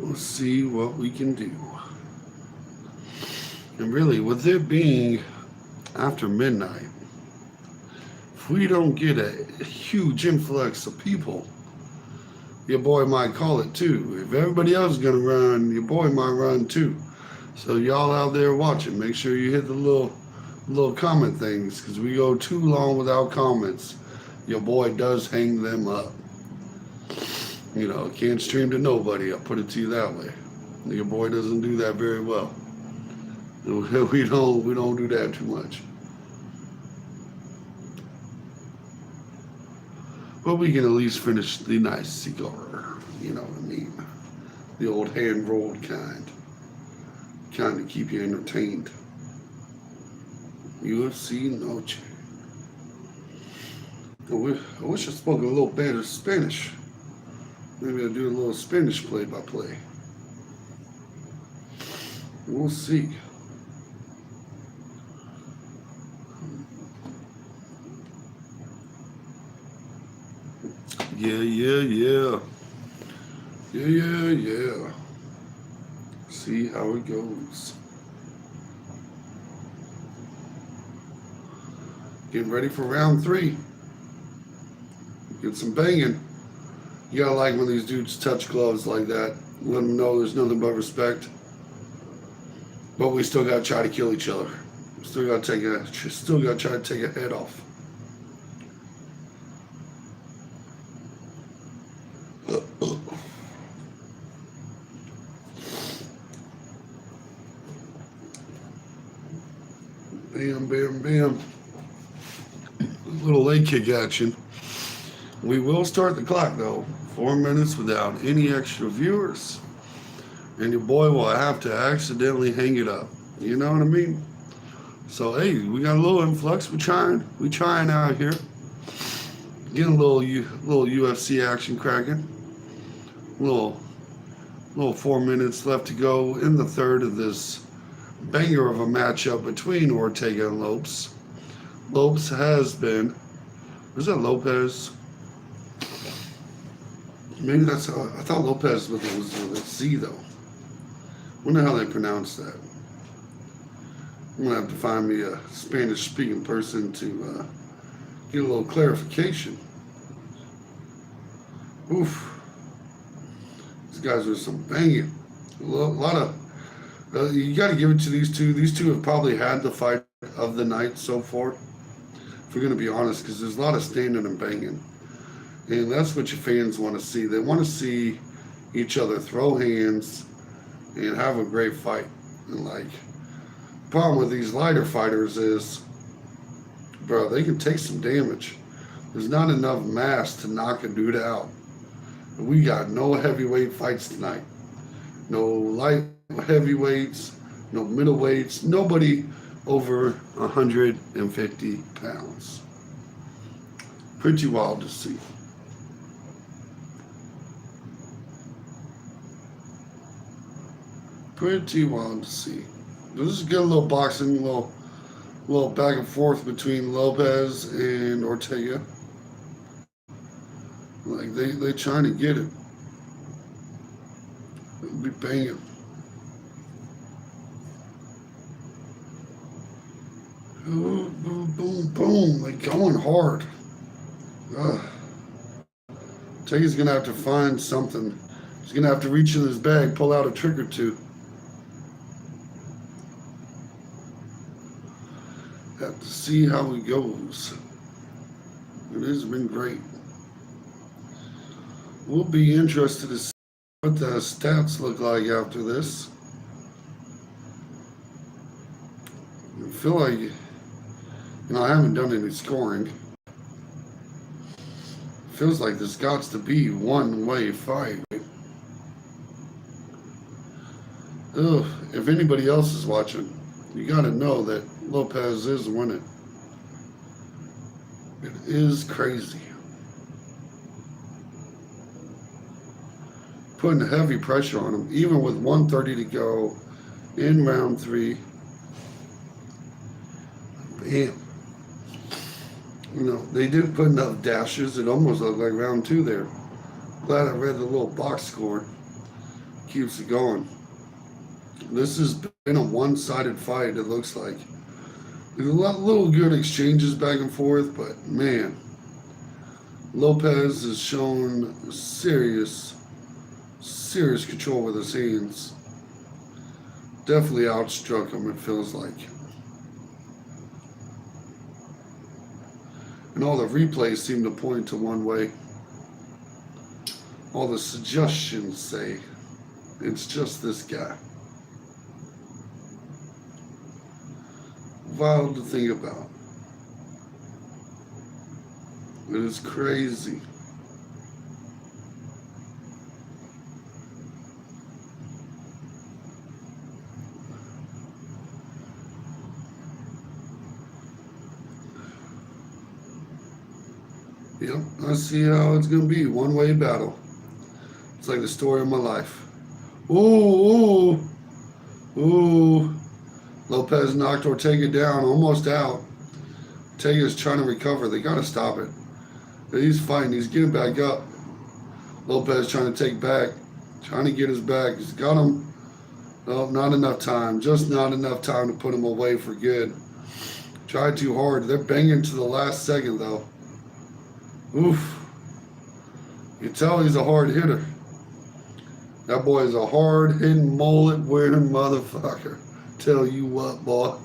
Let's see what we can do. And really, with it being after midnight, if we don't get a huge influx of people, your boy might call it too. If everybody else is gonna run, your boy might run too. So y'all out there watching, make sure you hit the little comment things, because we go too long without comments, your boy does hang them up. Can't stream to nobody. I'll put it to you that way. Your boy doesn't do that very well. We don't do that too much. But we can at least finish the nice cigar. You know what I mean? The old hand-rolled kind. Kind to keep you entertained. UFC Noche. I wish I spoke a little better Spanish. Maybe I'll do a little Spanish play-by-play. We'll see. Yeah, yeah, yeah. Yeah, yeah, yeah. See how it goes. Getting ready for round 3. Get some banging. You gotta like when these dudes touch gloves like that. Let them know there's nothing but respect. But we still gotta try to kill each other. Still gotta try to take a head off. Bam, bam, bam. A little leg kick action. We will start the clock though. 4 minutes without any extra viewers. And your boy will have to accidentally hang it up. You know what I mean? So hey, we got a little influx. We trying out here. Getting a little UFC action cracking. Little 4 minutes left to go in the third of this banger of a matchup between Ortega and Lopes. Lopes has been. Was that Lopez? Maybe that's how. I thought Lopez was with a Z though. Wonder how they pronounce that. I'm gonna have to find me a Spanish-speaking person to get a little clarification. Oof. These guys are some banging. A lot of. You got to give it to these two. These two have probably had the fight of the night so far. If we're going to be honest, because there's a lot of standing and banging. And that's what your fans want to see. They want to see each other throw hands and have a great fight. And like, the problem with these lighter fighters is, bro, they can take some damage. There's not enough mass to knock a dude out. We got no heavyweight fights tonight. No light heavyweights, no middleweights, nobody over 150 pounds. Pretty wild to see. Pretty wild to see. Let's just get a little boxing, a little back and forth between Lopez and Ortega. Like they trying to get it. They'll be banging. Boom, boom, boom, boom. Like going hard. Ortega's gonna have to find something. He's gonna have to reach in his bag, pull out a trick or two. Have to see how it goes. It has been great. We'll be interested to see what the stats look like after this. I feel like, I haven't done any scoring. Feels like this got to be one-way fight. Ugh, if anybody else is watching, you got to know that Lopez is winning. It is crazy. Putting heavy pressure on him, even with 1:30 to go in round 3. Bam. They did put enough dashes. It almost looked like round 2 there. Glad I read the little box score. Keeps it going. This has been a one-sided fight, it looks like. There's a little good exchanges back and forth, but man, Lopez has shown serious control with his hands. Definitely outstruck him, it feels like. And all the replays seem to point to one way. All the suggestions say it's just this guy. Wild to think about. It is crazy. Yep, I see how it's going to be. One-way battle. It's like the story of my life. Ooh, ooh, ooh. Lopez knocked Ortega down, almost out. Ortega's trying to recover. They got to stop it. But he's fighting. He's getting back up. Lopez trying to take back. Trying to get his back. He's got him. Oh, not enough time. Just not enough time to put him away for good. Tried too hard. They're banging to the last second, though. Oof. You can tell he's a hard hitter. That boy is a hard-hitting, mullet-wearing motherfucker. Tell you what, boy.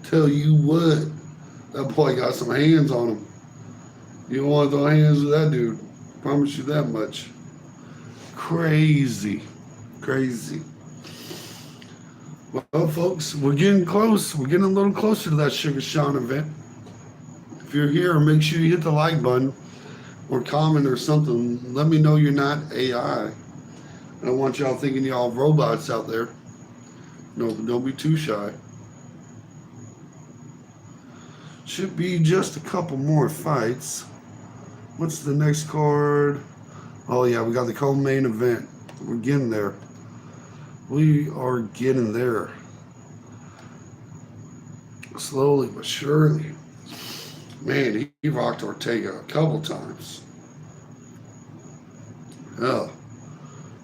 Tell you what. That boy got some hands on him. You don't want to throw hands with that dude. Promise you that much. Crazy. Crazy. Well, folks, we're getting close. We're getting a little closer to that Sugar Sean event. If you're here, make sure you hit the like button or comment or something. Let me know you're not AI. I don't want y'all thinking y'all robots out there. No, don't be too shy. Should be just a couple more fights. What's the next card? Oh yeah, we got the co-main event. We're getting there. We are getting there. Slowly but surely. Man, he rocked Ortega a couple times. Hell,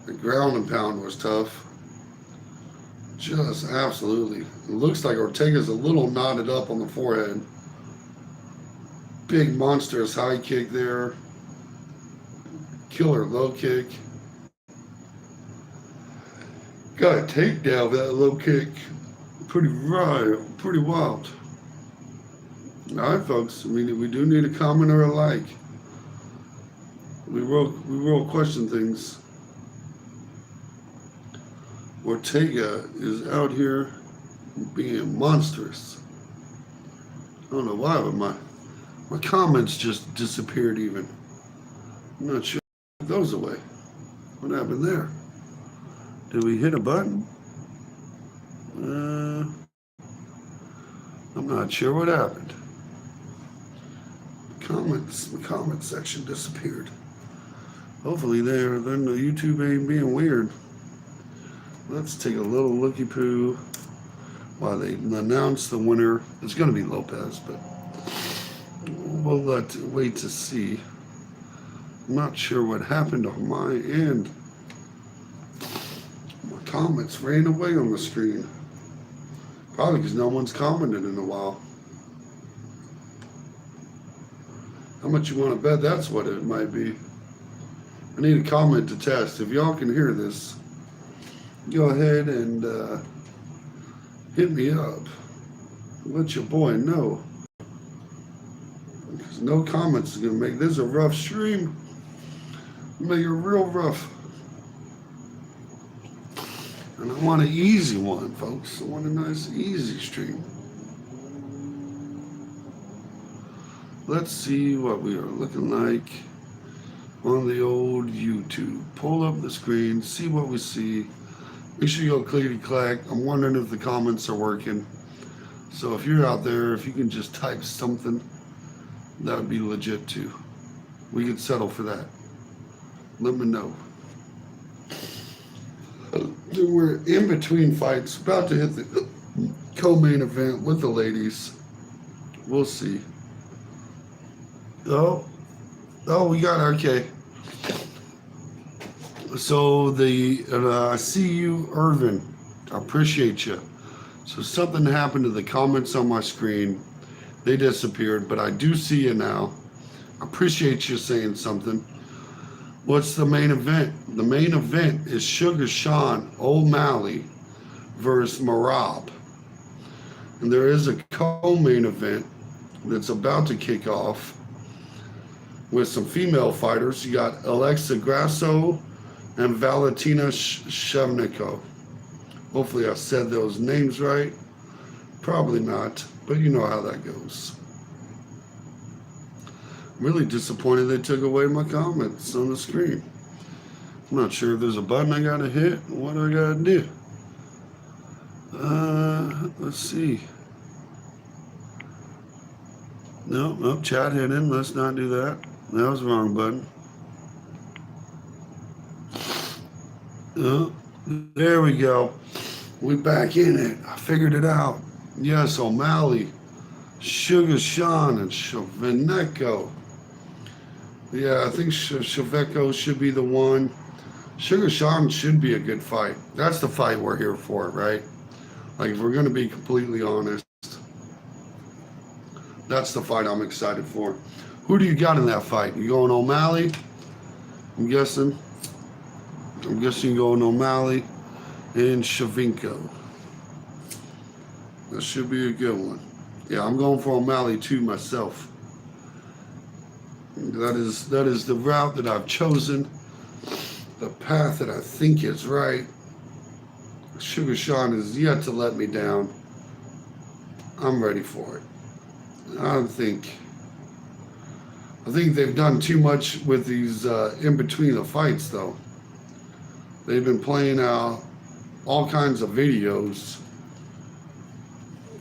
the ground and pound was tough. Just absolutely. It looks like Ortega's a little knotted up on the forehead. Big monstrous high kick there. Killer low kick. Got a takedown with that low kick. Pretty wild. All right, folks. I mean, we do need a comment or a like. We will question things. Ortega is out here being monstrous. I don't know why, but my comments just disappeared even. I'm not sure if it goes away. What happened there? Did we hit a button? I'm not sure what happened. The comment section disappeared. Hopefully then the YouTube ain't being weird. Let's take a little looky-poo while they announce the winner. It's going to be Lopez, but we'll wait to see. I'm not sure what happened on my end. My comments ran away on the screen. Probably because no one's commented in a while. How much you want to bet that's what it might be? I need a comment to test. If y'all can hear this, go ahead and hit me up. Let your boy know. Because no comments is going to make this a rough stream. Make it real rough. And I want an easy one, folks. I want a nice, easy stream. Let's see what we are looking like on the old YouTube. Pull up the screen, see what we see. Make sure you go clickety-clack. I'm wondering if the comments are working. So if you're out there, if you can just type something, that would be legit too. We could settle for that. Let me know. We're in between fights, about to hit the co-main event with the ladies. We'll see. Oh, we got, okay. So I see you, Irvin. I appreciate you. So something happened to the comments on my screen. They disappeared, but I do see you now. I appreciate you saying something. What's the main event? The main event is Sugar Sean O'Malley versus Marab. And there is a co-main event that's about to kick off with some female fighters. You got Alexa Grasso and Valentina Shevchenko. Hopefully I said those names right. Probably not, but you know how that goes. I'm really disappointed they took away my comments on the screen. I'm not sure if there's a button I gotta hit. What do I gotta do? Let's see. Nope, chat hidden. Let's not do that. That was the wrong button. There we go. We back in it. I figured it out. Yes, O'Malley, Sugar Sean, and Shavineko. Yeah, I think Shavineko should be the one. Sugar Sean should be a good fight. That's the fight we're here for, right? Like, if we're going to be completely honest, that's the fight I'm excited for. Who do you got in that fight? You going O'Malley? I'm guessing you're going O'Malley and Shavinko. That should be a good one. Yeah, I'm going for O'Malley too myself. That is the route that I've chosen, the path that I think is right. Sugar Sean is yet to let me down. I'm ready for it. I think they've done too much with these in between the fights, though. They've been playing out all kinds of videos.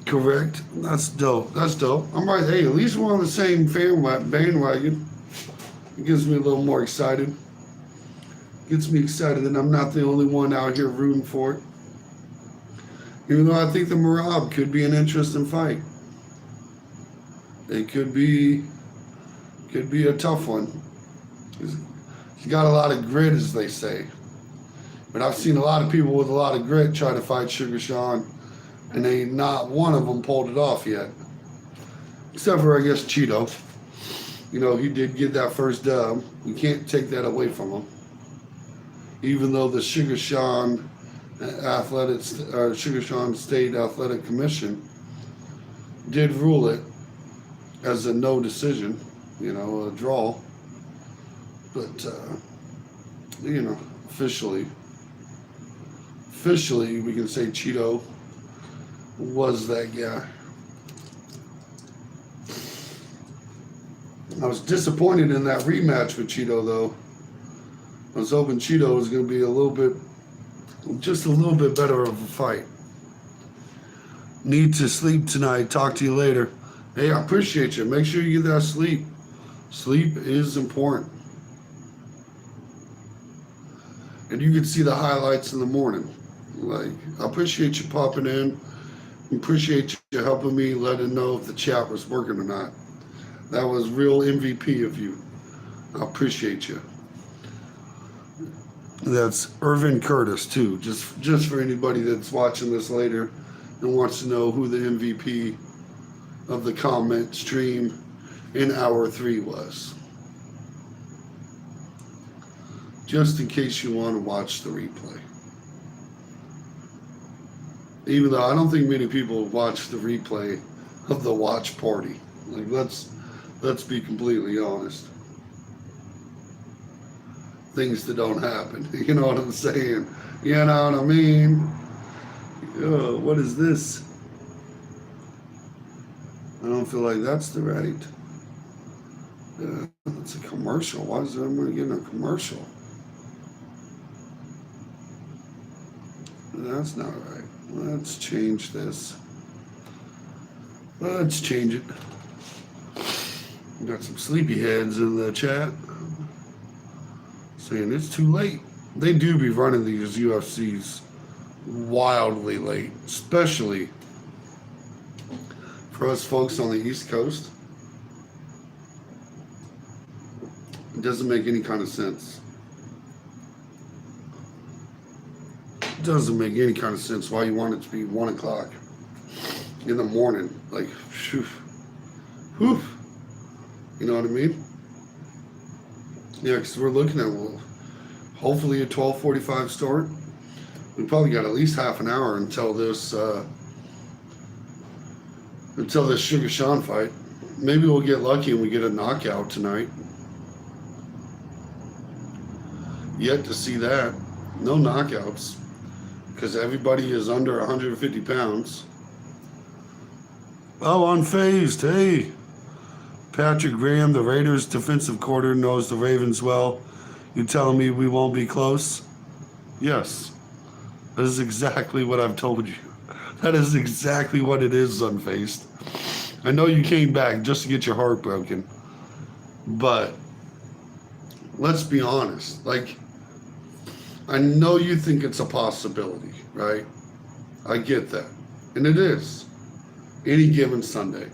Correct. That's dope. I'm right. Hey, at least we're on the same bandwagon. It gives me a little more excited. Gets me excited that I'm not the only one out here rooting for it. Even though I think the Marab could be an interesting fight. It could be a tough one. He's got a lot of grit, as they say. But I've seen a lot of people with a lot of grit try to fight Sugar Sean, and ain't not one of them pulled it off yet. Except for, I guess, Cheeto. You know, he did get that first dub. You can't take that away from him. Even though the Sugar Sean Sugar Sean State Athletic Commission did rule it as a no decision, you know, a draw. But, you know, officially, we can say Cheeto was that guy. I was disappointed in that rematch with Cheeto, though. I was hoping Cheeto was going to be just a little bit better of a fight. Need to sleep tonight. Talk to you later. Hey, I appreciate you. Make sure you get that sleep. Sleep is important. And you can see the highlights in the morning. Like, I appreciate you popping in. Appreciate you helping me letting know if the chat was working or not. That was real MVP of you. I appreciate you. That's Irvin Curtis too. Just for anybody that's watching this later and wants to know who the MVP of the comment stream in hour 3 was. Just in case you want to watch the replay. Even though I don't think many people watch the replay of the watch party. Like, let's be completely honest. Things that don't happen. You know what I'm saying? You know what I mean? What is this? I don't feel like that's the right. It's a commercial. Why is everyone getting a commercial? That's not right. Let's change this. Let's change it. We got some sleepyheads in the chat saying it's too late. They do be running these UFCs wildly late, especially for us folks on the East Coast. It doesn't make any kind of sense. It doesn't make any kind of sense why you want it to be 1 o'clock in the morning. Like, whew. You know what I mean? Yeah, because we're looking at, well, hopefully a 12:45 start. We probably got at least half an hour until this Sugar Sean fight. Maybe we'll get lucky and we get a knockout tonight. Yet to see that. No knockouts. Because everybody is under 150 pounds. Oh, unfazed. Hey. Patrick Graham, the Raiders defensive coordinator, knows the Ravens well. You telling me we won't be close? Yes. That is exactly what I've told you. That is exactly what it is, unfazed. I know you came back just to get your heart broken. But let's be honest. Like, I know you think it's a possibility, right? I get that. And it is. Any given Sunday.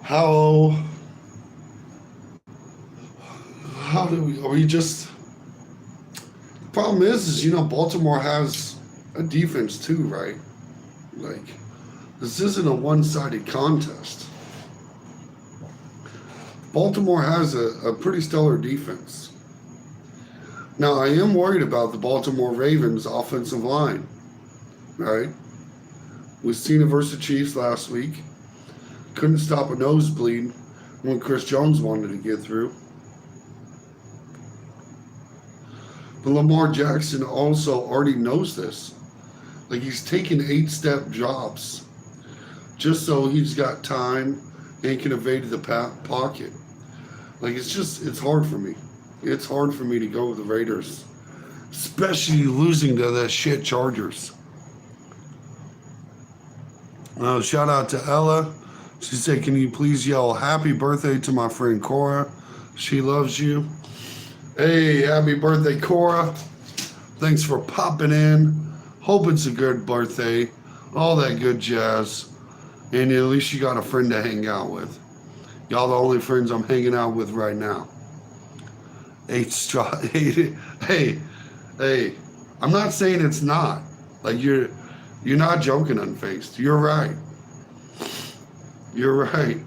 How are we just, the problem is, Baltimore has a defense too, right? Like, this isn't a one-sided contest. Baltimore has a pretty stellar defense. Now, I am worried about the Baltimore Ravens offensive line, right? We've seen it versus the Chiefs last week. Couldn't stop a nosebleed when Chris Jones wanted to get through. But Lamar Jackson also already knows this. Like, he's taking 8-step drops just so he's got time and can evade the pocket. Like, it's hard for me. It's hard for me to go with the Raiders, especially losing to the shit Chargers. Shout out to Ella. She said, can you please yell happy birthday to my friend Cora? She loves you. Hey, happy birthday, Cora. Thanks for popping in. Hope it's a good birthday. All that good jazz. And at least you got a friend to hang out with. Y'all the only friends I'm hanging out with right now. Hey, I'm not saying it's not. Like, you're not joking, Unfaced. You're right. You're right.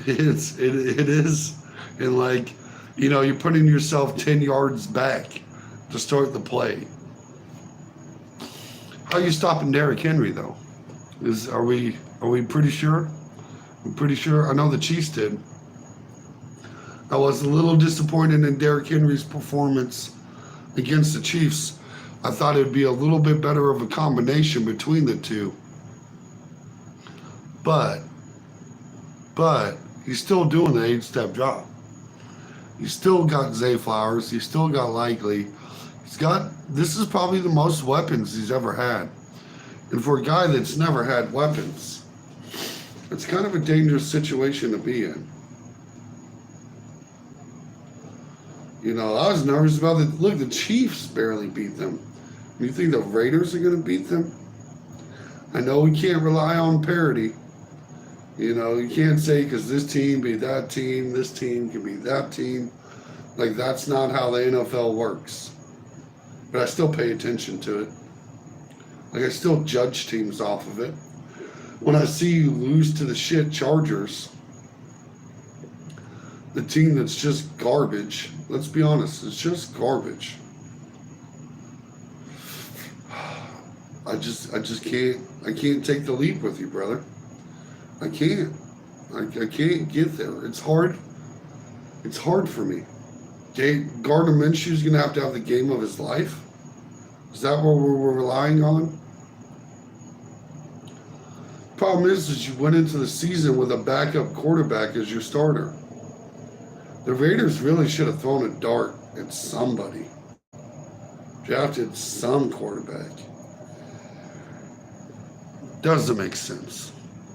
It is. And like, you're putting yourself 10 yards back to start the play. How are you stopping Derrick Henry though? Are we pretty sure? I'm pretty sure. I know the Chiefs did. I was a little disappointed in Derrick Henry's performance against the Chiefs. I thought it would be a little bit better of a combination between the two. But he's still doing the 8-step drop. He's still got Zay Flowers. He's still got Likely. This is probably the most weapons he's ever had. And for a guy that's never had weapons, it's kind of a dangerous situation to be in. I was nervous about it. Look, the Chiefs barely beat them. You think the Raiders are going to beat them? I know we can't rely on parity. You can't say because this team beat that team, this team can beat that team. Like, that's not how the NFL works. But I still pay attention to it. Like, I still judge teams off of it. When I see you lose to the shit Chargers, the team that's just garbage, let's be honest, it's just garbage. I just can't take the leap with you, brother. I can't. I can't get there. It's hard. It's hard for me. Gardner Minshew's going to have the game of his life? Is that what we're relying on? Problem is you went into the season with a backup quarterback as your starter. The Raiders really should have thrown a dart at somebody. Drafted some quarterback. Doesn't make sense.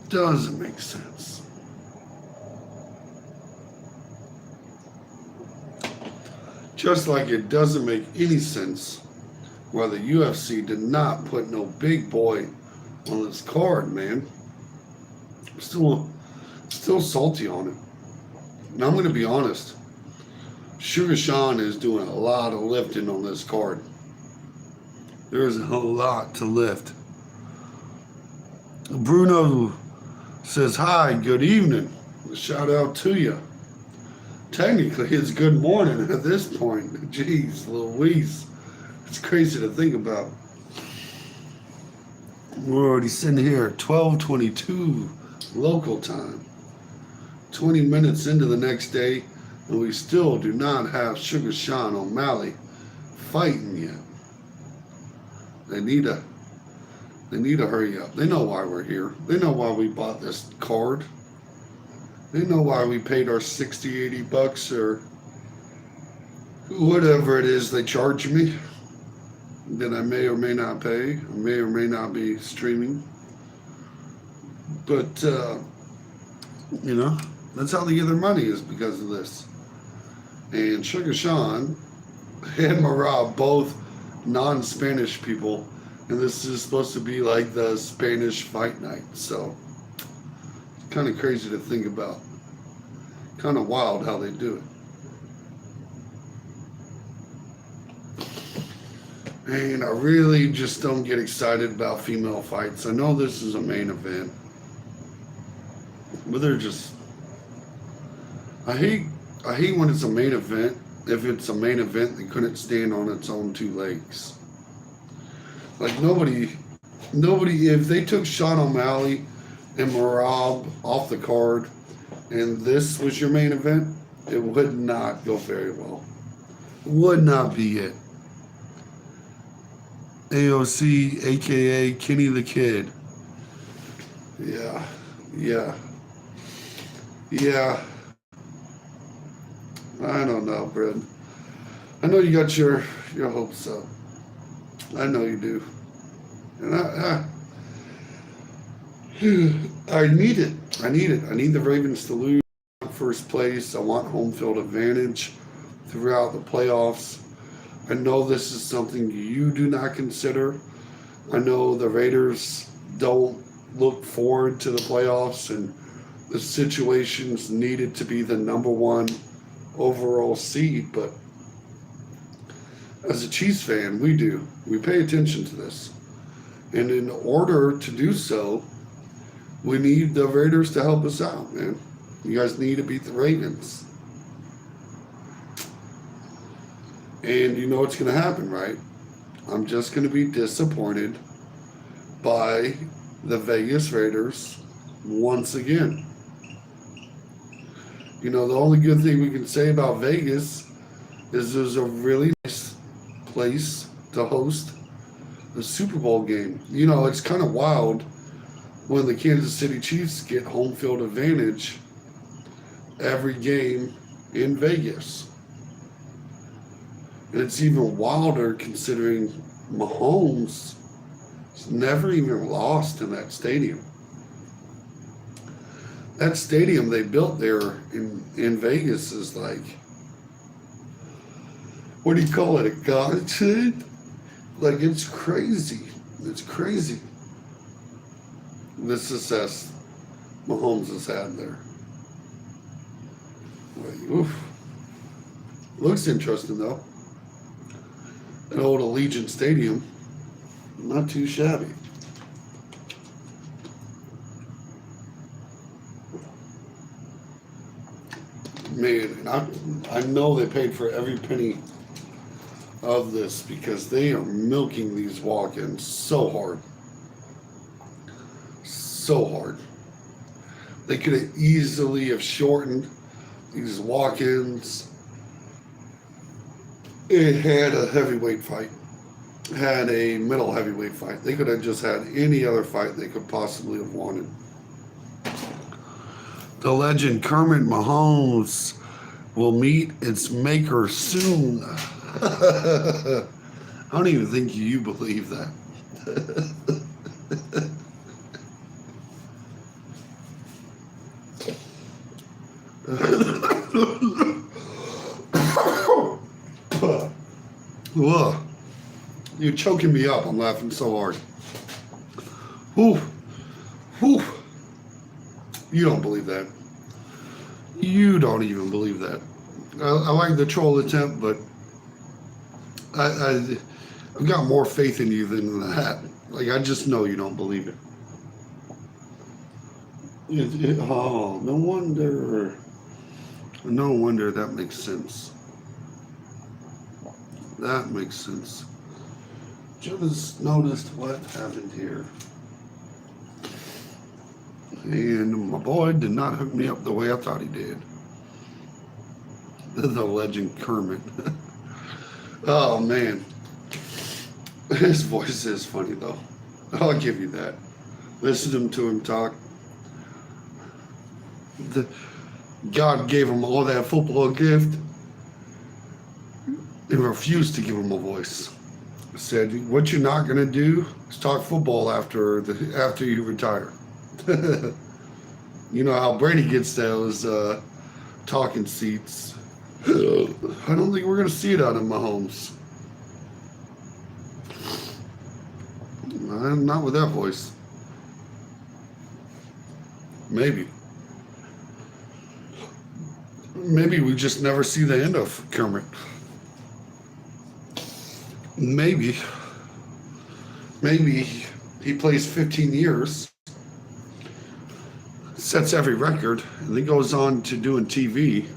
Doesn't make sense. Just like it doesn't make any sense why the UFC did not put no big boy on this card, man. I'm still salty on it. Now I'm going to be honest. Sugar Sean is doing a lot of lifting on this card. There's a lot to lift. Bruno says, hi, good evening. Shout out to you. Technically, it's good morning at this point. Jeez Louise. It's crazy to think about. We're already sitting here at 12:22 local time. 20 minutes into the next day, and we still do not have Sugar Sean O'Malley fighting yet. They need to hurry up. They know why we're here. They know why we bought this card. They know why we paid our 60, 80 bucks or whatever it is they charge me that I may or may not pay, or may not be streaming. But, That's how they get their money, is because of this. And Sugar Sean and Marab, both non-Spanish people, and this is supposed to be like the Spanish fight night. So it's kind of crazy to think about. Kind of wild how they do it. And I really just don't get excited about female fights. I know this is a main event, but they're just, I hate when it's a main event. If it's a main event that couldn't stand on its own two legs. Like nobody, if they took Sean O'Malley and Marab off the card and this was your main event, it would not go very well. Would not be it. AOC, aka Kenny the Kid. Yeah. I don't know, Brad. I know you got your hopes up. I know you do. And I need it. I need the Ravens to lose first place. I want home field advantage throughout the playoffs. I know this is something you do not consider. I know the Raiders don't look forward to the playoffs and the situations needed to be the number one overall seed, but as a Chiefs fan, we do. We pay attention to this. And in order to do so, we need the Raiders to help us out, man. You guys need to beat the Ravens. And you know what's going to happen, right? I'm just going to be disappointed by the Vegas Raiders once again. You know, the only good thing we can say about Vegas is there's a really nice place to host the Super Bowl game. You know, it's kind of wild when the Kansas City Chiefs get home field advantage every game in Vegas. And it's even wilder considering Mahomes has never even lost in that stadium. That stadium they built there in Vegas is like, what do you call it, a godsend? Like, it's crazy. It's crazy. The success Mahomes has had there. Like, oof. Looks interesting, though. An old Allegiant Stadium. Not too shabby. Man, I know they paid for every penny of this because they are milking these walk-ins so hard. So hard. They could have easily have shortened these walk-ins. It had a heavyweight fight. Had a middle heavyweight fight. They could have just had any other fight they could possibly have wanted. The legend Kermit Mahomes will meet its maker soon. I don't even think you believe that. Whoa. You're choking me up. I'm laughing so hard. Whew. Whew. You don't believe that. You don't even believe that. I like the troll attempt, but I've got more faith in you than that. Like, I just know you don't believe it. Oh, no wonder. No wonder that makes sense. That makes sense. Just noticed what happened here. And my boy did not hook me up the way I thought he did. The legend Kermit. Oh, man. His voice is funny, though. I'll give you that. Listen to him talk. God gave him all that football gift and refused to give him a voice. Said, what you're not going to do is talk football after you retire. You know how Brady gets those talking seats. I don't think we're going to see it out of Mahomes. Not with that voice. Maybe. Maybe we just never see the end of Kermit. Maybe. Maybe he plays 15 years, sets every record, and then goes on to doing TV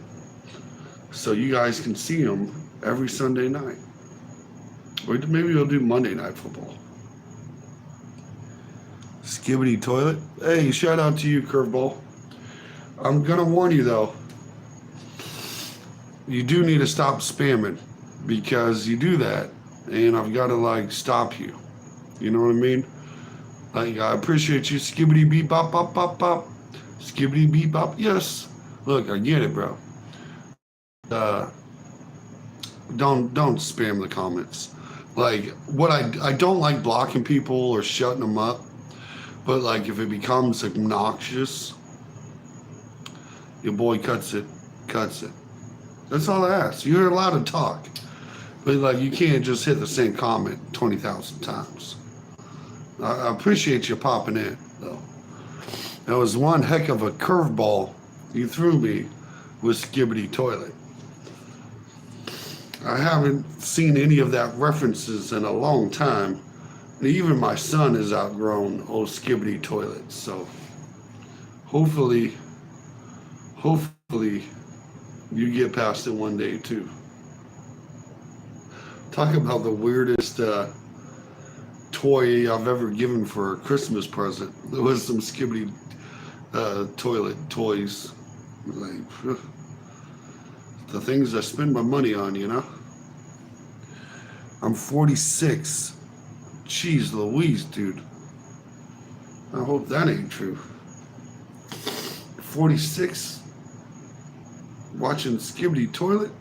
so you guys can see him every Sunday night. Or maybe we'll do Monday Night Football. Skibbity toilet. Hey, shout out to you, Curveball. I'm going to warn you, though. You do need to stop spamming, because you do that, and I've got to, like, stop you. You know what I mean? Like, I appreciate you. Skibbity beep bop bop bop bop. Skibbity beep bop. Yes. Look, I get it, bro. Don't spam the comments. Like, what I don't like blocking people or shutting them up, but like if it becomes obnoxious, your boy cuts it. That's all I ask. You're allowed to talk, but like you can't just hit the same comment 20,000 times. I appreciate you popping in, though. That was one heck of a curveball you threw me with Skibbity Toilet. I haven't seen any of that references in a long time. And even my son has outgrown old Skibbity Toilet. So hopefully you get past it one day too. Talk about the weirdest toy I've ever given for a Christmas present. There was some Skibbity toilet toys. Like, the things I spend my money on, you know? I'm 46. Jeez Louise, dude. I hope that ain't true. 46? Watching Skibbity Toilet?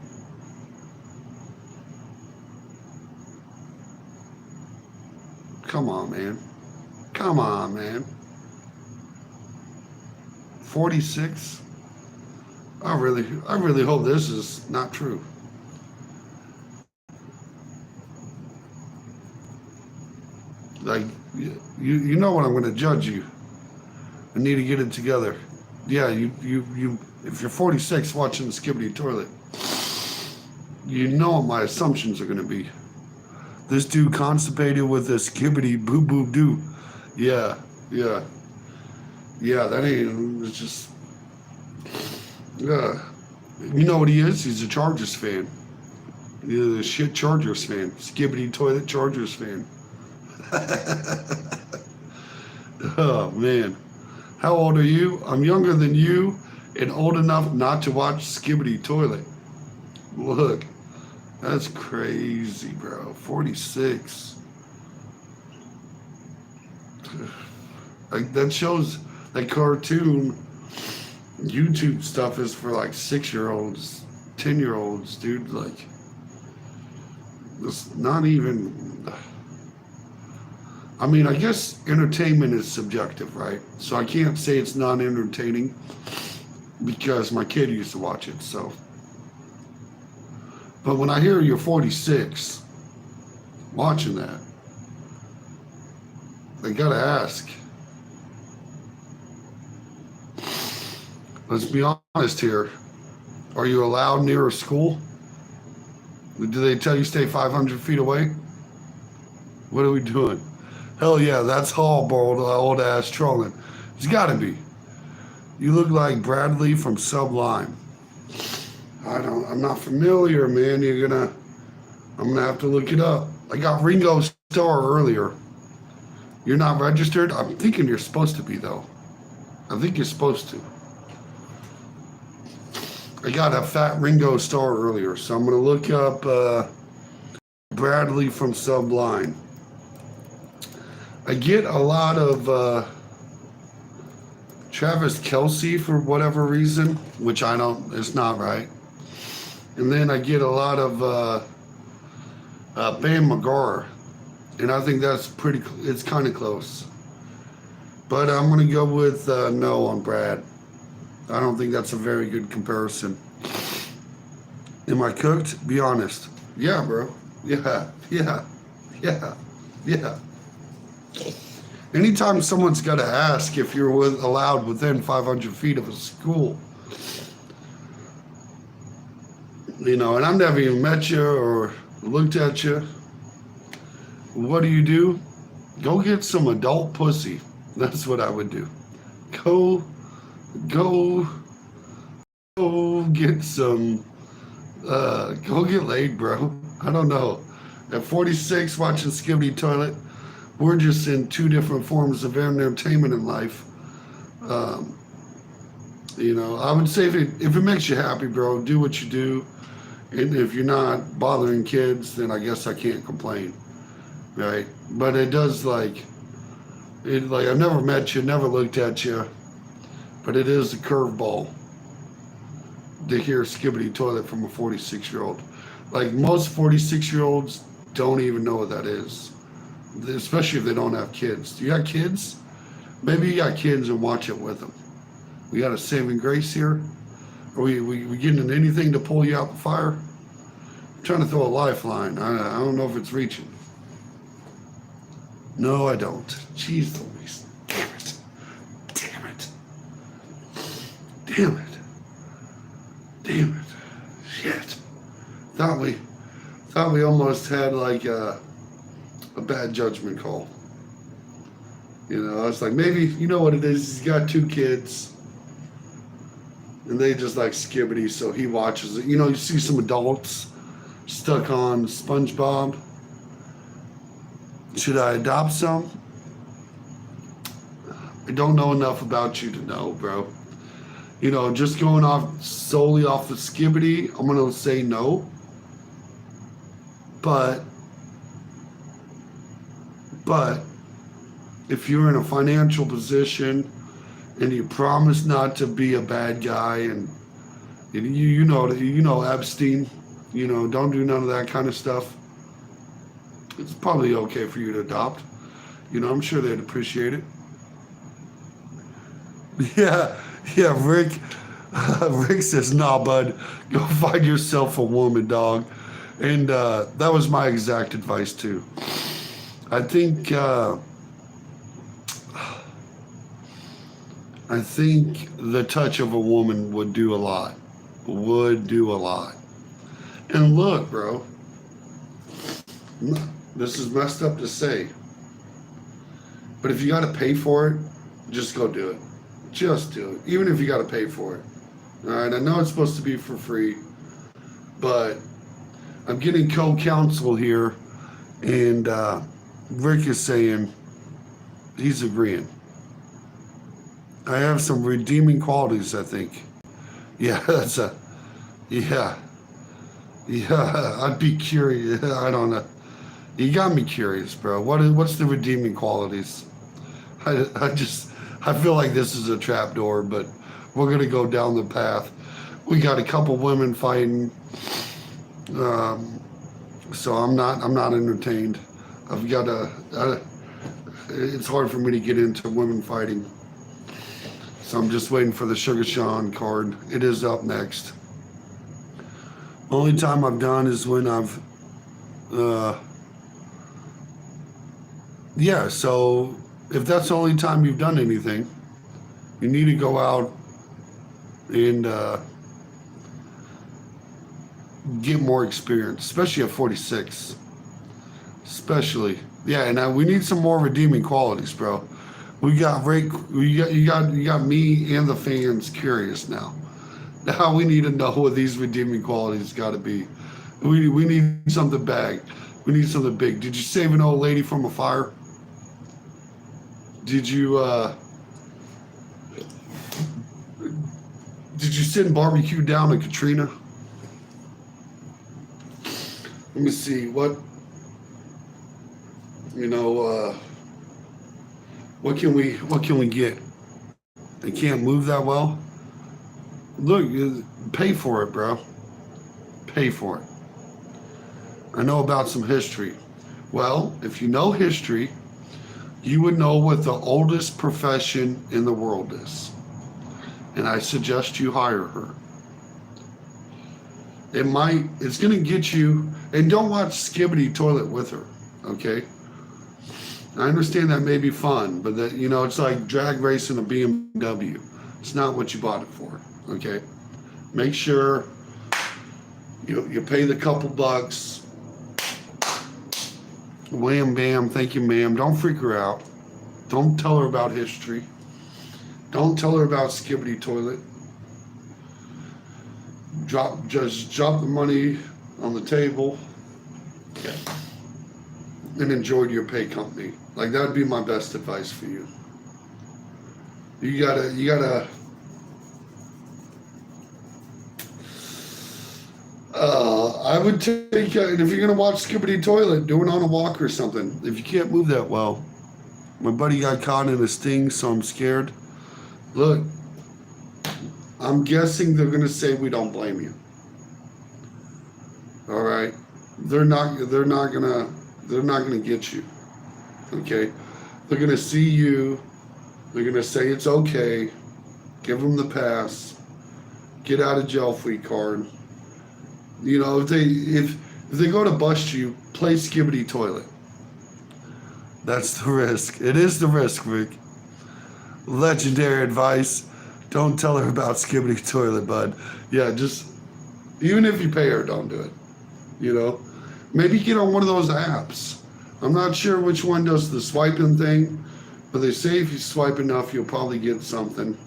Come on, man. 46? I really hope this is not true. Like, you know what I'm going to judge you. I need to get it together. Yeah, you if you're 46 watching Skibbity Toilet, you know what my assumptions are going to be. This dude constipated with a Skibbity boo boo doo. Yeah, that ain't, it's just, yeah. You know what he is? He's a Chargers fan. He's a shit Chargers fan. Skibbity Toilet Chargers fan. Oh, man. How old are you? I'm younger than you and old enough not to watch Skibbity Toilet. Look, that's crazy, bro. 46. Like, that shows, that cartoon YouTube stuff is for like 6-year-olds, 10-year-olds, dude. Like, it's not even, I mean, I guess entertainment is subjective, right? So I can't say it's not entertaining because my kid used to watch it, so. But when I hear you're 46 watching that, I gotta ask. Let's be honest here. Are you allowed near a school? Do they tell you stay 500 feet away? What are we doing? Hell yeah, that's Hallbold, old ass trolling. It's gotta be. You look like Bradley from Sublime. I'm not familiar, man. I'm gonna have to look it up. I got Ringo Starr earlier. You're not registered? I'm thinking you're supposed to be, though. I think you're supposed to. I got a fat Ringo Starr earlier, so I'm gonna look up Bradley from Sublime. I get a lot of Travis Kelce for whatever reason, which I don't, it's not right. And then I get a lot of Bam McGarr, and I think that's it's kind of close. But I'm going to go with no on Brad. I don't think that's a very good comparison. Am I cooked? Be honest. Yeah, bro. Yeah, yeah, yeah, yeah. Anytime someone's got to ask if you're allowed within 500 feet of a school, and I've never even met you or looked at you, what do? Go get some adult pussy. That's what I would do. Go, go, go get some, go get laid, bro. I don't know. At 46, watching Skibbity Toilet, we're just in two different forms of entertainment in life. Um, I would say if it makes you happy, bro, do what you do. And if you're not bothering kids, then I guess I can't complain, right? But it does like I've never met you, never looked at you, but it is a curveball to hear Skibbity Toilet from a 46-year-old. Like most 46-year-olds don't even know what that is, especially if they don't have kids. Do you got kids? Maybe you got kids and watch it with them. We got a saving grace here. Are we getting in anything to pull you out the fire? I'm trying to throw a lifeline. I don't know if it's reaching. No, I don't. Jeez Louise. Damn it. Damn it. Damn it. Damn it. Shit. Thought we almost had like a bad judgment call. I was like, maybe, you know what it is? He's got two kids. And they just like Skibbity, so he watches it. You see some adults stuck on SpongeBob. Should I adopt some? I don't know enough about you to know, bro. Just going solely off the Skibbity, I'm going to say no. But if you're in a financial position and you promise not to be a bad guy, and you know Epstein, don't do none of that kind of stuff, it's probably okay for you to adopt. I'm sure they'd appreciate it. Yeah, Rick. Rick says, "Nah, bud, go find yourself a woman, dog." And that was my exact advice too. I think the touch of a woman would do a lot. And look, bro, this is messed up to say, but if you got to pay for it, just go do it. Just do it. Even if you got to pay for it. All right, I know it's supposed to be for free, but I'm getting co-counsel here, and Rick is saying he's agreeing. I have some redeeming qualities, I think. Yeah, yeah, I'd be curious. I don't know. You got me curious, bro. What's the redeeming qualities? I feel like this is a trap door, but we're gonna go down the path. We got a couple women fighting, so I'm not entertained. It's hard for me to get into women fighting, so I'm just waiting for the Sugar Sean card. It is up next. Only time I've done is when I've, yeah. So if that's the only time you've done anything, you need to go out and get more experience, especially at 46. Especially, yeah. And we need some more redeeming qualities, bro. We got you got me and the fans curious now. Now we need to know what these redeeming qualities got to be. We need something big. We need something big. Did you save an old lady from a fire? Did you send barbecue down to Katrina? Let me see what can we get? They can't move that well. Look, pay for it, bro. Pay for it. I know about some history. Well, if you know history, you would know what the oldest profession in the world is. and I suggest you hire her. It's going to get you, and don't watch Skibbity Toilet with her, okay? I understand that may be fun, but that, it's like drag racing a BMW. It's not what you bought it for, okay? Make sure you pay the couple bucks. Wham, bam, thank you, ma'am. Don't freak her out. Don't tell her about history. Don't tell her about Skibbity Toilet. Just drop the money on the table and enjoy your pay company. Like, that would be my best advice for you. You gotta I would take, and if you're gonna watch Skibbity Toilet, do it on a walk or something. If you can't move that well. My buddy got caught in a sting, so I'm scared. Look, I'm guessing they're gonna say we don't blame you. All right, they're not gonna get you. Okay, they're gonna see you. They're gonna say it's okay. Give them the pass. Get out of jail free card. If they go to bust you, play Skibbity Toilet. That's the risk. It is the risk, Rick. Legendary advice. Don't tell her about Skibbity Toilet, bud. Yeah, just, even if you pay her, don't do it. Maybe get on one of those apps. I'm not sure which one does the swiping thing, but they say if you swipe enough, you'll probably get something.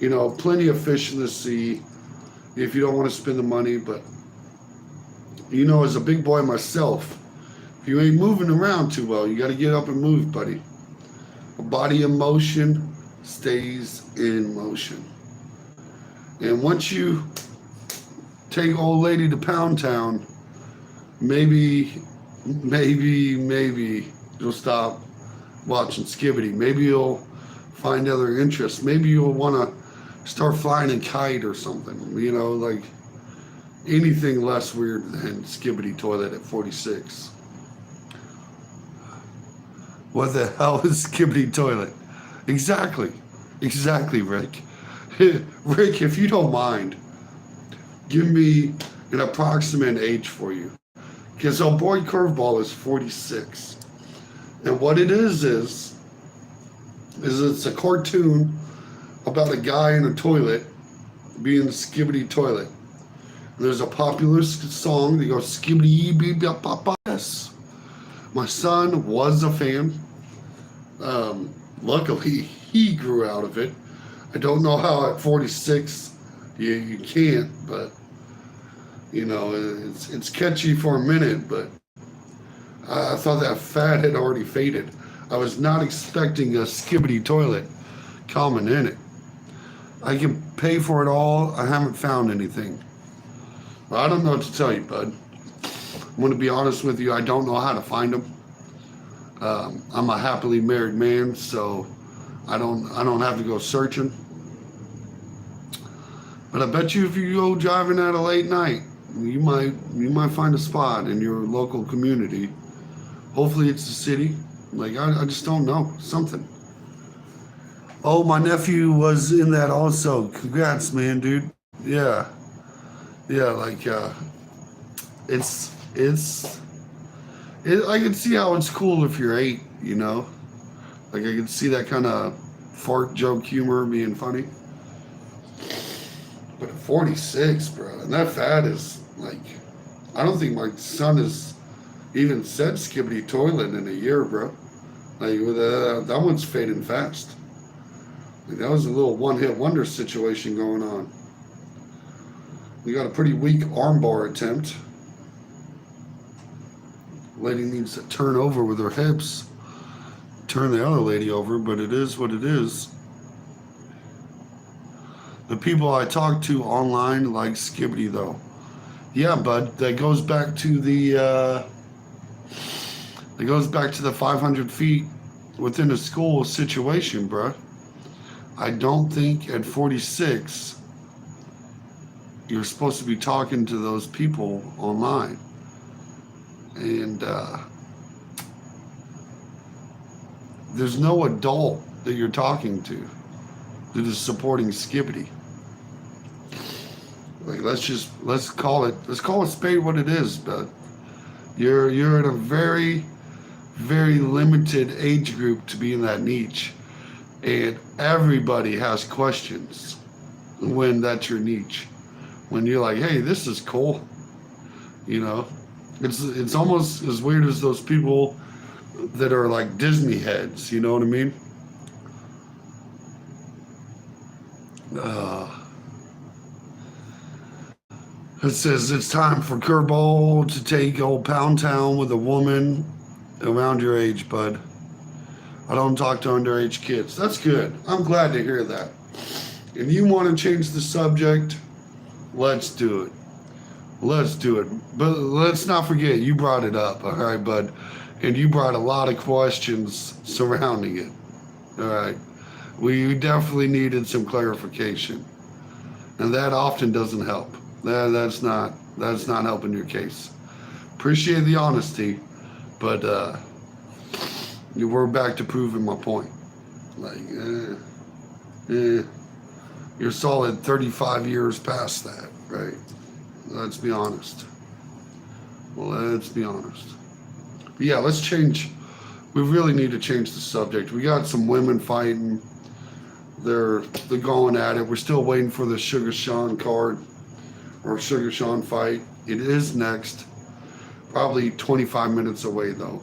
Plenty of fish in the sea if you don't want to spend the money, but as a big boy myself, if you ain't moving around too well, you got to get up and move, buddy. A body in motion stays in motion. And once you take old lady to Pound Town, maybe you'll stop watching Skibbity. Maybe you'll find other interests. Maybe you'll want to start flying a kite or something. Like anything less weird than Skibbity Toilet at 46. What the hell is Skibbity Toilet? Exactly, Rick. Rick, if you don't mind, give me an approximate age for you. Because our boy Curveball is 46. And what it is it's a cartoon about a guy in a toilet being Skibbity Toilet. And there's a popular song that goes Skibbity beep bop bop. Yes. My son was a fan. Luckily, he grew out of it. I don't know how at 46 you can't, but it's catchy for a minute, but I thought that fad had already faded. I was not expecting a Skibbity Toilet comment in it. I can pay for it all. I haven't found anything. Well, I don't know what to tell you, bud. I'm going to be honest with you. I don't know how to find them. I'm a happily married man, so I don't have to go searching. But I bet you if you go driving at a late night, you might find a spot in your local community. Hopefully it's the city. Like, I just don't know. Something. Oh, my nephew was in that also. Congrats, man, dude. Yeah. Yeah, like, I can see how it's cool if you're 8, Like, I can see that kind of fart joke humor being funny. But at 46, bro, and that fad is, like, I don't think my son has even said Skibbity Toilet in a year, bro. Like, that one's fading fast. Like, that was a little one-hit wonder situation going on. We got a pretty weak armbar attempt. Lady needs to turn over with her hips. Turn the other lady over, but it is what it is. The people I talk to online like Skibbity, though. Yeah, bud, that goes back to the 500 feet within a school situation, bruh. I don't think at 46 you're supposed to be talking to those people online. And there's no adult that you're talking to. They're just supporting Skibbity. Like let's call it spade what it is. But you're in a very, very limited age group to be in that niche, and everybody has questions when that's your niche. When you're like, hey, this is cool, you know, it's almost as weird as those people that are like Disney heads. You know what I mean? Uh, it says it's time for Curveball to take old Pound Town with a woman around your age, bud. I don't talk to underage kids. That's good. I'm glad to hear that. If you want to change the subject, let's do it. Let's do it. But let's not forget, you brought it up, all right, bud? And you brought a lot of questions surrounding it, all right? We definitely needed some clarification. And that often doesn't help. That's not helping your case. Appreciate the honesty, but we're back to proving my point. Like, you're solid 35 years past that, right? Let's be honest. Let's be honest. But yeah, let's change. We really need to change the subject. We got some women fighting. They're going at it. We're still waiting for the Sugar Sean card or Sugar Sean fight. It is next. Probably 25 minutes away though.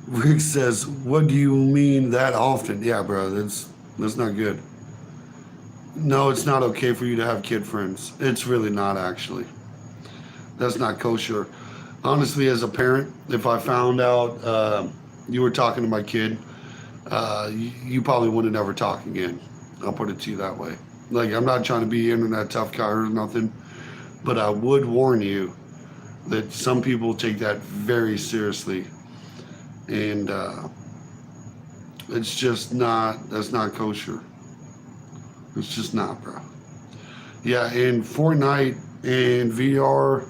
Rick says, what do you mean that often? Yeah, bro, that's not good. No, it's not okay for you to have kid friends. It's really not, actually. That's not kosher. Honestly, as a parent, if I found out you were talking to my kid, you probably wouldn't ever talk again. I'll put it to you that way. Like, I'm not trying to be internet tough guy or nothing, but I would warn you that some people take that very seriously. And it's just not, that's not kosher. It's just not, bro. Yeah, in Fortnite and VR,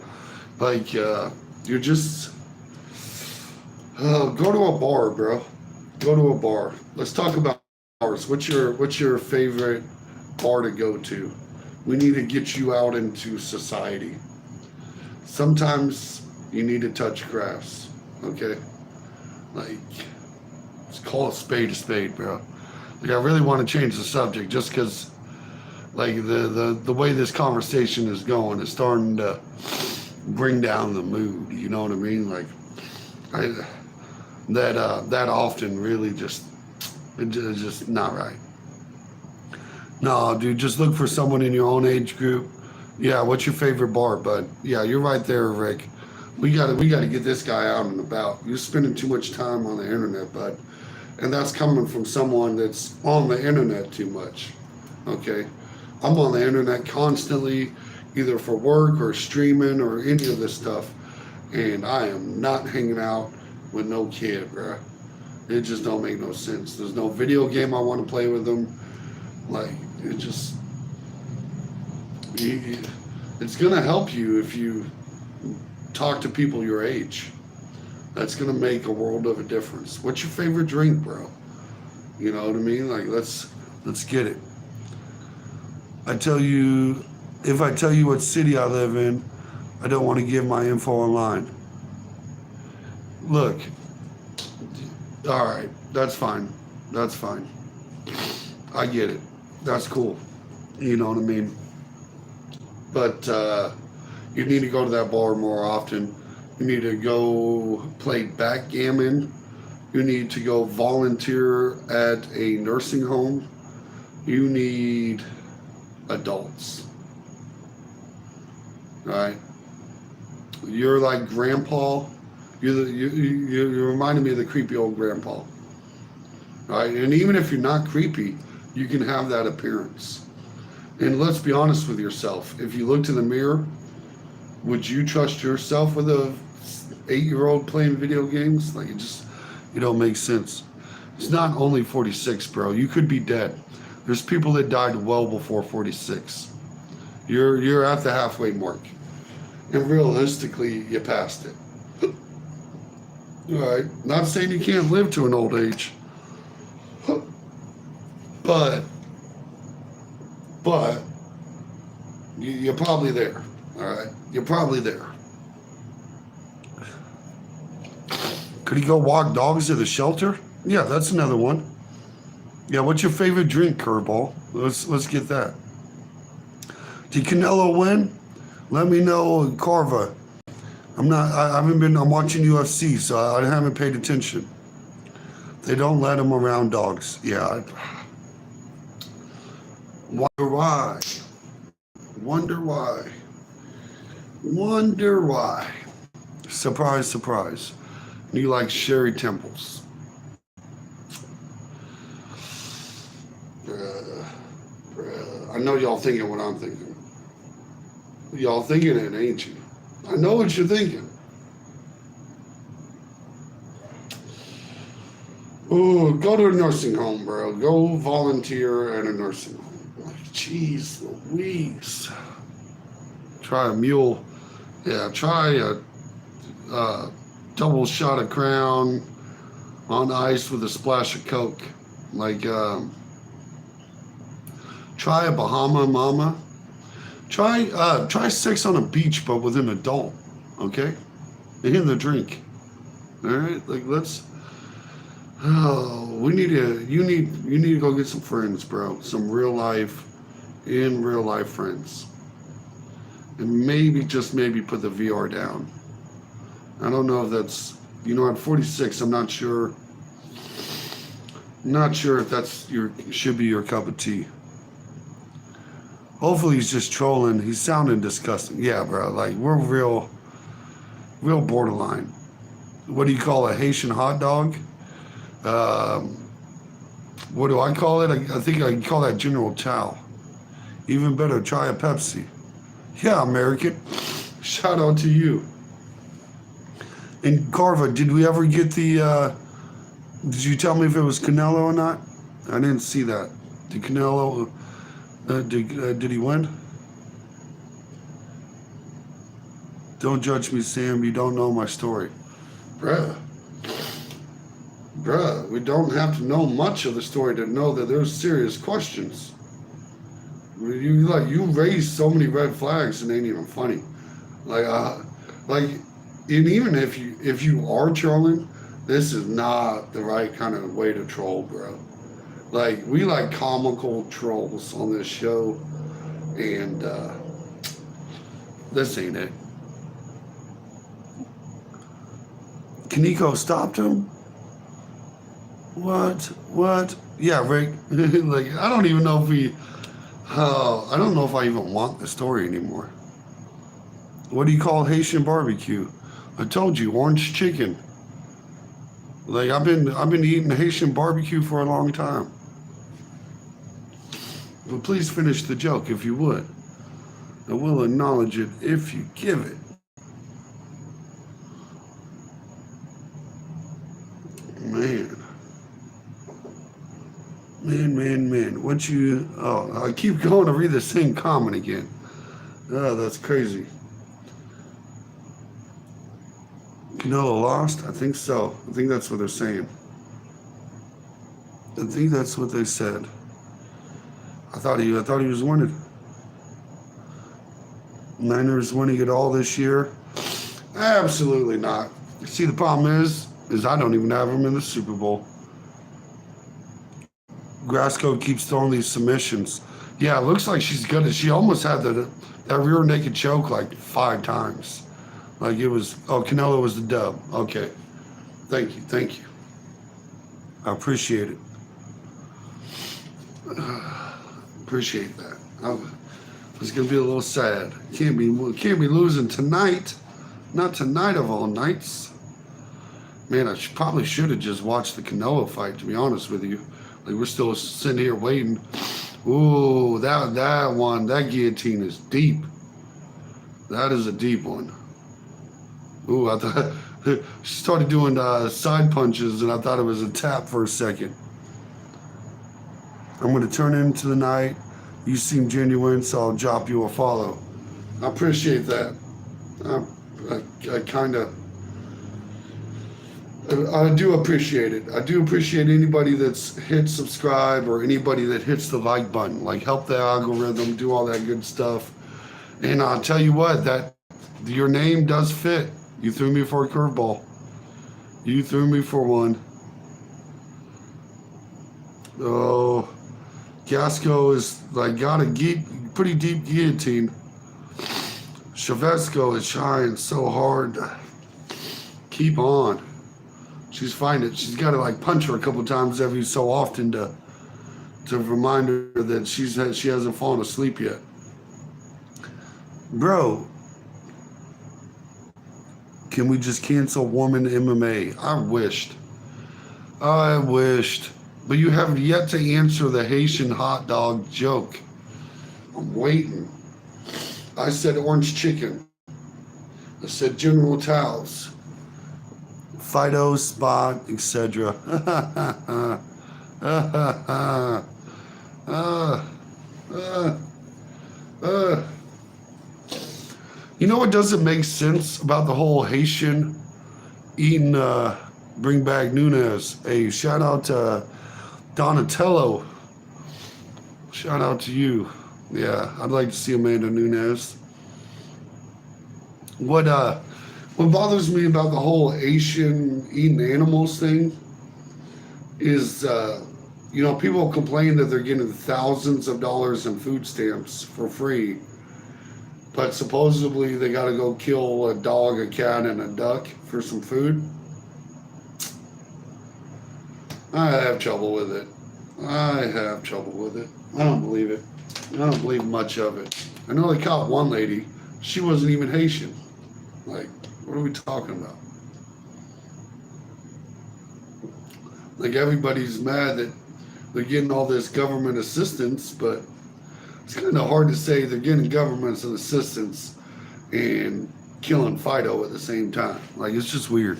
like, you're just, go to a bar, bro. Go to a bar. Let's talk about bars. What's your favorite bar to go to? We need to get you out into society. Sometimes you need to touch grass, okay? Like, let's call a spade, bro. Like, I really want to change the subject just because, like, the way this conversation is going is starting to bring down the mood. You know what I mean? Like, that often really just, it's just not right. No, dude, just look for someone in your own age group. Yeah, what's your favorite bar, bud? Yeah, you're right there, Rick. We gotta get this guy out and about. You're spending too much time on the internet, bud. And that's coming from someone that's on the internet too much. Okay? I'm on the internet constantly, either for work or streaming or any of this stuff. And I am not hanging out with no kid, bruh. It just don't make no sense. There's no video game I want to play with them. Like, it just, it's gonna help you if you talk to people your age. That's gonna make a world of a difference. What's your favorite drink, bro? You know what I mean? Like, let's get it. If I tell you what city I live in, I don't want to give my info online. Look, all right, that's fine. That's fine. I get it. That's cool. You know what I mean? But you need to go to that bar more often. You need to go play backgammon. You need to go volunteer at a nursing home. You need adults. All right? You're like grandpa. You're reminding me of the creepy old grandpa. All right? And even if you're not creepy, you can have that appearance. And let's be honest with yourself. If you looked in the mirror, would you trust yourself with a 8-year-old playing video games? Like, it don't make sense. It's not only 46, bro. You could be dead. There's people that died well before 46. You're at the halfway mark. And realistically, you passed it. All right. Not saying you can't live to an old age. But you're probably there. All right, you're probably there. Could he go walk dogs to the shelter? Yeah, that's another one. Yeah, what's your favorite drink, Curveball? Let's get that. Did Canelo win? Let me know, Carva. I haven't been. I'm watching UFC, so I haven't paid attention. They don't let him around dogs. Yeah. Wonder why? Wonder why? Wonder why? Surprise, surprise. You like Sherry Temples. I know y'all thinking what I'm thinking. Y'all thinking it, ain't you? I know what you're thinking. Oh, go to a nursing home, bro. Go volunteer at a nursing home. Like, jeez Louise. Try a mule. Yeah, try a double shot of Crown on ice with a splash of Coke. Like, try a Bahama Mama. Try sex on a beach, but with an adult. Okay, in the drink. All right, like let's. Oh, you need to go get some friends, bro. Some real life friends, and maybe just maybe put the VR down. I don't know if that's at 46. I'm not sure. Not sure if that's should be your cup of tea. Hopefully he's just trolling. He's sounding disgusting. Yeah, bro. Like we're real borderline. What do you call a Haitian hot dog? What do I call it? I think I call that General Chow. Even better, try a Pepsi. Yeah, American. Shout out to you. And Carva, did we ever get the? Did you tell me if it was Canelo or not? I didn't see that. Did Canelo? Did he win? Don't judge me, Sam. You don't know my story. Bruh, we don't have to know much of the story to know that there's serious questions. You raise so many red flags and ain't even funny. And even if you are trolling, this is not the right kind of way to troll, bro. Like, we like comical trolls on this show, and this ain't it. Kaneko stopped him? What? Yeah, Rick. Like, I don't even know if I don't know if I even want the story anymore. What do you call Haitian barbecue? I told you, orange chicken. Like, I've been eating Haitian barbecue for a long time. But please finish the joke if you would. I will acknowledge it if you give it. Man. I keep going to read the same comment again. Oh, that's crazy. Canelo lost? I think so. I think that's what they're saying. I think that's what they said. I thought he was winning. Niners winning it all this year? Absolutely not. See, the problem is I don't even have him in the Super Bowl. Grasco keeps throwing these submissions. Yeah, it looks like she's good. She almost had that rear naked choke like 5 times. Like it was, Canelo was the dub. Okay. Thank you. I appreciate it. Appreciate that. I was gonna be a little sad. Can't be losing tonight. Not tonight of all nights. Man, I probably should have just watched the Canelo fight, to be honest with you. Like, we're still sitting here waiting. Ooh, that one, that guillotine is deep. That is a deep one. Ooh, I thought she started doing side punches, and I thought it was a tap for a second. I'm going to turn into the night. You seem genuine, so I'll drop you a follow. I appreciate that. I kind of... I do appreciate it. I do appreciate anybody that's hit subscribe or anybody that hits the like button. Like help the algorithm, do all that good stuff. And I'll tell you what, that your name does fit. You threw me for a curveball. You threw me for one. Oh, Gasco is like got a pretty deep guillotine. Chavesco is trying so hard to keep on. She's fighting it. She's got to like punch her a couple times every so often to remind her that she hasn't fallen asleep yet. Bro, can we just cancel woman MMA? I wished. But you have yet to answer the Haitian hot dog joke. I'm waiting. I said orange chicken. I said General Towels. Fido, Spot, etc. You know what doesn't make sense about the whole Haitian eating bring back Nunez? Hey, shout out to Donatello. Shout out to you. Yeah, I'd like to see Amanda Nunez. What bothers me about the whole Asian eating animals thing is, people complain that they're getting thousands of dollars in food stamps for free, but supposedly they got to go kill a dog, a cat, and a duck for some food. I have trouble with it. I don't believe it. I don't believe much of it. I know they caught one lady. She wasn't even Haitian. Like, what are we talking about? Like, everybody's mad that they're getting all this government assistance, but it's kind of hard to say they're getting government assistance and killing Fido at the same time. Like, it's just weird.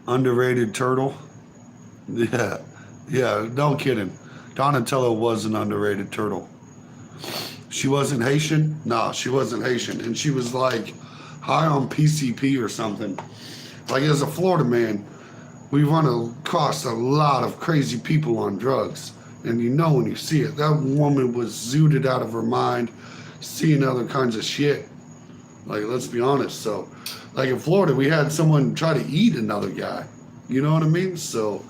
Underrated turtle. Yeah, no kidding. Donatello was an underrated turtle. She wasn't Haitian? No, she wasn't Haitian. And she was like high on PCP or something. Like, as a Florida man, we run across a lot of crazy people on drugs. And you know when you see it, that woman was zooted out of her mind, seeing other kinds of shit. Like, let's be honest. So, like in Florida, we had someone try to eat another guy. You know what I mean? So,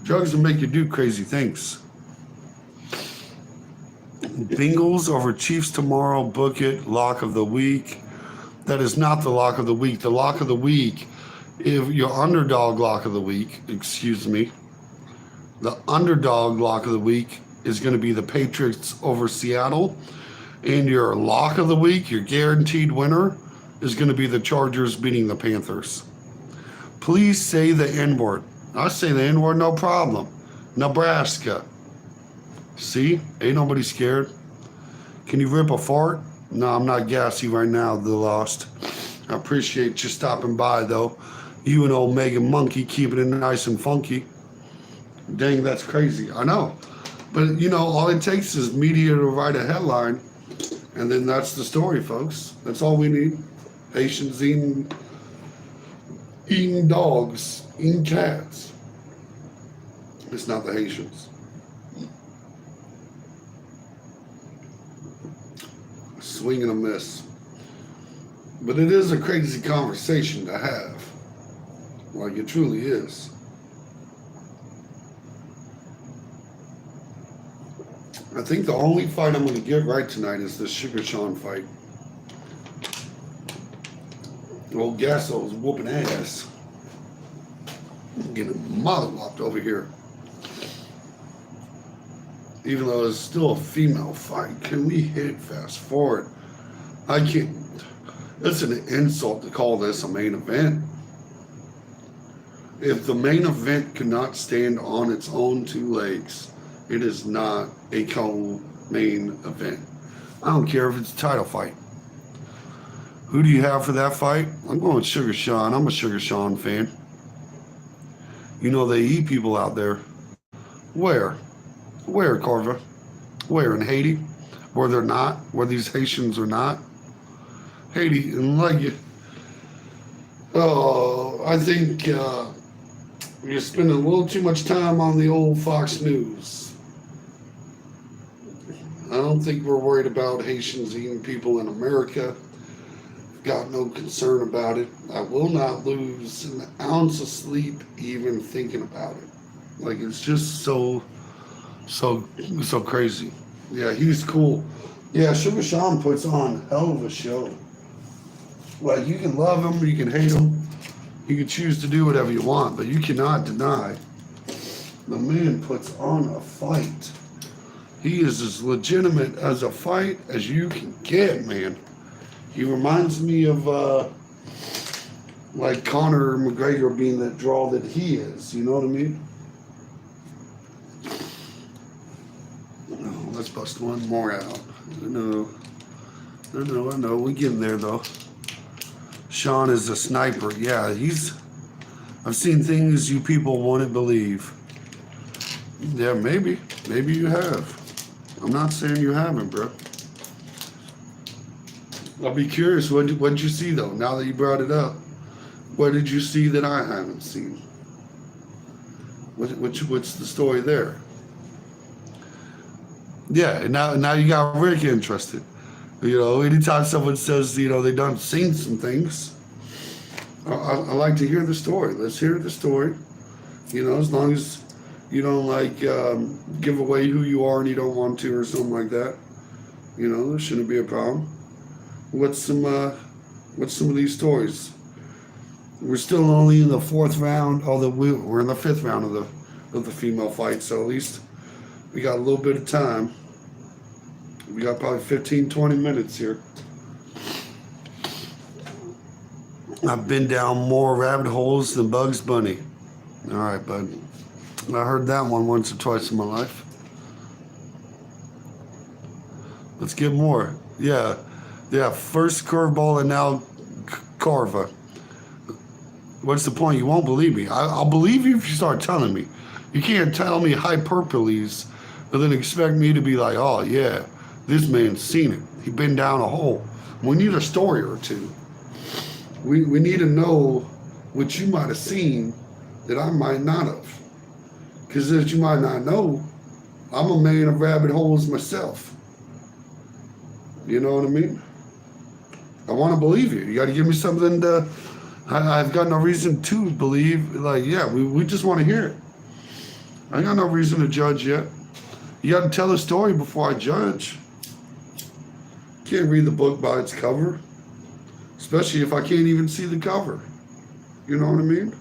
drugs will make you do crazy things. Bengals over Chiefs tomorrow. Book it. Lock of the week. That is not the lock of the week. The lock of the week, if your underdog lock of the week, the underdog lock of the week is going to be the Patriots over Seattle. And your lock of the week, your guaranteed winner, is going to be the Chargers beating the Panthers. Please say the N-word. I say the N-word, no problem. Nebraska. See? Ain't nobody scared. Can you rip a fart? No, I'm not gassy right now, the Lost. I appreciate you stopping by, though. You and old Megan Monkey keeping it nice and funky. Dang, that's crazy. I know. But, all it takes is media to write a headline, and then that's the story, folks. That's all we need. Haitians eating dogs, eating cats. It's not the Haitians. Swing and a miss. But it is a crazy conversation to have. Like, it truly is. I think the only fight I'm going to get right tonight is the Sugar Sean fight. Old Gasso's whooping ass. I'm getting mollywopped over here. Even though it's still a female fight, can we hit fast forward? I can't. It's an insult to call this a main event. If the main event cannot stand on its own two legs, it is not a co-main event. I don't care if it's a title fight. Who do you have for that fight? I'm going with Sugar Sean. I'm a Sugar Sean fan. They eat people out there. Where? Where, Carver? Where, in Haiti? Where they're not? Where these Haitians are not? Haiti, and like you. Oh, I think you're spending a little too much time on the old Fox News. I don't think we're worried about Haitians eating people in America. Got no concern about it. I will not lose an ounce of sleep even thinking about it. Like, it's just so crazy. Yeah, he's cool. Yeah, Sugar Sean puts on a hell of a show. Like, you can love him, you can hate him, you can choose to do whatever you want, but you cannot deny the man puts on a fight. He is as legitimate as a fight as you can get, man. He reminds me of like Conor McGregor being that draw that he is. You know what I mean? Oh, let's bust one more out. I know. We're getting there though. Sean is a sniper. Yeah, I've seen things you people wouldn't believe. Yeah, maybe you have. I'm not saying you haven't, bro. I'll be curious, what did you see though, now that you brought it up? What did you see that I haven't seen? What's the story there? Yeah, and now you got Rick interested. You know, anytime someone says, you know, they done seen some things, I like to hear the story. Let's hear the story. You know, as long as you don't like give away who you are and you don't want to or something like that. You know, there shouldn't be a problem. What's some of these stories? We're still only in the fourth round, although we're in the fifth round of the female fight, so at least we got a little bit of time. We got probably 15, 20 minutes here. I've been down more rabbit holes than Bugs Bunny. All right, bud. I heard that one once or twice in my life. Let's get more. Yeah, first curveball and now Carva. What's the point? You won't believe me. I'll believe you if you start telling me. You can't tell me hyperboles and then expect me to be like, oh yeah, this man's seen it. He's been down a hole. We need a story or two. We need to know what you might have seen that I might not have. Because as you might not know, I'm a man of rabbit holes myself. You know what I mean? I want to believe you. You got to give me something to... I've got no reason to believe. Like, yeah, we just want to hear it. I got no reason to judge yet. You got to tell a story before I judge. Can't read the book by its cover. Especially if I can't even see the cover. You know what I mean?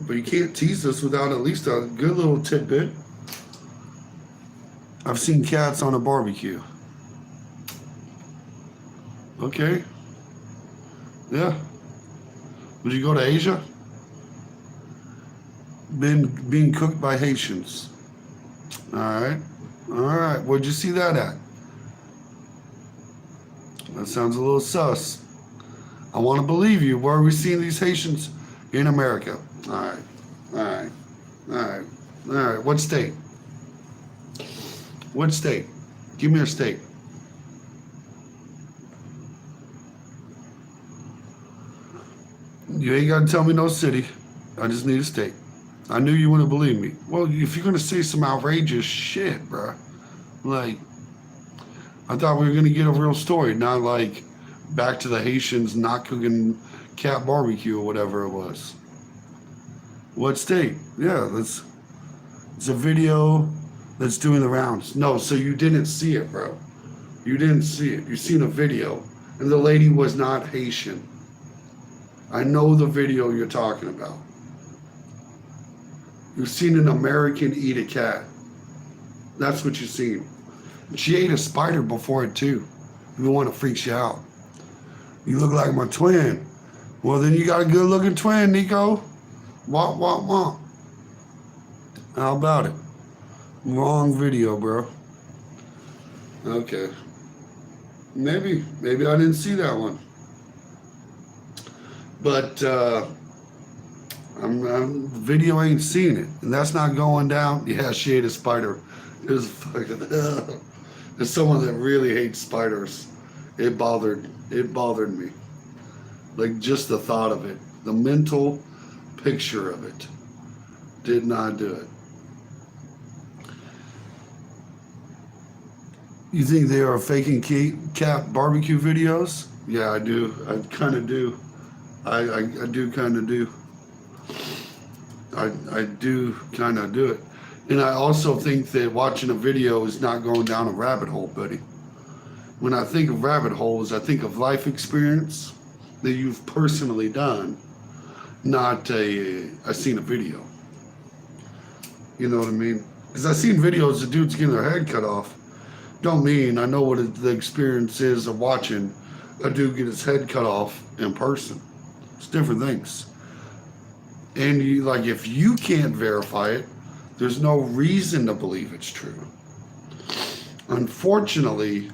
But you can't tease us without at least a good little tidbit. I've seen cats on a barbecue. Okay. Yeah. Would you go to Asia? Being cooked by Haitians. All right. Where'd you see that at? That sounds a little sus. I want to believe you. Where are we seeing these Haitians? In America. All right. What state? What state? Give me a state. You ain't got to tell me no city. I just need a state. I knew you wouldn't believe me. Well, if you're going to say some outrageous shit, bruh, like, I thought we were going to get a real story, not like back to the Haitians not cooking cat barbecue or whatever it was. What state? Yeah, it's a video that's doing the rounds. No, so you didn't see it, bro. You didn't see it. You seen a video, and the lady was not Haitian. I know the video you're talking about. You've seen an American eat a cat. That's what you've seen. She ate a spider before it too. If the one that freaks you out. You look like my twin. Well, then you got a good looking twin, Nico. Wah. How about it? Wrong video, bro. Okay. Maybe I didn't see that one. But video ain't seen it, and that's not going down. Yeah, she ate a spider. It was fucking. As someone that really hates spiders, it bothered me. Like just the thought of it, the mental picture of it, did not do it. You think they are faking cat barbecue videos? Yeah, I do. I kind of do. I do kind of do. I do kind of do it. And I also think that watching a video is not going down a rabbit hole, buddy. When I think of rabbit holes, I think of life experience that you've personally done, not I seen a video. You know what I mean? Because I've seen videos of dudes getting their head cut off. Don't mean I know what the experience is of watching a dude get his head cut off in person. It's different things. And you, like, if you can't verify it, there's no reason to believe it's true. Unfortunately,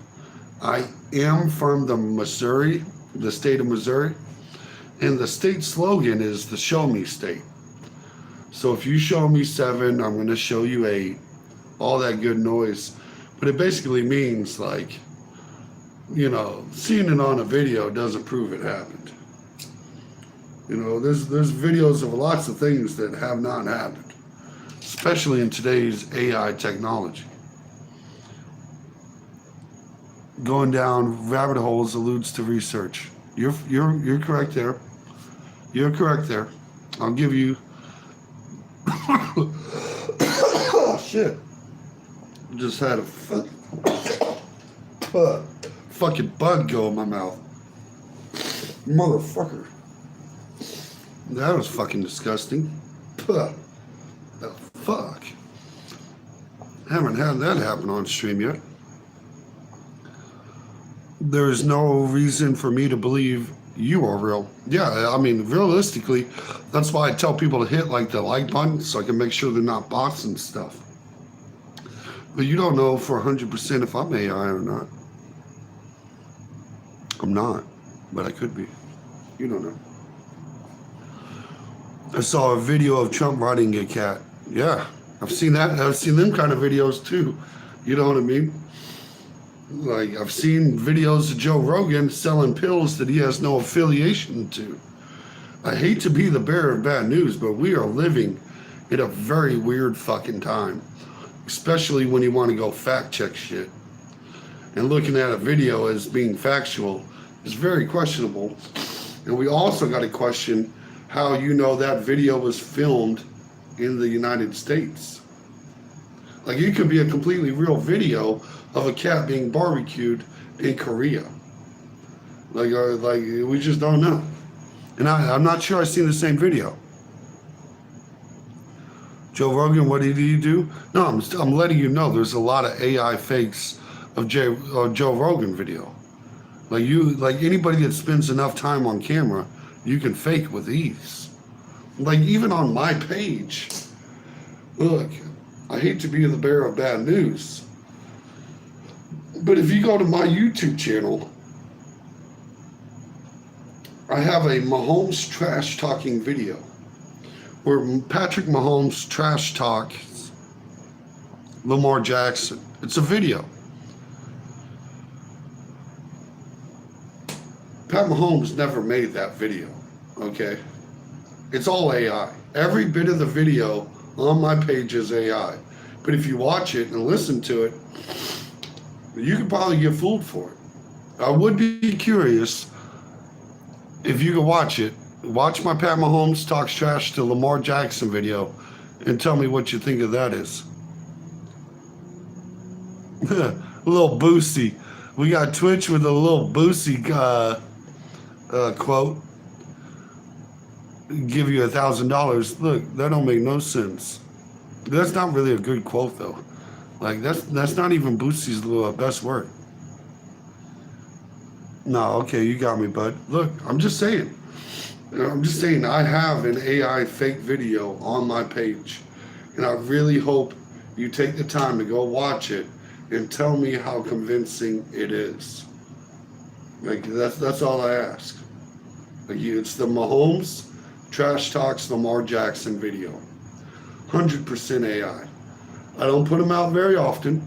I am from the state of Missouri, and the state slogan is the show me state. So if you show me 7, I'm going to show you 8, all that good noise. But it basically means, like, you know, seeing it on a video doesn't prove it happened. You know, there's videos of lots of things that have not happened, especially in today's AI technology. Going down rabbit holes alludes to research. You're correct there. You're correct there. I'll give you. Oh, shit. Just had a fucking bug go in my mouth. Motherfucker. That was fucking disgusting. The fuck. Haven't had that happen on stream yet. There is no reason for me to believe you are real. Yeah, I mean, realistically, that's why I tell people to hit like the like button so I can make sure they're not bots and stuff. But you don't know for 100% if I'm AI or not. I'm not, but I could be. You don't know. I saw a video of Trump riding a cat. Yeah, I've seen that. I've seen them kind of videos too. You know what I mean? Like, I've seen videos of Joe Rogan selling pills that he has no affiliation to. I hate to be the bearer of bad news, but we are living in a very weird fucking time. Especially when you want to go fact check shit. And looking at a video as being factual is very questionable. And we also got to question how you know that video was filmed in the United States. Like, it could be a completely real video of a cat being barbecued in Korea. Like we just don't know. And I'm not sure I've seen the same video. Joe Rogan, what did he do? No, I'm letting you know there's a lot of AI fakes of Joe Rogan video. Like anybody that spends enough time on camera, you can fake with ease. Like, even on my page, look, I hate to be the bearer of bad news, but if you go to my YouTube channel, I have a Mahomes trash talking video where Patrick Mahomes trash talks Lamar Jackson. It's a video. Pat Mahomes never made that video, okay? It's all AI. Every bit of the video on my page is AI. But if you watch it and listen to it, you could probably get fooled for it. I would be curious if you could watch it. Watch my Pat Mahomes talks trash to Lamar Jackson video and tell me what you think of that is. A little Boosie. We got Twitch with a little Boosie quote. Give you $1,000. Look, that don't make no sense. That's not really a good quote though. Like, that's not even Boosie's best work. No, okay, you got me, bud. Look, I'm just saying I have an AI fake video on my page, and I really hope you take the time to go watch it and tell me how convincing it is. Like, that's all I ask. Like, it's the Mahomes trash talks Lamar Jackson video. 100% AI. I don't put them out very often,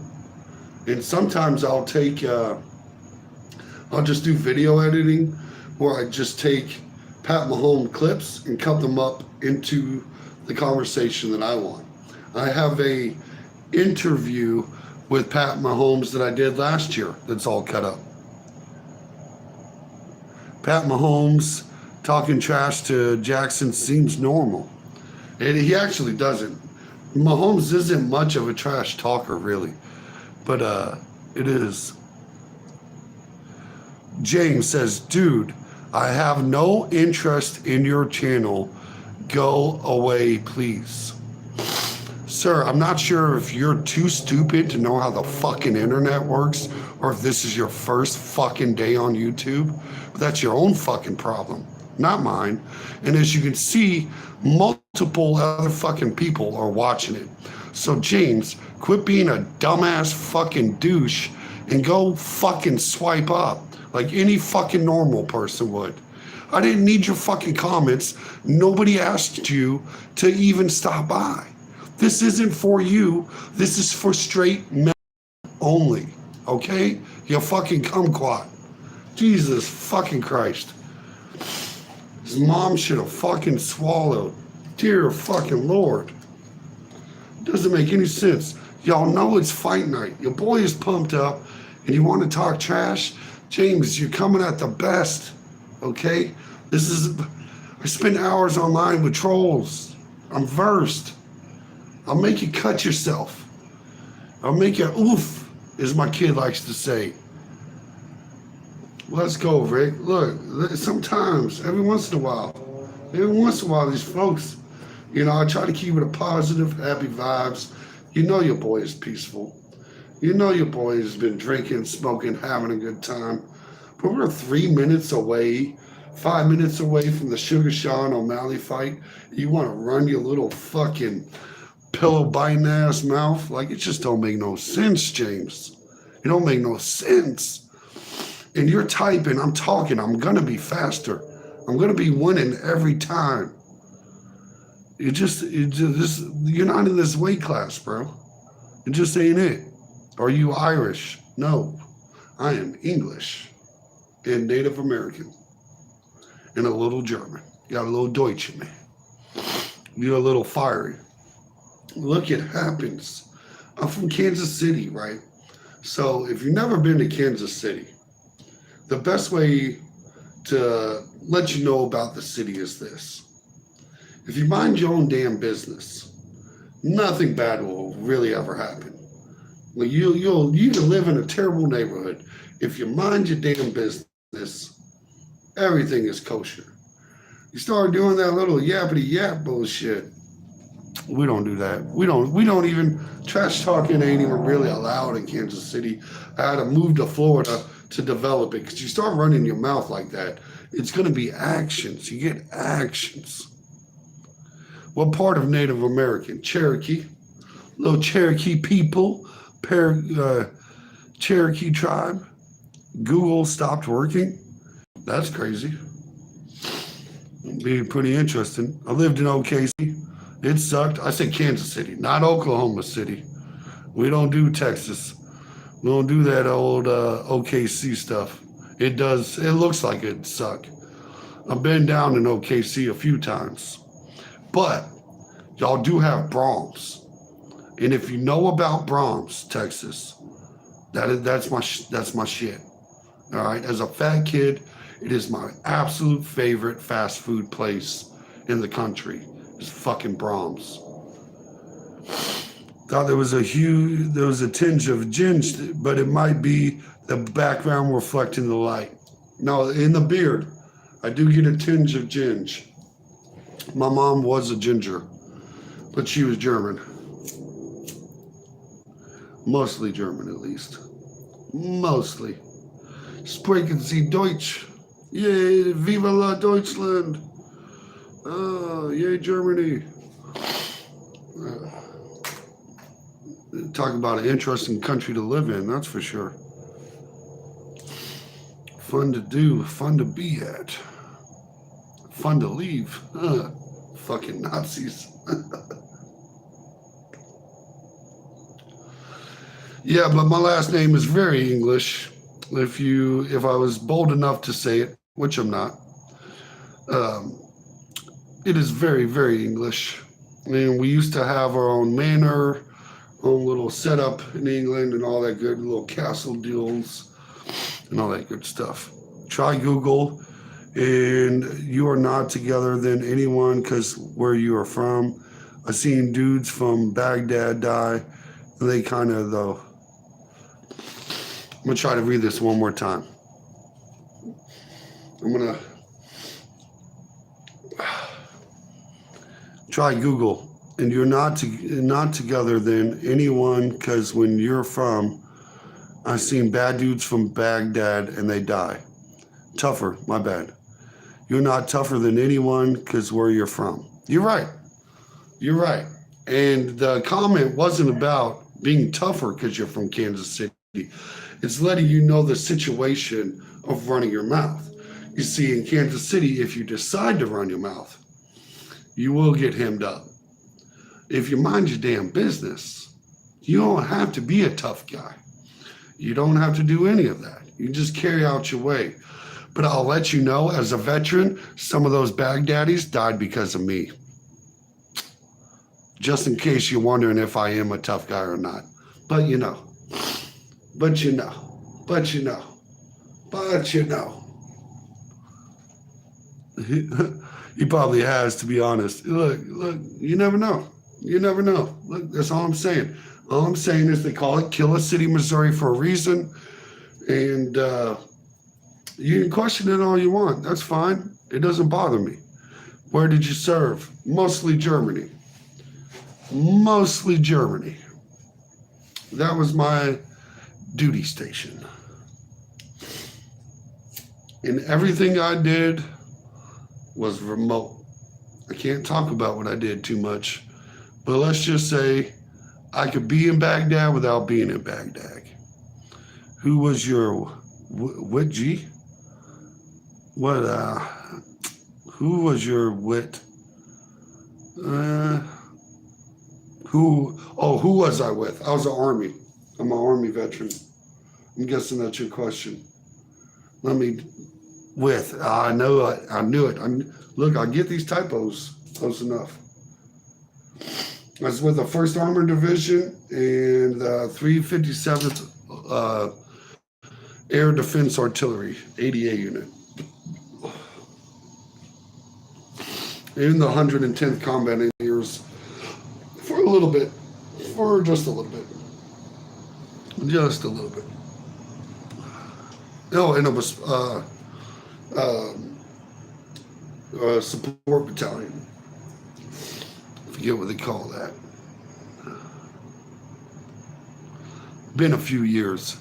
and sometimes I'll just do video editing, where I just take Pat Mahomes clips and cut them up into the conversation that I want. I have a interview with Pat Mahomes that I did last year that's all cut up. Pat Mahomes talking trash to Jackson seems normal. And he actually doesn't. Mahomes isn't much of a trash talker, really. But it is. James says, dude, I have no interest in your channel. Go away, please. Sir, I'm not sure if you're too stupid to know how the fucking internet works or if this is your first fucking day on YouTube. But that's your own fucking problem, not mine. And as you can see, multiple other fucking people are watching it. So James, quit being a dumbass fucking douche and go fucking swipe up like any fucking normal person would. I didn't need your fucking comments. Nobody asked you to even stop by. This isn't for you. This is for straight men only. Okay? You fucking kumquat. Jesus fucking Christ. His mom should have fucking swallowed. Dear fucking Lord. Doesn't make any sense. Y'all know it's fight night. Your boy is pumped up and you want to talk trash? James, you're coming at the best. Okay? I spend hours online with trolls. I'm versed. I'll make you cut yourself. I'll make you oof, as my kid likes to say. Let's go, Rick. Look, sometimes, every once in a while, these folks, I try to keep it a positive, happy vibes. You know your boy is peaceful. You know your boy has been drinking, smoking, having a good time. But we're 3 minutes away, 5 minutes away from the Sugar Sean O'Malley fight. You want to run your little fucking pillow biting ass mouth? Like, it just don't make no sense, James. It don't make no sense. And you're typing, I'm talking, I'm gonna be faster. I'm gonna be winning every time. You're not in this weight class, bro. It just ain't it. Are you Irish? No, I am English and Native American and a little German. You got a little Deutsch in me. You're a little fiery. Look, it happens. I'm from Kansas City, right? So if you've never been to Kansas City, the best way to let you know about the city is this. If you mind your own damn business, nothing bad will really ever happen. Like you can live in a terrible neighborhood. If you mind your damn business, everything is kosher. You start doing that little yappity yap bullshit. We don't do that. We don't even, trash talking ain't even really allowed in Kansas City. I had to move to Florida to develop it because you start running your mouth like that, it's going to be actions. You get actions. What part of Native American? Cherokee. Little Cherokee people. Cherokee tribe. Google stopped working. That's crazy. It'd be pretty interesting. I lived in OKC. It sucked. I said Kansas City, not Oklahoma City. We don't do Texas. We don't do that old OKC stuff. It looks like it suck. I've been down in OKC a few times. But y'all do have Brahms. And if you know about Brahms, Texas, that's my shit. All right. As a fat kid, it is my absolute favorite fast food place in the country. It's fucking Brahms. Thought there was a tinge of ginger, but it might be the background reflecting the light. No, in the beard, I do get a tinge of ginger. My mom was a ginger, but she was German. Mostly German, at least. Mostly. Sprechen Sie Deutsch? Yay, viva la Deutschland! Oh, yay, Germany. Talk about an interesting country to live in, that's for sure. Fun to do, fun to be at. Fun to leave. Fucking Nazis. Yeah, but my last name is very English. If I was bold enough to say it, which I'm not. Um, it is very, very English. And we used to have our own manor, own little setup in England, and all that good little castle deals and all that good stuff. Try Google, and you are not together than anyone because where you are from. I've seen dudes from Baghdad die, and they kind of, though. I'm going to try to read this one more time. I'm going to try Google, and you're not together than anyone because when you're from, I've seen bad dudes from Baghdad and they die. Tougher, my bad. You're not tougher than anyone because where you're from. You're right. You're right. And the comment wasn't about being tougher because you're from Kansas City. It's letting you know the situation of running your mouth. You see, in Kansas City, if you decide to run your mouth, you will get hemmed up. If you mind your damn business, you don't have to be a tough guy. You don't have to do any of that. You just carry out your way. But I'll let you know, as a veteran, some of those Baghdaddies died because of me. Just in case you're wondering if I am a tough guy or not. But you know. But you know. But you know. But you know. He probably has, to be honest. Look, you never know. You never know. Look, that's all I'm saying. All I'm saying is they call it Killer City, Missouri for a reason. And you can question it all you want. That's fine. It doesn't bother me. Where did you serve? Mostly Germany. Mostly Germany. That was my duty station. And everything I did was remote. I can't talk about what I did too much, but let's just say I could be in Baghdad without being in Baghdad. Who was your what G? What who was your wit? Who was I with? I was an Army. I'm an Army veteran. I'm guessing that's your question. Let me with. I know it. I knew it. Look, I get these typos close enough. I was with the 1st Armored Division and the 357th Air Defense Artillery, ADA unit. In the 110th Combat Engineers for a little bit. For just a little bit. Just a little bit. Oh, and it was support battalion. I forget what they call that. Been a few years.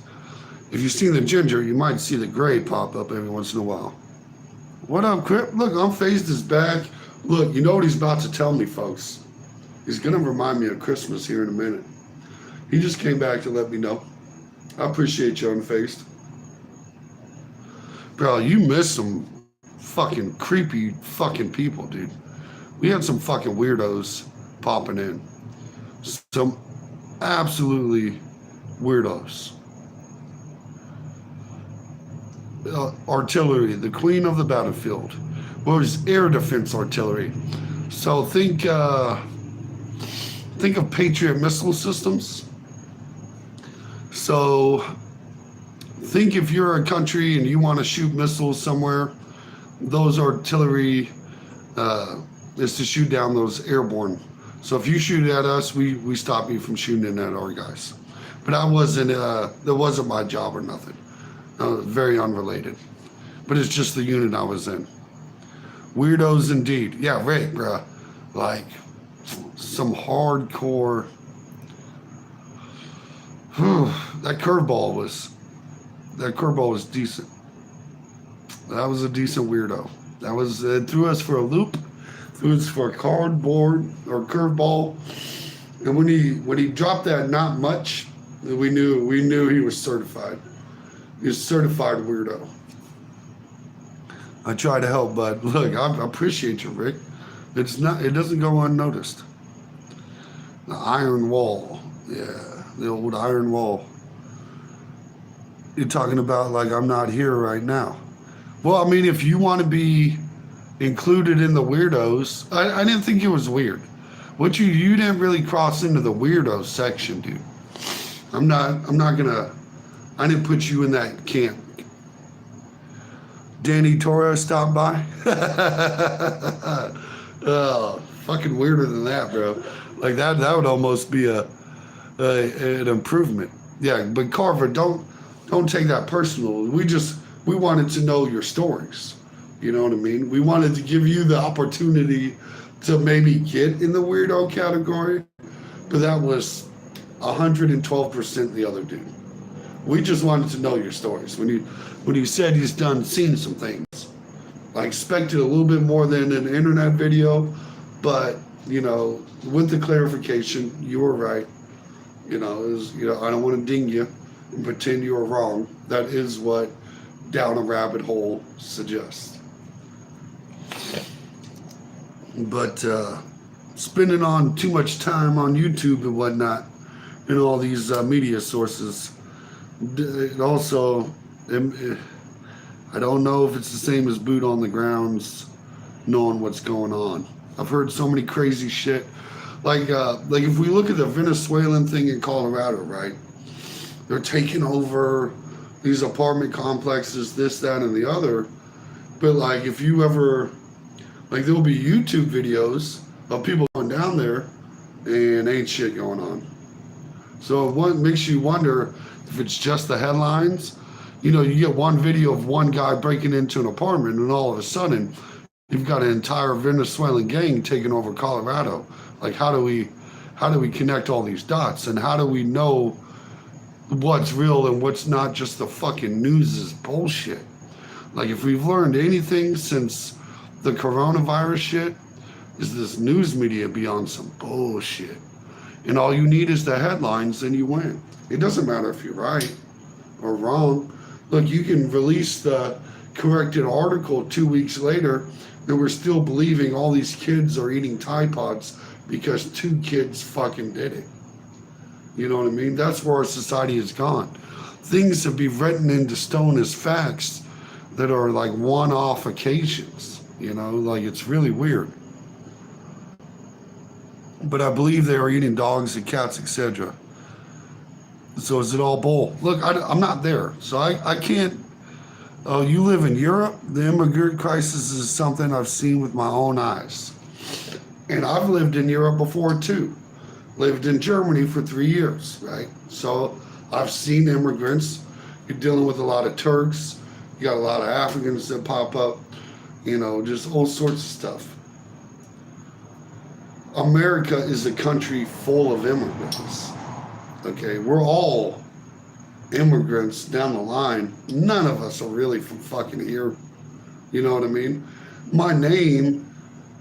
If you've seen the ginger, you might see the gray pop up every once in a while. What up, Crip? Look, I'm phased his back. Look, you know what he's about to tell me, folks. He's going to remind me of Christmas here in a minute. He just came back to let me know. I appreciate you, Unfaced. Bro, you missed some fucking creepy fucking people, dude. We had some fucking weirdos popping in. Some absolutely weirdos. Artillery, the queen of the battlefield. Was air defense artillery. So think of Patriot missile systems. So think if you're a country and you want to shoot missiles somewhere, those artillery is to shoot down those airborne. So if you shoot at us, we stop you from shooting at our guys. But that wasn't my job or nothing. Very unrelated. But it's just the unit I was in. Weirdos indeed. Yeah, right, bruh. Like some hardcore. That curveball was decent. That was a decent weirdo. That was threw us for a loop. Threw us for a cardboard or curveball. And when he dropped that not much, we knew he was certified. He was a certified weirdo. I try to help, but look, I appreciate you, Rick. It doesn't go unnoticed. The iron wall. Yeah, the old iron wall. You're talking about like I'm not here right now. Well, I mean, if you want to be included in the weirdos, I didn't think it was weird. What you didn't really cross into the weirdo section, dude. I'm not gonna. I didn't put you in that camp. Danny Torres stopped by. Oh, fucking weirder than that, bro. Like that would almost be an improvement. Yeah, but Carver, don't take that personal. We wanted to know your stories. You know what I mean? We wanted to give you the opportunity to maybe get in the weirdo category, but that was 112% the other dude. We just wanted to know your stories. When you said you've seen some things, I expected a little bit more than an internet video, but with the clarification, you were right. I don't want to ding you and pretend you were wrong. That is what Down a Rabbit Hole suggests. But spending on too much time on YouTube and whatnot, and all these media sources, it also, I don't know if it's the same as boot on the grounds, knowing what's going on. I've heard so many crazy shit. Like if we look at the Venezuelan thing in Colorado, right? They're taking over these apartment complexes, this, that, and the other. But like, if you ever, like, there'll be YouTube videos of people going down there and ain't shit going on. So what makes you wonder if it's just the headlines. You get one video of one guy breaking into an apartment, and all of a sudden you've got an entire Venezuelan gang taking over Colorado. Like, how do we connect all these dots, and how do we know what's real and what's not just the fucking news is bullshit? Like, if we've learned anything since the coronavirus shit, is this news media be on some bullshit. And all you need is the headlines and you win. It doesn't matter if you're right or wrong. Look, you can release the corrected article 2 weeks later and we're still believing all these kids are eating Tide Pods because 2 kids fucking did it. You know what I mean? That's where our society has gone. Things have been written into stone as facts that are like one-off occasions. Like, it's really weird. But I believe they are eating dogs and cats, etc. So is it all bull? Look, I'm not there, so I can't. Oh, you live in Europe? The immigrant crisis is something I've seen with my own eyes. And I've lived in Europe before too. Lived in Germany for 3 years, right? So I've seen immigrants. You're dealing with a lot of Turks. You got a lot of Africans that pop up. Just all sorts of stuff. America is a country full of immigrants. Okay, we're all immigrants down the line. None of us are really from fucking here. You know what I mean? My name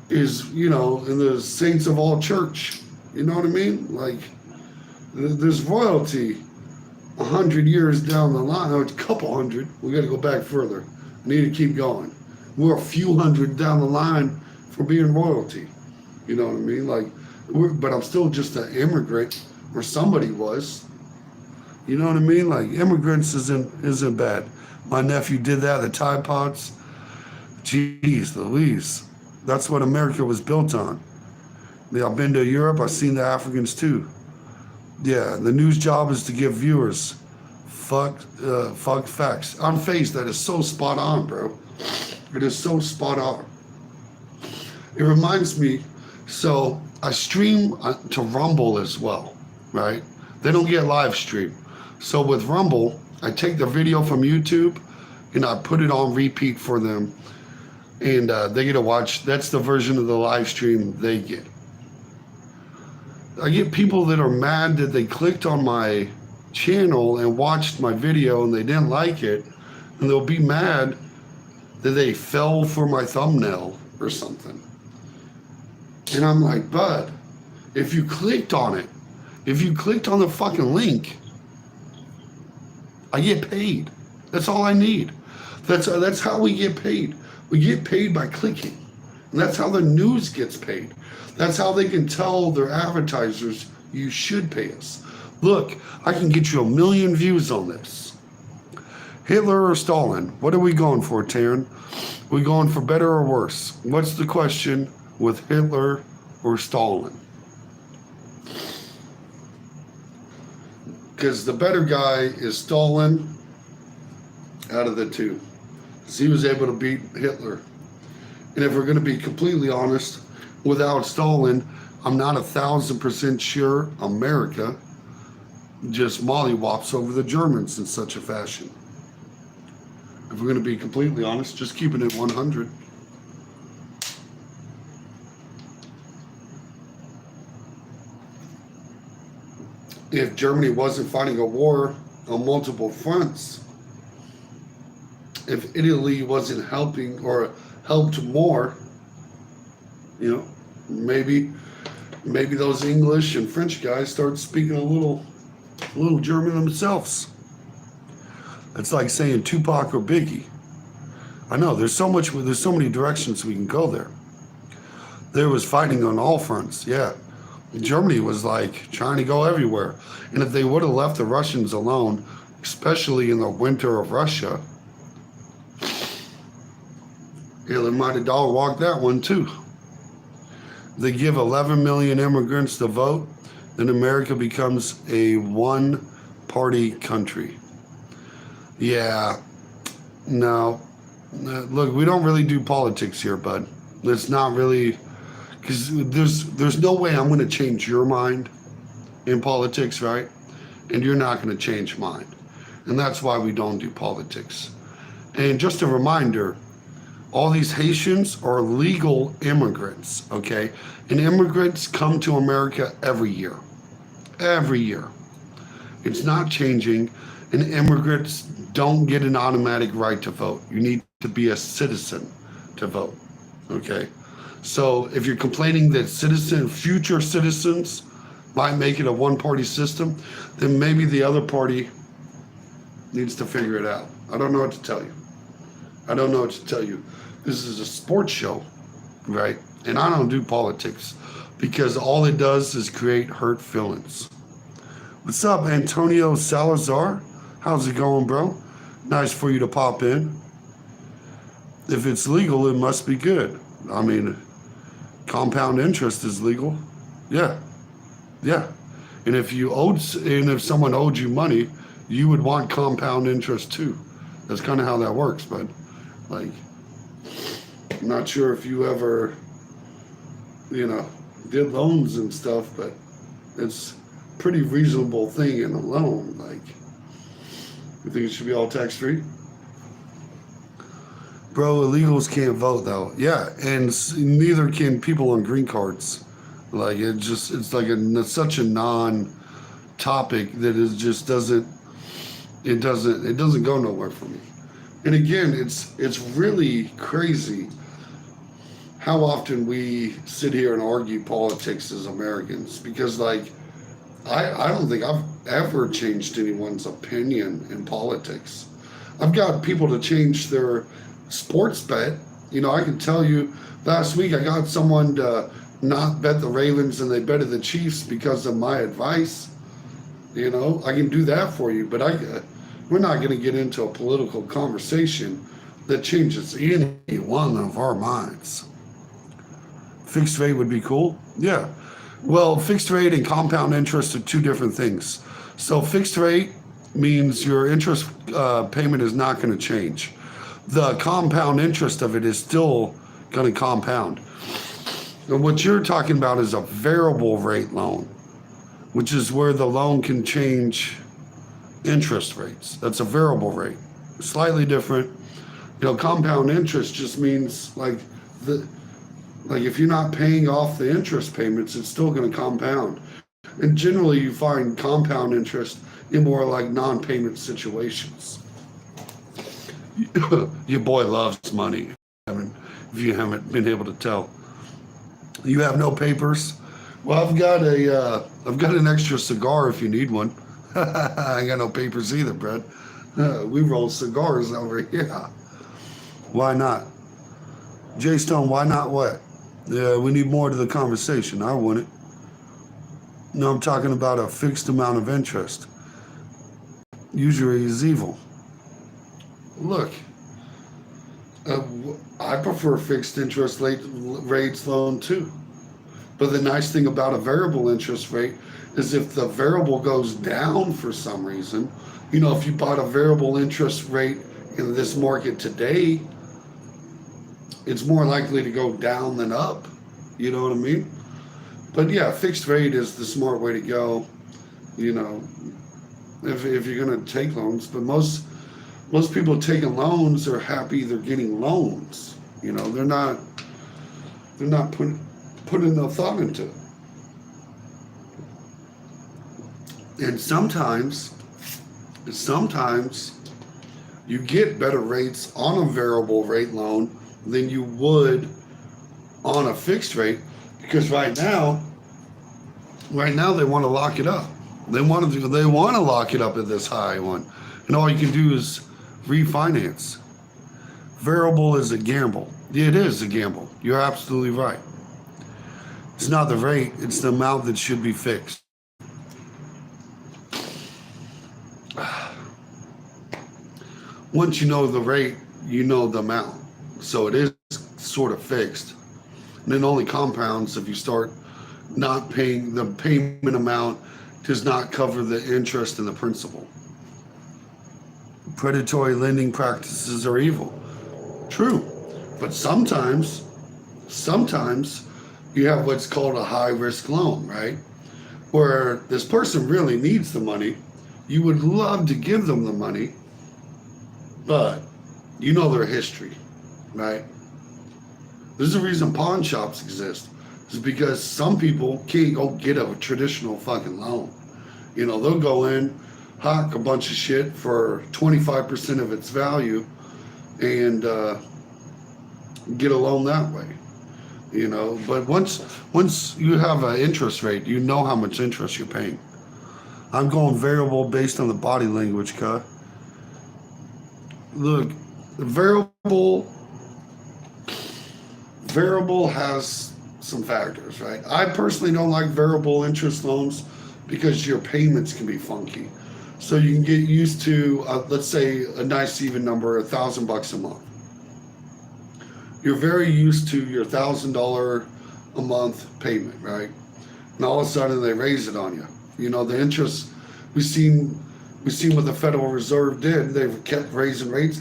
is, in the Saints of All Church. You know what I mean? Like, there's royalty 100 years down the line. Or a couple hundred. We got to go back further. We need to keep going. We're a few hundred down the line for being royalty. You know what I mean? Like, but I'm still just an immigrant, or somebody was. You know what I mean? Like, immigrants isn't bad. My nephew did that, the Tide Pods. Jeez Louise. That's what America was built on. Yeah, I've been to Europe, I've seen the Africans too. Yeah, the news job is to give viewers fuck facts. On face, that is so spot on, bro. It is so spot on. It reminds me, so I stream to Rumble as well, right? They don't get live stream. So with Rumble, I take the video from YouTube and I put it on repeat for them. And they get to watch, that's the version of the live stream they get. I get people that are mad that they clicked on my channel and watched my video and they didn't like it. And they'll be mad that they fell for my thumbnail or something. And I'm like, bud, if you clicked on it, if you clicked on the fucking link, I get paid. That's all I need. That's how we get paid. We get paid by clicking. And that's how the news gets paid. That's how they can tell their advertisers, you should pay us. Look, I can get you 1 million views on this. Hitler or Stalin? What are we going for, Taryn? We going for better or worse? What's the question with Hitler or Stalin? Because the better guy is Stalin out of the two. Because he was able to beat Hitler. And if we're going to be completely honest, without Stalin, I'm not 1,000% sure America just mollywops over the Germans in such a fashion. If we're going to be completely honest, just keeping it 100. If Germany wasn't fighting a war on multiple fronts, if Italy wasn't helping or helped more, you know, maybe those English and French guys start speaking a little German themselves. It's like saying Tupac or Biggie. I know there's so many directions we can go there. There was fighting on all fronts, yeah. Germany was like trying to go everywhere. And if they would have left the Russians alone, especially in the winter of Russia, Hitler might have dog walked that one too. They give 11 million immigrants the vote, then America becomes a one-party country. Yeah, no. Look, we don't really do politics here, bud. It's not really, because there's no way I'm going to change your mind in politics, right? And you're not going to change mine. And that's why we don't do politics. And just a reminder, all these Haitians are legal immigrants, okay? And immigrants come to America every year. Every year. It's not changing. And immigrants don't get an automatic right to vote. You need to be a citizen to vote, okay? So if you're complaining that future citizens might make it a one-party system, then maybe the other party needs to figure it out. I don't know what to tell you. I don't know what to tell you. This is a sports show, right? And I don't do politics because all it does is create hurt feelings. What's up, Antonio Salazar? How's it going, bro? Nice for you to pop in. If it's legal, it must be good. I mean, compound interest is legal. Yeah. Yeah. And if someone owed you money, you would want compound interest too. That's kind of how that works, but like, I'm not sure if you ever, did loans and stuff, but it's a pretty reasonable thing in a loan. Like, you think it should be all tax-free? Bro, illegals can't vote though. Yeah, and neither can people on green cards. Like, it's like such a non-topic that it just doesn't go nowhere for me. And again, it's really crazy how often we sit here and argue politics as Americans, because like, I don't think I've ever changed anyone's opinion in politics. I've got people to change their sports bet. I can tell you last week I got someone to not bet the Ravens and they betted the Chiefs because of my advice. I can do that for you, but we're not going to get into a political conversation that changes any one of our minds. Fixed rate would be cool. Yeah. Well, fixed rate and compound interest are two different things. So fixed rate means your interest payment is not going to change. The compound interest of it is still going to compound. And what you're talking about is a variable rate loan, which is where the loan can change interest rates. That's a variable rate. Slightly different. Compound interest just means like if you're not paying off the interest payments, it's still going to compound. And generally you find compound interest in more like non-payment situations. Your boy loves money. If you haven't been able to tell. You have no papers? Well, I've got an extra cigar if you need one. I ain't got no papers either, Brad. We roll cigars over here. Why not? Jay Stone, why not what? Yeah, we need more to the conversation. I want it. No, I'm talking about a fixed amount of interest. Usury is evil. look, uh, I prefer fixed interest rates loan too. But the nice thing about a variable interest rate is if the variable goes down for some reason, if you bought a variable interest rate in this market today, it's more likely to go down than up. You know what I mean? But yeah, fixed rate is the smart way to go, you know, if you're going to take loans. But most people taking loans are happy they're getting loans. They're not putting no thought into it. And sometimes you get better rates on a variable rate loan than you would on a fixed rate, because right now they want to lock it up. They want to lock it up at this high one, and all you can do is refinance. Variable is a gamble. Yeah, it is a gamble. You're absolutely right. It's not the rate, it's the amount that should be fixed. Once you know the rate, you know the amount. So it is sort of fixed. And it only compounds if you start not paying. The payment amount does not cover the interest and the principal. Predatory lending practices are evil. True. But sometimes you have what's called a high risk loan, right? Where this person really needs the money. You would love to give them the money, but you know their history, right? There's a reason pawn shops exist. It's because some people can't go get a traditional fucking loan. They'll go in, hawk a bunch of shit for 25% of its value and get a loan that way. But once you have an interest rate, you know how much interest you're paying. I'm going variable based on the body language, cut. Look, variable has some factors, right? I personally don't like variable interest loans because your payments can be funky. So you can get used to, let's say, a nice even number, $1,000 a month. You're very used to your $1,000 a month payment, right? And all of a sudden they raise it on you. The interest, we've seen what the Federal Reserve did. They kept raising rates.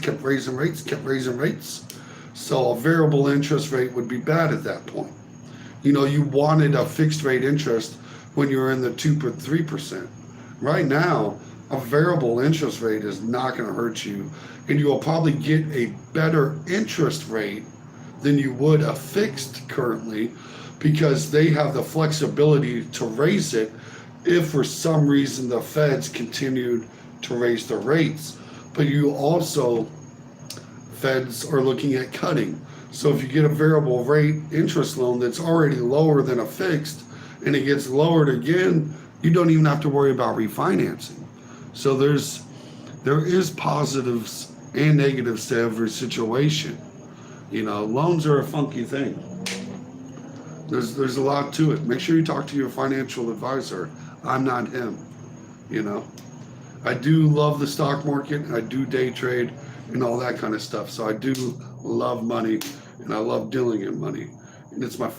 So a variable interest rate would be bad at that point. You wanted a fixed rate interest when you were in the 2 or 3%. Right now, a variable interest rate is not going to hurt you, and you will probably get a better interest rate than you would a fixed currently, because they have the flexibility to raise it if for some reason the feds continued to raise their rates. But feds are looking at cutting. So if you get a variable rate interest loan that's already lower than a fixed and it gets lowered again, you don't even have to worry about refinancing. So there is positives and negatives to every situation. Loans are a funky thing. There's a lot to it. Make sure you talk to your financial advisor. I'm not him. I do love the stock market. I do day trade and all that kind of stuff. So I do love money, and I love dealing in money. And it's my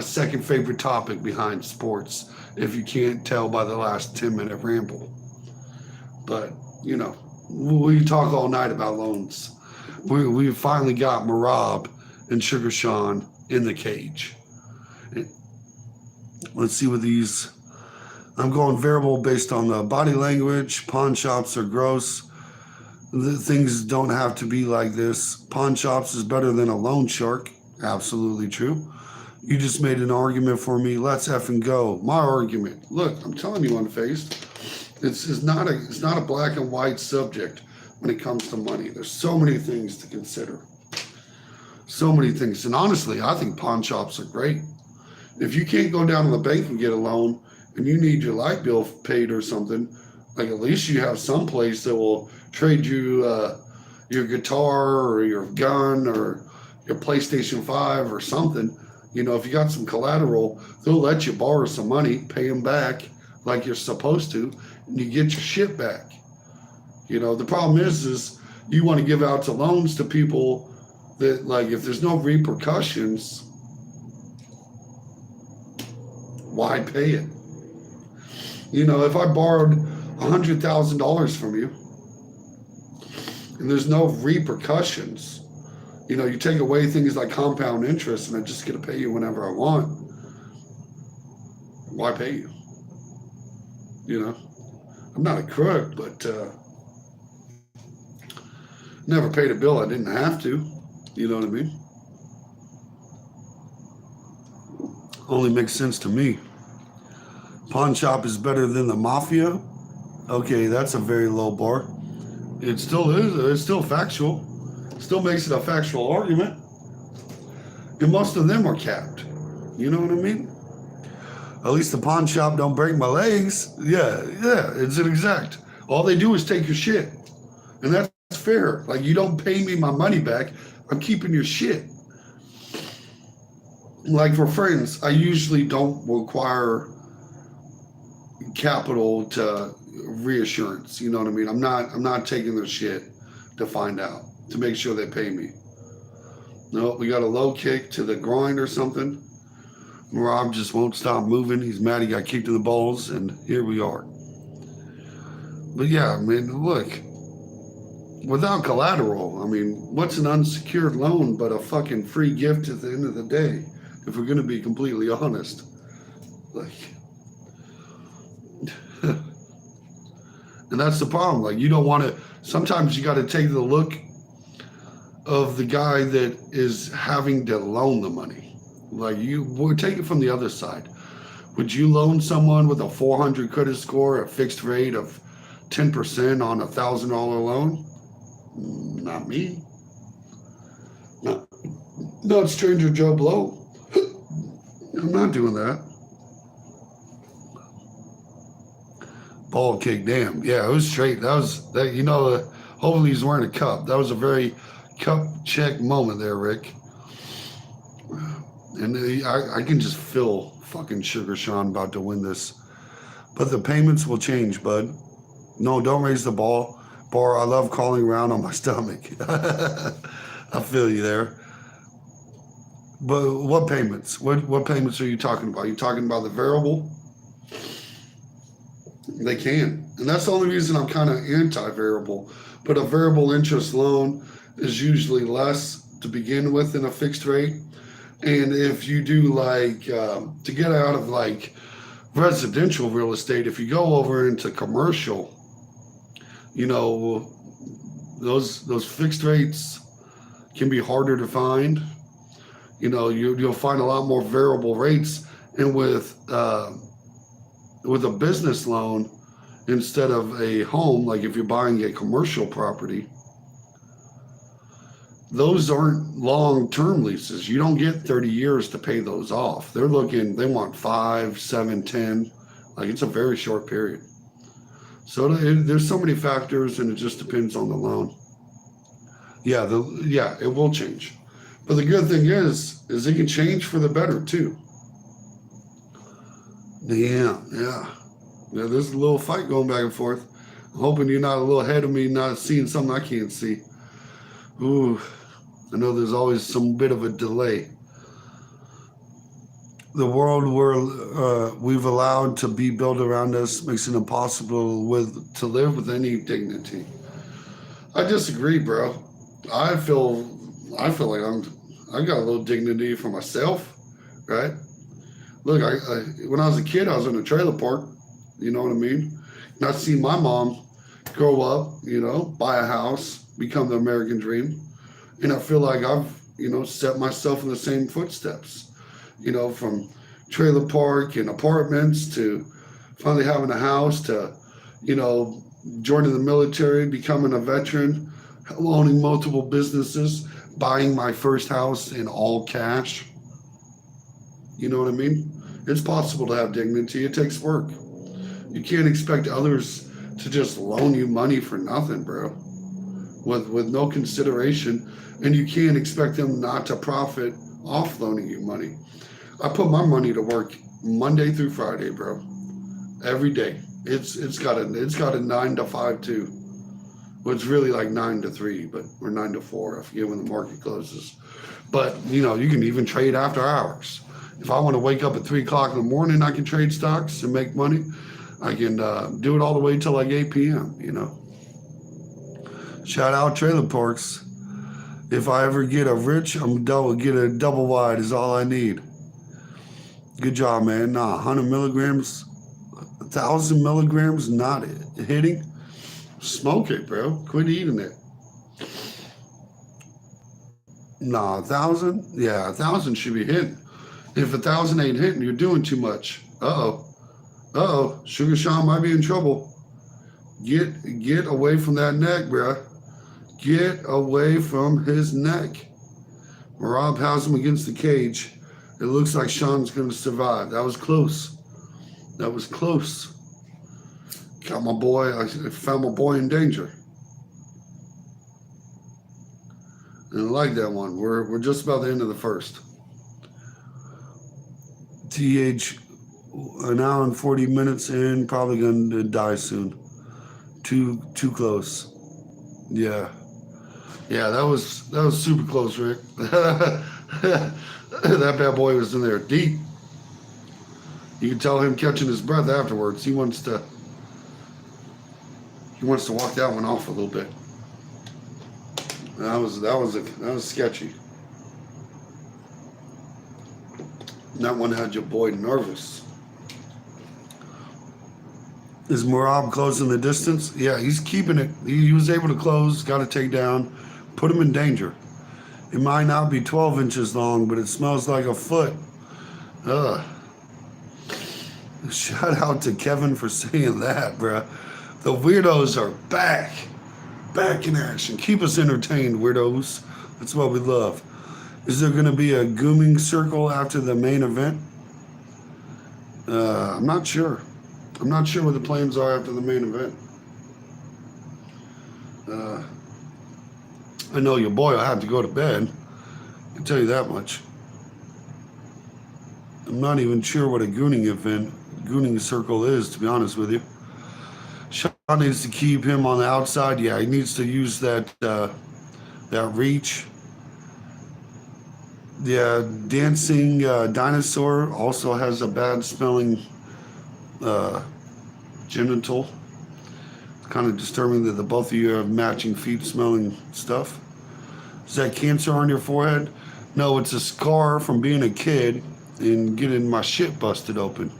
second favorite topic behind sports, if you can't tell by the last 10-minute ramble. But, we talk all night about loans. We finally got Marab and Sugar Sean in the cage. Let's see what these. I'm going variable based on the body language. Pawn shops are gross. Things don't have to be like this. Pawn shops is better than a loan shark. Absolutely true. You just made an argument for me. Let's effing go. My argument. Look, I'm telling you, Unfaced. It's not a black and white subject when it comes to money. There's so many things to consider. So many things. And honestly, I think pawn shops are great. If you can't go down to the bank and get a loan and you need your light bill paid or something, like at least you have some place that will trade you your guitar or your gun or your PlayStation 5 or something. If you got some collateral, they'll let you borrow some money, pay them back like you're supposed to, and you get your shit back. The problem is You want to give out to loans to people that, like, if there's no repercussions, why pay it? You know, if I borrowed $100,000 from you and there's no repercussions, you know, you take away things like compound interest and I just get to pay you whenever I want, why pay you? You know, I'm not a crook, but never paid a bill I didn't have to. You know what I mean? Only makes sense to me. Pawn shop is better than the mafia? Okay, that's a very low bar. It still is. It's still factual. Still makes it a factual argument. And most of them are capped. You know what I mean? At least the pawn shop don't break my legs. Yeah, it's an exact. All they do is take your shit. And that's fair. Like, you don't pay me my money back. I'm keeping your shit. Like, for friends, I usually don't require capital to reassurance. You know what I mean? I'm not taking their shit to find out, to make sure they pay me. No, we got a low kick to the groin or something. Rob just won't stop moving. He's mad he got kicked in the balls, and here we are. But yeah, I mean, look, without collateral, I mean, what's an unsecured loan but a fucking free gift at the end of the day, if we're going to be completely honest? Like, and that's the problem. Like, you don't want to, sometimes you got to take the look of the guy that is having to loan the money. Like, we'll take it from the other side. Would you loan someone with a 400 credit score, a fixed rate of 10% on a $1,000 loan? Not me. Not stranger Joe Blow. I'm not doing that. Ball kick, damn. Yeah, it was straight. That was, that. You know, hopefully he's wearing a cup. That was a very cup check moment there, Rick. And I can just feel fucking Sugar Sean about to win this. But the payments will change, bud. No, don't raise the bar. I love crawling around on my stomach. I feel you there. But what payments? What payments are you talking about? Are you talking about the variable? They can. And that's the only reason I'm kind of anti-variable. But a variable interest loan is usually less to begin with than a fixed rate. And if you do, like, to get out of, like, residential real estate, if you go over into commercial, you know, those fixed rates can be harder to find. You know, you'll find a lot more variable rates. And with a business loan, instead of a home, like if you're buying a commercial property, those aren't long-term leases. You don't get 30 years to pay those off. They want 5, 7, 10. Like, it's a very short period. So there's so many factors, and it just depends on the loan. Yeah, it will change. But the good thing is it can change for the better too. Yeah. There's a little fight going back and forth. I'm hoping you're not a little ahead of me, not seeing something I can't see. Ooh, I know there's always some bit of a delay. The world we've allowed to be built around us makes it impossible to live with any dignity. I disagree, bro. I feel like I got a little dignity for myself, right? Look, I when I was a kid, I was in a trailer park. You know what I mean? And I see my mom grow up, you know, buy a house, become the American dream. And I feel like I've, you know, set myself in the same footsteps, you know, from trailer park and apartments to finally having a house to, you know, joining the military, becoming a veteran, owning multiple businesses, buying my first house in all cash. You know what I mean? It's possible to have dignity. It takes work. You can't expect others to just loan you money for nothing, bro, with no consideration. And you can't expect them not to profit off loaning you money. I put my money to work Monday through Friday, bro. Every day. It's got a 9 to 5 too. Well, it's really like 9 to 3, but or 9 to 4. I forget when the market closes. But you know, you can even trade after hours. If I want to wake up at 3 o'clock in the morning, I can trade stocks and make money. I can do it all the way till like 8 p.m. You know. Shout out Trailer Parks. If I ever get a rich, get a double wide is all I need. Good job, man. Nah, 100 milligrams, 1,000 milligrams not hitting. Smoke it, bro. Quit eating it. Nah, 1,000? Yeah, 1,000 should be hitting. If 1,000 ain't hitting, you're doing too much. Uh-oh. Uh-oh. Sugar Sean might be in trouble. Get away from that neck, bruh. Get away from his neck. Rob has him against the cage. It looks like Sean's going to survive. That was close. That was close. Got my boy. I found my boy in danger. And I like that one. We're just about the end of the first. TH, an hour and 40 minutes in. Probably going to die soon. Too close. Yeah. Yeah, that was super close, Rick. That bad boy was in there deep. You can tell him catching his breath afterwards. He wants to walk that one off a little bit. That was sketchy. That one had your boy nervous. Is Merab closing the distance? Yeah, he's keeping it. He was able to close, got a takedown, put him in danger. It might not be 12 inches long, but it smells like a foot. Ugh. Shout out to Kevin for saying that, bruh. The weirdos are back. Back in action. Keep us entertained, weirdos. That's what we love. Is there going to be a grooming circle after the main event? I'm not sure. I'm not sure what the plans are after the main event. I know your boy will have to go to bed. I can tell you that much. I'm not even sure what a gooning circle is, to be honest with you. Sean needs to keep him on the outside. Yeah, he needs to use that reach. Yeah, dancing dinosaur also has a bad smelling genital. It's kind of disturbing that the both of you have matching feet smelling stuff. Is that cancer on your forehead? No, it's a scar from being a kid and getting my shit busted open.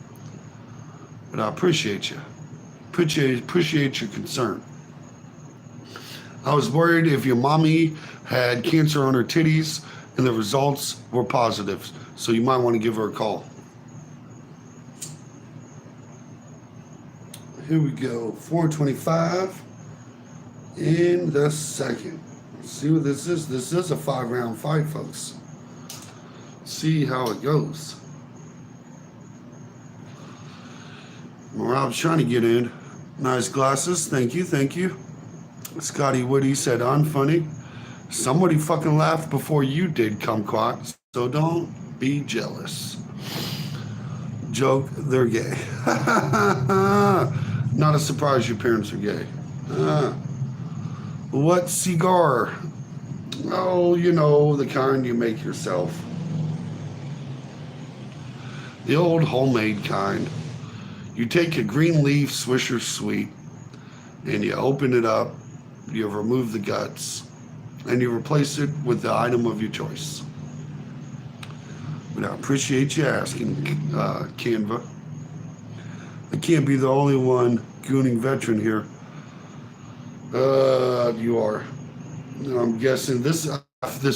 But I appreciate you. Appreciate your concern. I was worried if your mommy had cancer on her titties and the results were positive. So you might want to give her a call. Here we go. 425 in the second. Let's see what this is. This is a 5-round fight, folks. See how it goes. Rob's trying to get in. Nice glasses. Thank you. Thank you. Scotty Woody said, unfunny. Somebody fucking laughed before you did, kumquat. So don't be jealous. Joke, they're gay. Not a surprise your parents are gay. What cigar? Oh, you know, the kind you make yourself. The old homemade kind. You take a green leaf Swisher Sweet and you open it up, you remove the guts, and you replace it with the item of your choice. But I appreciate you asking, Canva. I can't be the only one gooning veteran here. You are. I'm guessing this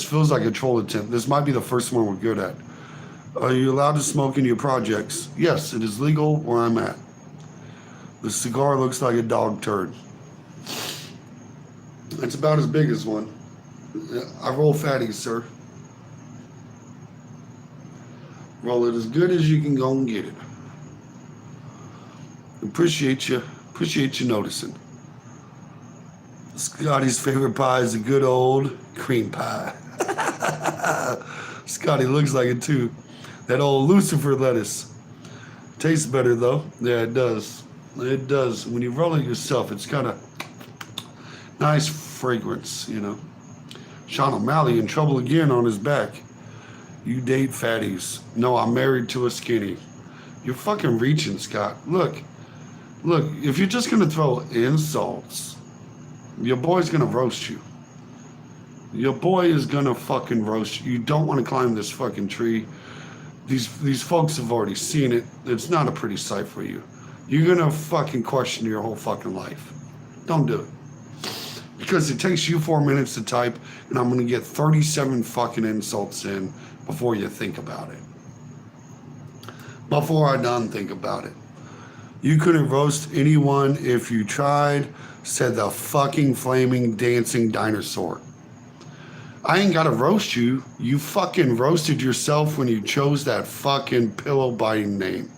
feels like a troll attempt. This might be the first one we're good at. Are you allowed to smoke in your projects? Yes, it is legal where I'm at. The cigar looks like a dog turd. It's about as big as one. I roll fatties, sir. Roll it as good as you can go and get it. Appreciate you noticing. Scotty's favorite pie is a good old cream pie. Scotty looks like it too. That old Lucifer lettuce. Tastes better though. Yeah, it does. It does. When you roll it yourself, it's kind of Nice fragrance, you know. Sean O'Malley in trouble again on his back. You date fatties. No, I'm married to a skinny. You're fucking reaching, Scott. Look, if you're just gonna throw insults, your boy's gonna roast you. Your boy is gonna fucking roast you. You don't want to climb this fucking tree. These folks have already seen it. It's not a pretty sight for you. You're gonna fucking question your whole fucking life. Don't do it. Because it takes you 4 minutes to type, and I'm gonna get 37 fucking insults in before you think about it. Before I done think about it. You couldn't roast anyone if you tried, said the fucking flaming dancing dinosaur. I ain't gotta roast you. You fucking roasted yourself when you chose that fucking pillow biting name.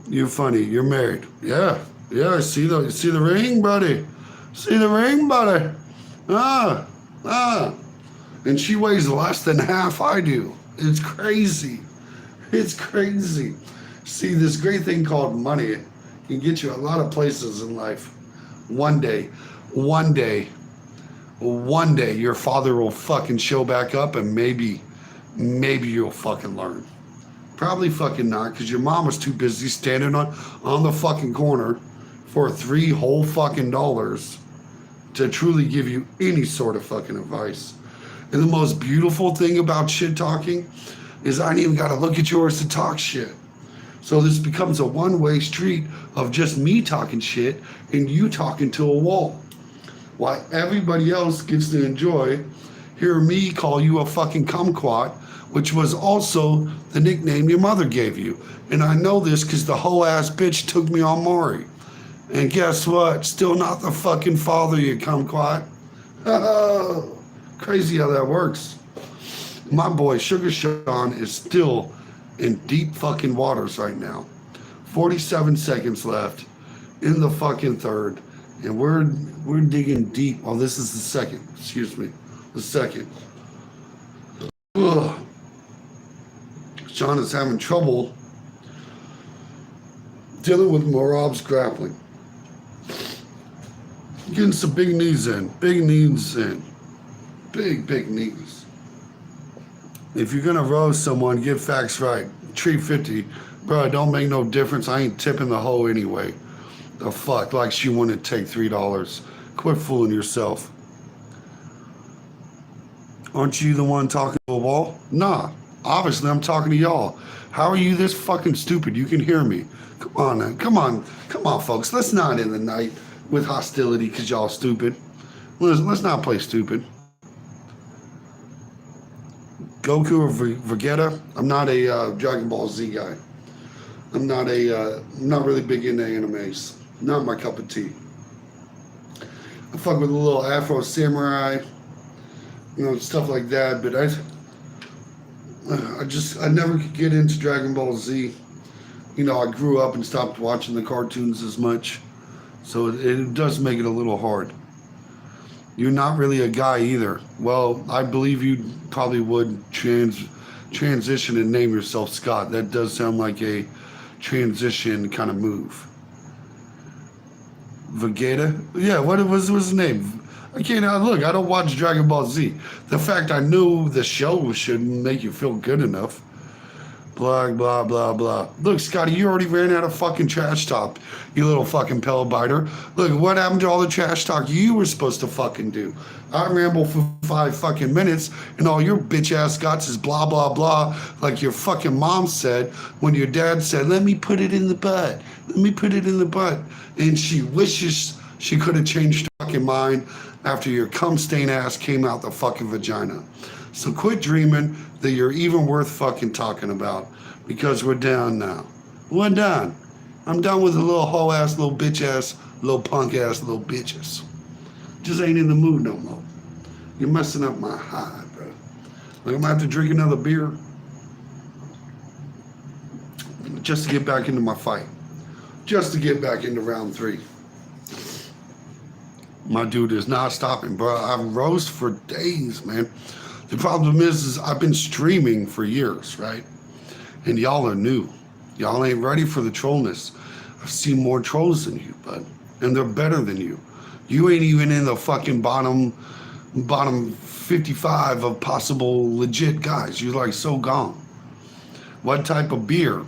You're funny. You're married. Yeah. I see the ring, buddy. See the ring, buddy. And she weighs less than half I do. It's crazy. It's crazy. See, this great thing called money can get you a lot of places in life. One day, your father will fucking show back up, and maybe you'll fucking learn. Probably fucking not, because your mom was too busy standing on the fucking corner for $3 whole fucking dollars to truly give you any sort of fucking advice. And the most beautiful thing about shit talking is I ain't even got to look at yours to talk shit. So this becomes a one-way street of just me talking shit and you talking to a wall. While everybody else gets to enjoy hear me call you a fucking kumquat, which was also the nickname your mother gave you. And I know this because the whole ass bitch took me on Maury. And guess what? Still not the fucking father, you kumquat. Oh, crazy how that works. My boy Sugar Sean is still in deep fucking waters right now. 47 seconds left in the fucking third. And we're digging deep. Oh, this is the second. Excuse me. The second. Ugh. Sean is having trouble dealing with Morab's grappling. Getting some big knees in. Big knees in. Big knees. If you're going to roast someone, get facts right. Treat 50. Bro, it don't make no difference. I ain't tipping the hoe anyway. The fuck? Like she wouldn't take $3. Quit fooling yourself. Aren't you the one talking to a wall? Nah. Obviously, I'm talking to y'all. How are you this fucking stupid? You can hear me. Come on, man. Come on, folks. Let's not end the night with hostility because y'all stupid. Let's not play stupid. Goku or Vegeta? I'm not a Dragon Ball Z guy. I'm not really big into animes. Not my cup of tea. I fuck with a little Afro Samurai, stuff like that. But I never could get into Dragon Ball Z. I grew up and stopped watching the cartoons as much, so it does make it a little hard. You're not really a guy either. Well, I believe you probably would transition and name yourself Scott. That does sound like a transition kind of move. Vegeta? Yeah, what was his name? I can't look. I don't watch Dragon Ball Z. The fact I knew the show shouldn't make you feel good enough. Blah, blah, blah, blah. Look, Scotty, you already ran out of fucking trash talk, you little fucking pill biter. Look, what happened to all the trash talk you were supposed to fucking do? I ramble for 5 fucking minutes, and all your bitch ass got is blah, blah, blah, like your fucking mom said when your dad said, let me put it in the butt. Let me put it in the butt. And she wishes she could have changed her fucking mind after your cum stain ass came out the fucking vagina. So quit dreaming that you're even worth fucking talking about, because we're done now. We're done. I'm done with the little hoe ass, little bitch ass, little punk ass, little bitches. Just ain't in the mood no more. You're messing up my high, bro. Like I'm gonna have to drink another beer just to get back into my fight. Just to get back into round 3. My dude is not stopping, bro. I've roast for days, man. The problem is I've been streaming for years, right? And y'all are new. Y'all ain't ready for the trollness. I've seen more trolls than you, bud. And they're better than you. You ain't even in the fucking bottom 55 of possible legit guys. You're like so gone. What type of beer?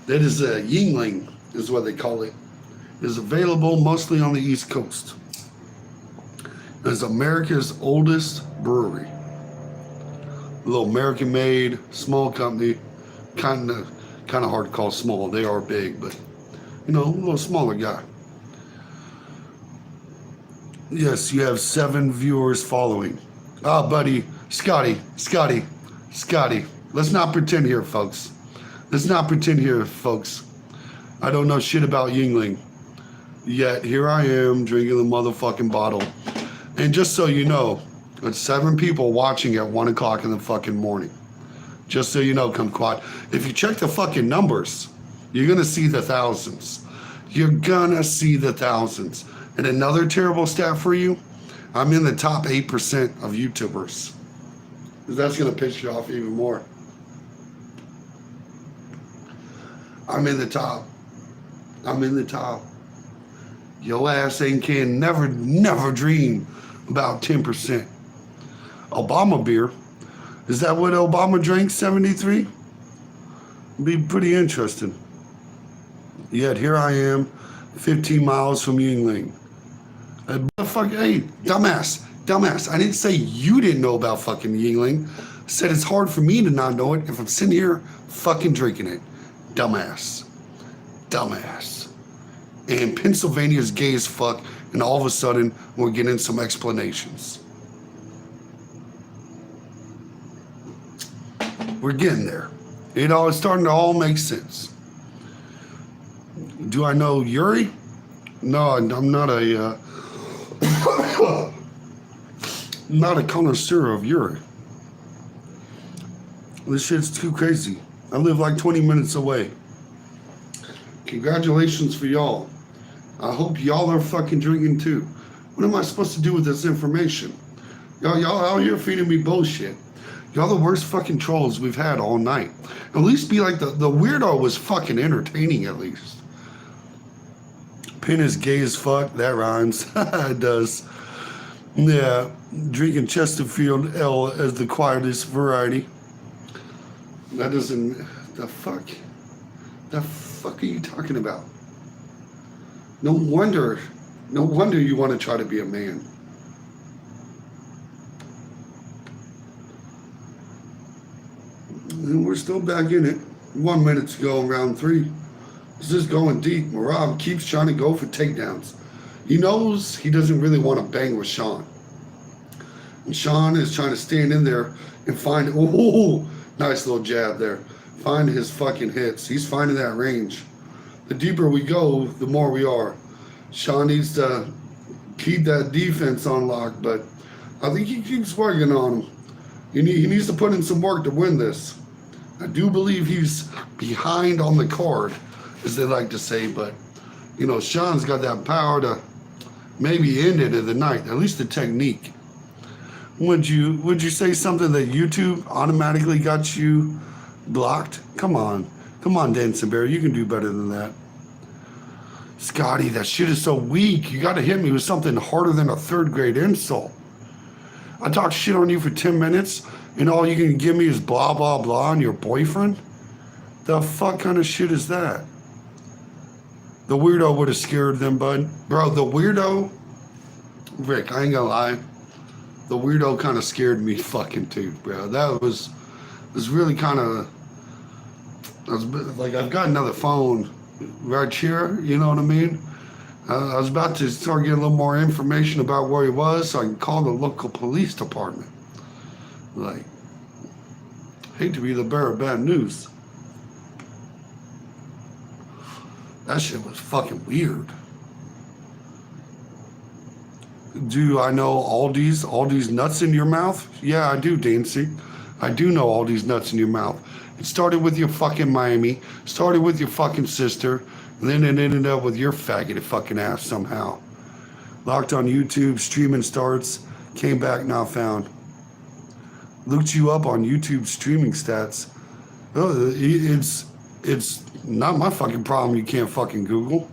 That is a Yingling, is what they call it. Is available mostly on the East Coast. It's America's oldest brewery. A little American-made, small company. Kind of hard to call small. They are big, but a little smaller guy. Yes, you have 7 viewers following. Ah, buddy, Scotty. Let's not pretend here, folks. I don't know shit about Yingling. Yet here I am drinking the motherfucking bottle. And just so you know, it's 7 people watching at 1 o'clock in the fucking morning. Just so you know, kumquat. If you check the fucking numbers, you're gonna see the thousands. And another terrible stat for you, I'm in the top 8% of YouTubers. That's gonna piss you off even more. I'm in the top. Your ass can never dream about 10%. Obama beer. Is that what Obama drank, 73? Be pretty interesting. Yet here I am, 15 miles from Yingling. Hey, dumbass. I didn't say you didn't know about fucking Yingling. I said it's hard for me to not know it if I'm sitting here fucking drinking it. Dumbass. And Pennsylvania's gay as fuck, and all of a sudden we're getting some explanations. We're getting there. It's starting to all make sense. Do I know Yuri? No, I'm not a not a connoisseur of Yuri. This shit's too crazy. I live like 20 minutes away. Congratulations for y'all. I hope y'all are fucking drinking too. What am I supposed to do with this information? Y'all out here feeding me bullshit. Y'all the worst fucking trolls we've had all night. At least be like the weirdo was fucking entertaining at least. Pin is gay as fuck. That rhymes. It does. Yeah. Drinking Chesterfield L as the quietest variety. That doesn't... The fuck are you talking about? No wonder you want to try to be a man. And we're still back in it. 1 minute to go in round 3. This is going deep. Marab keeps trying to go for takedowns. He knows he doesn't really want to bang with Sean. And Sean is trying to stand in there and find... Oh, nice little jab there. Find his fucking hits. He's finding that range. The deeper we go, the more we are. Sean needs to keep that defense on lock, but I think he keeps working on him. He needs to put in some work to win this. I do believe he's behind on the card, as they like to say, but, Sean's got that power to maybe end it in the night, at least the technique. Would you say something that YouTube automatically got you blocked? Come on, Dancing Bear, you can do better than that. Scotty, that shit is so weak. You got to hit me with something harder than a 3rd grade insult. I talk shit on you for 10 minutes, and all you can give me is blah, blah, blah on your boyfriend? The fuck kind of shit is that? The weirdo would have scared them, bud. Bro, the weirdo, Rick, I ain't gonna lie. The weirdo kind of scared me fucking too, bro. That was really kind of, like, I've got another phone right here, you know what I mean? I was about to start getting a little more information about where he was so I can call the local police department. Like, hate to be the bearer of bad news. That shit was fucking weird. Do I know Aldi's nuts in your mouth? Yeah, I do, Dancy. I do know Aldi's nuts in your mouth. It started with your fucking Miami, started with your fucking sister, and then it ended up with your faggot fucking ass somehow. Locked on YouTube, streaming starts, came back, not found. Looked you up on YouTube streaming stats. Oh, it's not my fucking problem you can't fucking Google.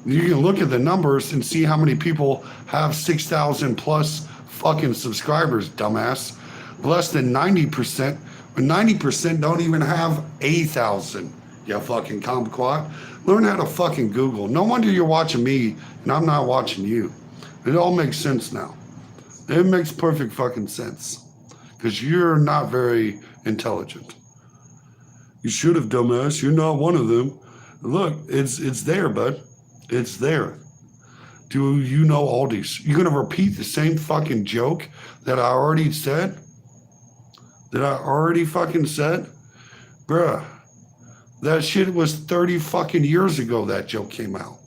You can look at the numbers and see how many people have 6,000 plus fucking subscribers, dumbass. Less than 90%, but 90% don't even have 8,000. You fucking kumquat. Learn how to fucking Google. No wonder you're watching me and I'm not watching you. It all makes sense now. It makes perfect fucking sense. Because you're not very intelligent. You should have, dumbass. You're not one of them. Look, it's there, bud. It's there. Do you know all these? You're going to repeat the same fucking joke that I already said? That I already fucking said? Bruh, that shit was 30 fucking years ago that joke came out.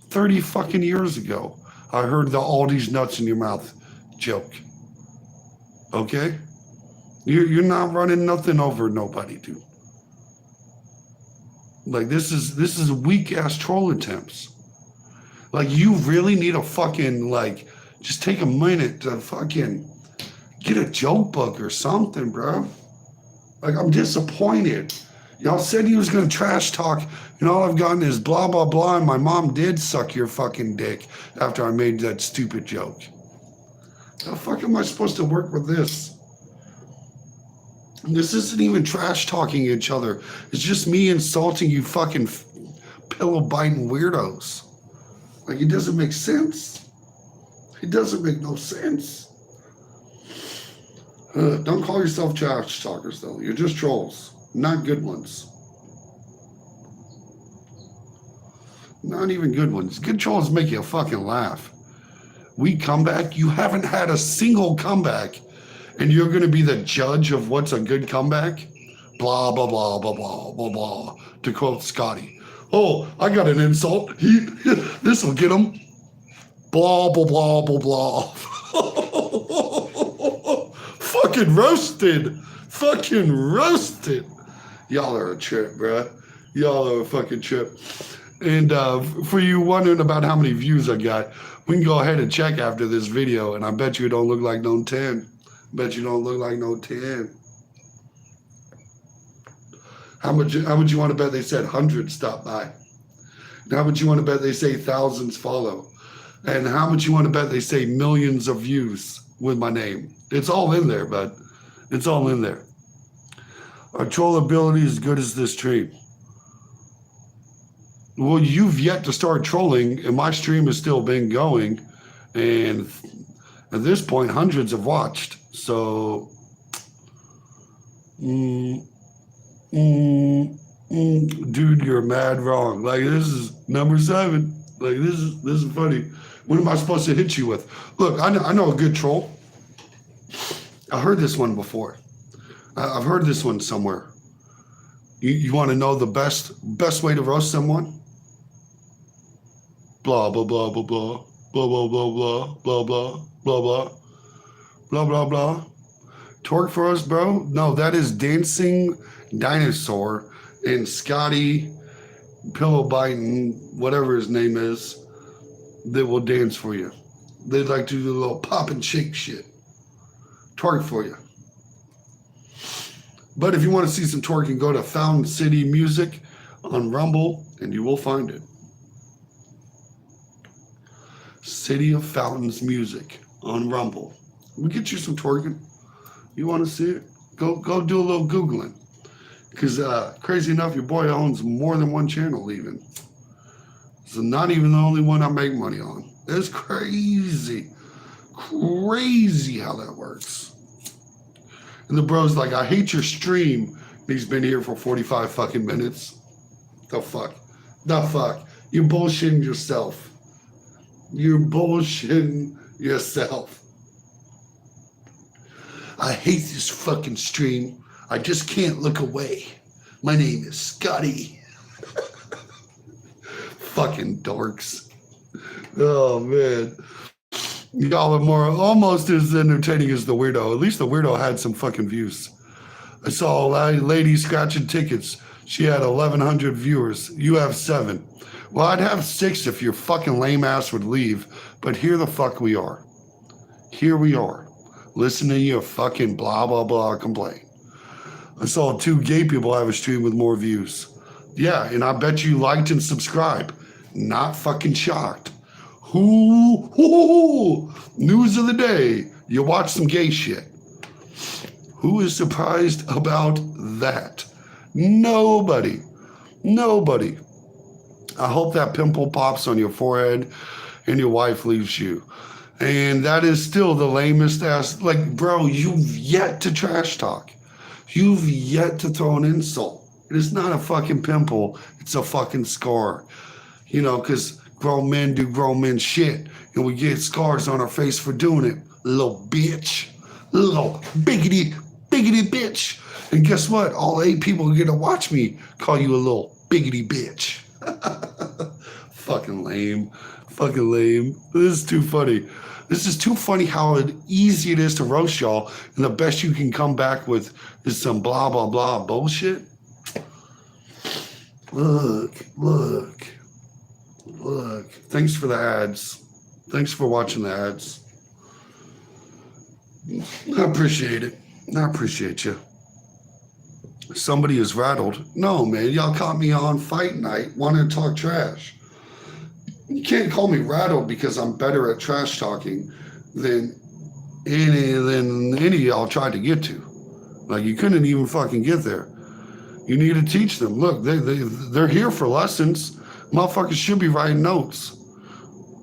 30 fucking years ago. I heard the all these nuts in your mouth joke. Okay? You're not running nothing over nobody, dude. Like, this is weak ass troll attempts. Like, you really need a fucking, like, just take a minute to fucking get a joke book or something, bro. Like, I'm disappointed. Y'all said you was gonna trash talk, and all I've gotten is blah, blah, blah, and my mom did suck your fucking dick after I made that stupid joke. How the fuck am I supposed to work with this? This isn't even trash talking each other. It's just me insulting you fucking pillow biting weirdos. Like, it doesn't make sense. It doesn't make no sense. Don't call yourself trash talkers, though. You're just trolls. Not good ones. Not even good ones. Good trolls make you fucking laugh. We comeback. You haven't had a single comeback. And you're going to be the judge of what's a good comeback? Blah, blah, blah, blah, blah, blah, blah. To quote Scotty. Oh, I got an insult. This will get him. Blah, blah, blah, blah, blah. Fucking roasted. Fucking roasted. Y'all are a trip, bruh. Y'all are a fucking trip. And for you wondering about how many views I got, we can go ahead and check after this video. And I bet you it don't look like no 10. Bet you don't look like no 10. How much you want to bet they said hundreds stop by? And how much you want to bet they say thousands follow? And how much you want to bet they say millions of views with my name? It's all in there, bud. It's all in there. Our trollability is as good as this stream. Well, you've yet to start trolling, and my stream has still been going. And at this point, hundreds have watched. So, dude, you're mad wrong. Like, this is number 7. Like, this is funny. What am I supposed to hit you with? Look, I know a good troll. I heard this one before. I've heard this one somewhere. You want to know the best way to roast someone? Blah, blah, blah, blah, blah. Blah, blah, blah, blah, blah, blah, blah, blah. Blah, blah, blah. Twerk for us, bro? No, that is Dancing Dinosaur and Scotty Pillow Biting, whatever his name is, that will dance for you. They like to do a little pop and shake shit. Twerk for you. But if you want to see some twerking, go to Fountain City Music on Rumble and you will find it. City of Fountains Music on Rumble. We'll get you some twerking. You want to see it? Go do a little Googling. Because crazy enough, your boy owns more than one channel even. So not even the only one I make money on. It's crazy. Crazy how that works. And the bro's like, I hate your stream. He's been here for 45 fucking minutes. The fuck? The fuck? You're bullshitting yourself. You're bullshitting yourself. I hate this fucking stream. I just can't look away. My name is Scotty. Fucking dorks. Oh, man. Y'all are almost as entertaining as the weirdo. At least the weirdo had some fucking views. I saw a lady scratching tickets. She had 1,100 viewers. You have 7. Well, I'd have 6 if your fucking lame ass would leave. But here the fuck we are. Here we are. Listening to your fucking blah, blah, blah complain. I saw 2 gay people have a stream with more views. Yeah, and I bet you liked and subscribed. not fucking shocked. Who, news of the day, you watch some gay shit. Who is surprised about that? Nobody. Nobody. I hope that pimple pops on your forehead and your wife leaves you. And that is still the lamest ass. Like, bro, you've yet to trash talk. You've yet to throw an insult. It is not a fucking pimple. It's a fucking scar. You know, because grown men do grown men shit. And we get scars on our face for doing it. Little bitch. Little biggity bitch. And guess what? All 8 people are going to watch me call you a little biggity bitch. Fucking lame. Fucking lame. This is too funny. This is too funny how easy it is to roast y'all, and the best you can come back with is some blah, blah, blah bullshit. Look. Thanks for the ads. Thanks for watching the ads. I appreciate it. I appreciate you. Somebody is rattled. No, man, y'all caught me on fight night wanting to talk trash. You can't call me rattled because I'm better at trash talking than any of y'all tried to get to. Like, you couldn't even fucking get there. You need to teach them. Look, they're here for lessons. Motherfuckers should be writing notes.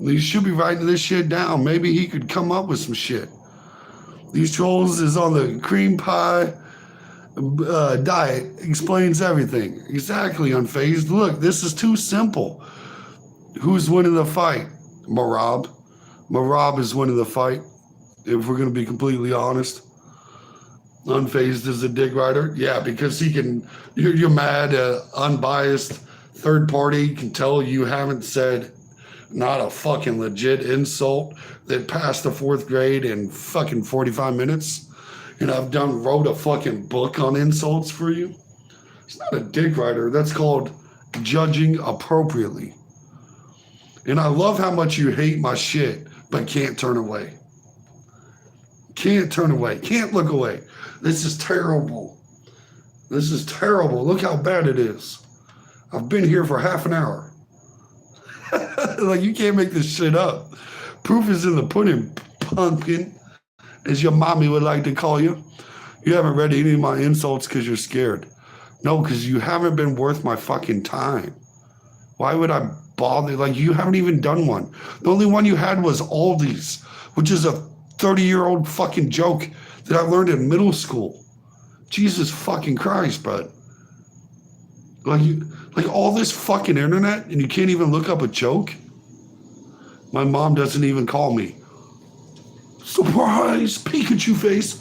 They should be writing this shit down. Maybe he could come up with some shit. These trolls is on the cream pie diet. Explains everything. Exactly, Unfazed. Look, this is too simple. Who's winning the fight? Marab. Marab is winning the fight, if we're going to be completely honest. Unfazed is a dick rider. Yeah, because he can, you're mad, unbiased, third party can tell you haven't said not a fucking legit insult that passed the 4th grade in fucking 45 minutes. And I've wrote a fucking book on insults for you. It's not a dick rider. That's called judging appropriately. And I love how much you hate my shit, but can't turn away. Can't turn away. Can't look away. This is terrible. This is terrible. Look how bad it is. I've been here for half an hour. Like, you can't make this shit up. Proof is in the pudding, pumpkin, as your mommy would like to call you. You haven't read any of my insults because you're scared. No, because you haven't been worth my fucking time. Why would I bother? Like, you haven't even done one. The only one you had was Aldi's, which is a 30-year-old fucking joke that I learned in middle school. Jesus fucking Christ, bud. Like all this fucking internet, and you can't even look up a joke? My mom doesn't even call me. Surprise, Pikachu face.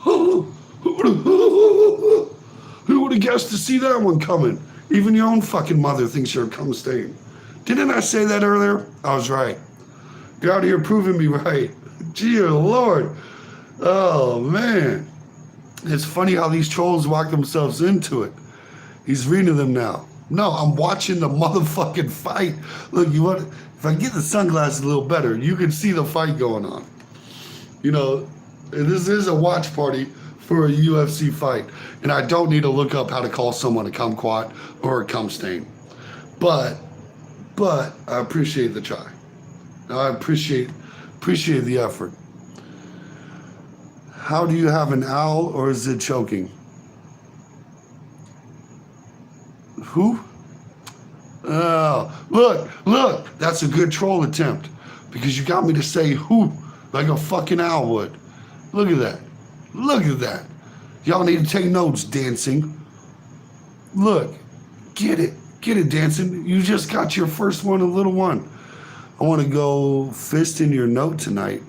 Who would have guessed to see that one coming? Even your own fucking mother thinks you're a cum stain. Didn't I say that earlier? I was right. You're out here proving me right. Dear Lord. Oh, man. It's funny how these trolls walk themselves into it. He's reading them now. No, I'm watching the motherfucking fight. Look, if I get the sunglasses a little better, you can see the fight going on. You know, this is a watch party for a UFC fight. And I don't need to look up how to call someone a kumquat or a cum stain. But I appreciate the try. I appreciate the effort. How do you have an owl, or is it choking? Who? Oh, look, that's a good troll attempt, because you got me to say who like a fucking owl would. Look at that. Y'all need to take notes, dancing. Look, get it, dancing. You just got your first one, a little one. I want to go fist in your note tonight.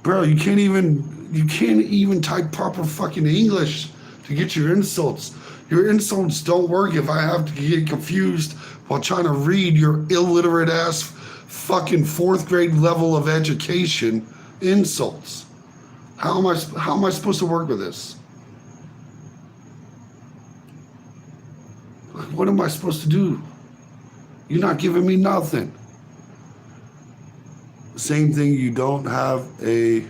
Bro, you can't even type proper fucking English to get your insults. Your insults don't work if I have to get confused while trying to read your illiterate ass fucking 4th grade level of education insults. How am I supposed to work with this? What am I supposed to do? You're not giving me nothing. Same thing, you don't have a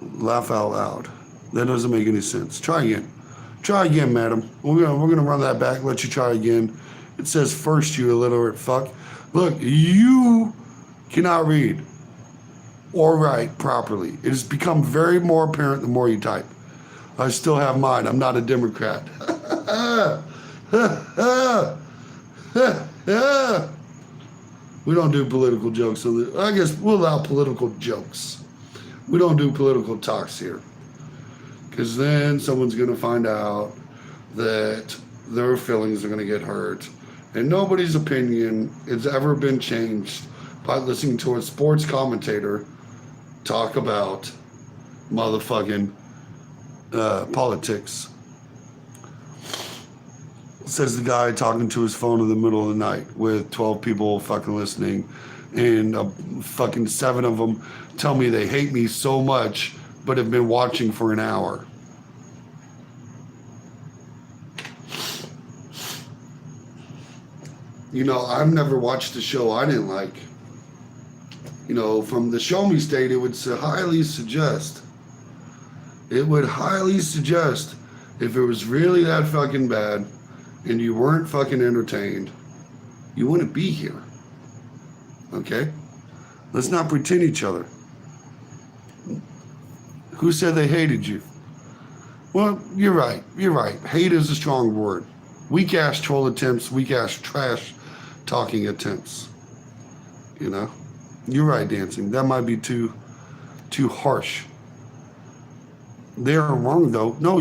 laugh out loud. That doesn't make any sense. Try again, madam. We're gonna run that back, let you try again, It says first, you illiterate fuck. Look, you cannot read or write properly. It has become very more apparent the more you type. I still have mine. I'm not a Democrat. We don't do political jokes. I guess we'll allow political jokes. We don't do political talks here. Because then someone's going to find out that their feelings are going to get hurt. And nobody's opinion has ever been changed by listening to a sports commentator talk about motherfucking politics. Says the guy talking to his phone in the middle of the night with 12 people fucking listening, and fucking 7 of them tell me they hate me so much but have been watching for an hour. You know, I've never watched a show I didn't like. You know, from the Show Me State, it would highly suggest, if it was really that fucking bad and you weren't fucking entertained, you wouldn't be here. Okay? Let's not pretend each other. Who said they hated you? Well, you're right. Hate is a strong word. Weak ass troll attempts, weak ass trash talking attempts. You know? You're right, Dancing. That might be too harsh. They're wrong though. No,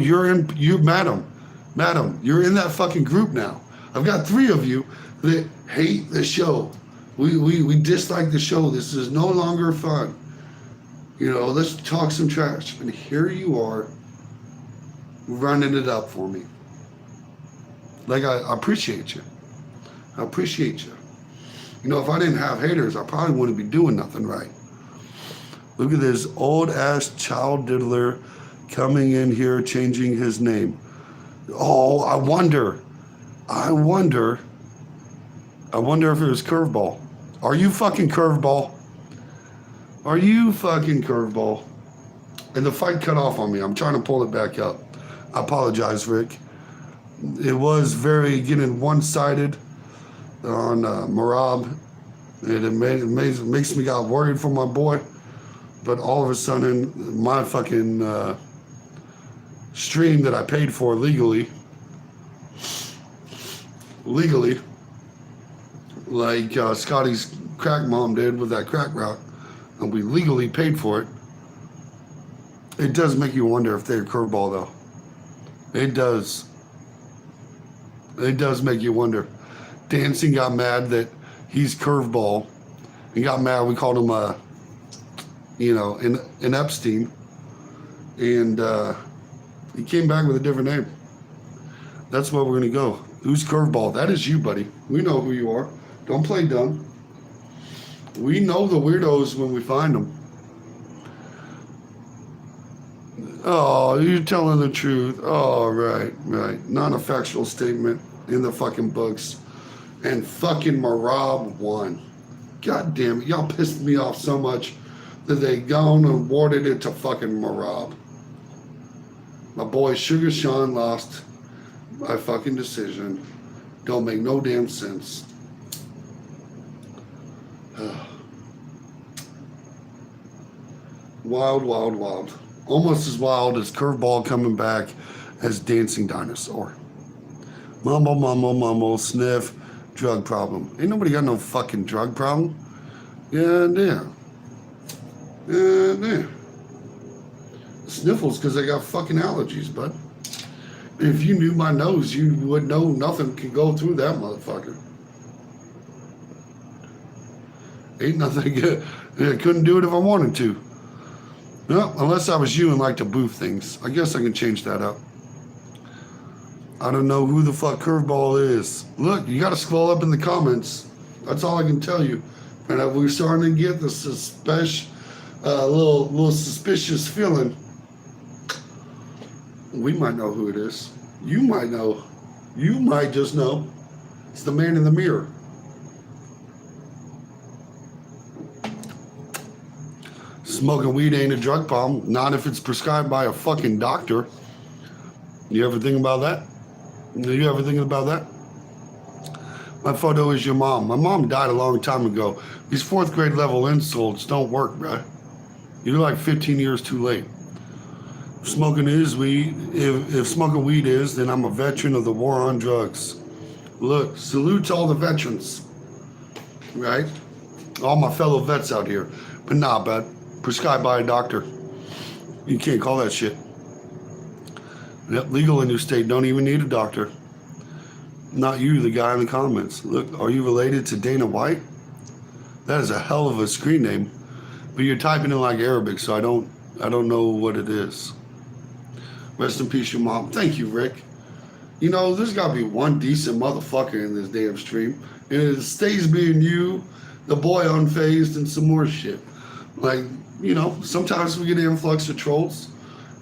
madam, you're in that fucking group now. I've got 3 of you that hate the show. We dislike the show. This is no longer fun. You know, let's talk some trash. And here you are running it up for me. Like, I appreciate you. I appreciate you. You know, if I didn't have haters, I probably wouldn't be doing nothing right. Look at this old ass child diddler coming in here changing his name. Oh, I wonder if it was Curveball. Are you fucking Curveball? Are you fucking Curveball? And the fight cut off on me. I'm trying to pull it back up. I apologize, Rick. It was very getting one-sided on Marab. It makes me got worried for my boy. But all of a sudden, my fucking stream that I paid for legally, like Scotty's crack mom did with that crack rock, and we legally paid for it. It does make you wonder if they're Curveball, though. It does. It does make you wonder. Dancing got mad that he's Curveball. He got mad. We called him an Epstein. And he came back with a different name. That's where we're going to go. Who's Curveball? That is you, buddy. We know who you are. Don't play dumb. We know the weirdos when we find them. Oh, you're telling the truth. Oh, right. Not a factual statement in the fucking books. And fucking Marab won. God damn it. Y'all pissed me off so much that they gone and awarded it to fucking Marab. My boy Sugar Sean lost by fucking decision. Don't make no damn sense. Wild. Almost as wild as Curveball coming back as Dancing Dinosaur. Mumble, sniff, drug problem. Ain't nobody got no fucking drug problem. Yeah, damn. Sniffles because I got fucking allergies, bud. If you knew my nose, you would know nothing can go through that motherfucker. Ain't nothing good. I couldn't do it if I wanted to. No, unless I was you and like to boof things. I guess I can change that up. I don't know who the fuck Curveball is. Look, you gotta scroll up in the comments. That's all I can tell you. And we're starting to get the little suspicious feeling. We might know who it is. You might know. You might just know. It's the man in the mirror. Smoking weed ain't a drug problem. Not if it's prescribed by a fucking doctor. You ever think about that? You ever thinking about that? My photo is your mom. My mom died a long time ago. These fourth grade level insults don't work, bruh. You're like 15 years too late. If smoking is weed, if smoking weed is, then I'm a veteran of the war on drugs. Look, salute to all the veterans, right? All my fellow vets out here. But nah, but prescribed by a doctor. You can't call that shit. Yep, legal in your state. Don't even need a doctor. Not you, the guy in the comments. Look, are you related to Dana White? That is a hell of a screen name. But you're typing in like Arabic, so I don't know what it is. Rest in peace, your mom. Thank you, Rick. You know, there's got to be one decent motherfucker in this damn stream. And it stays being you, the boy unfazed, and some more shit. Like, you know, sometimes we get an influx of trolls.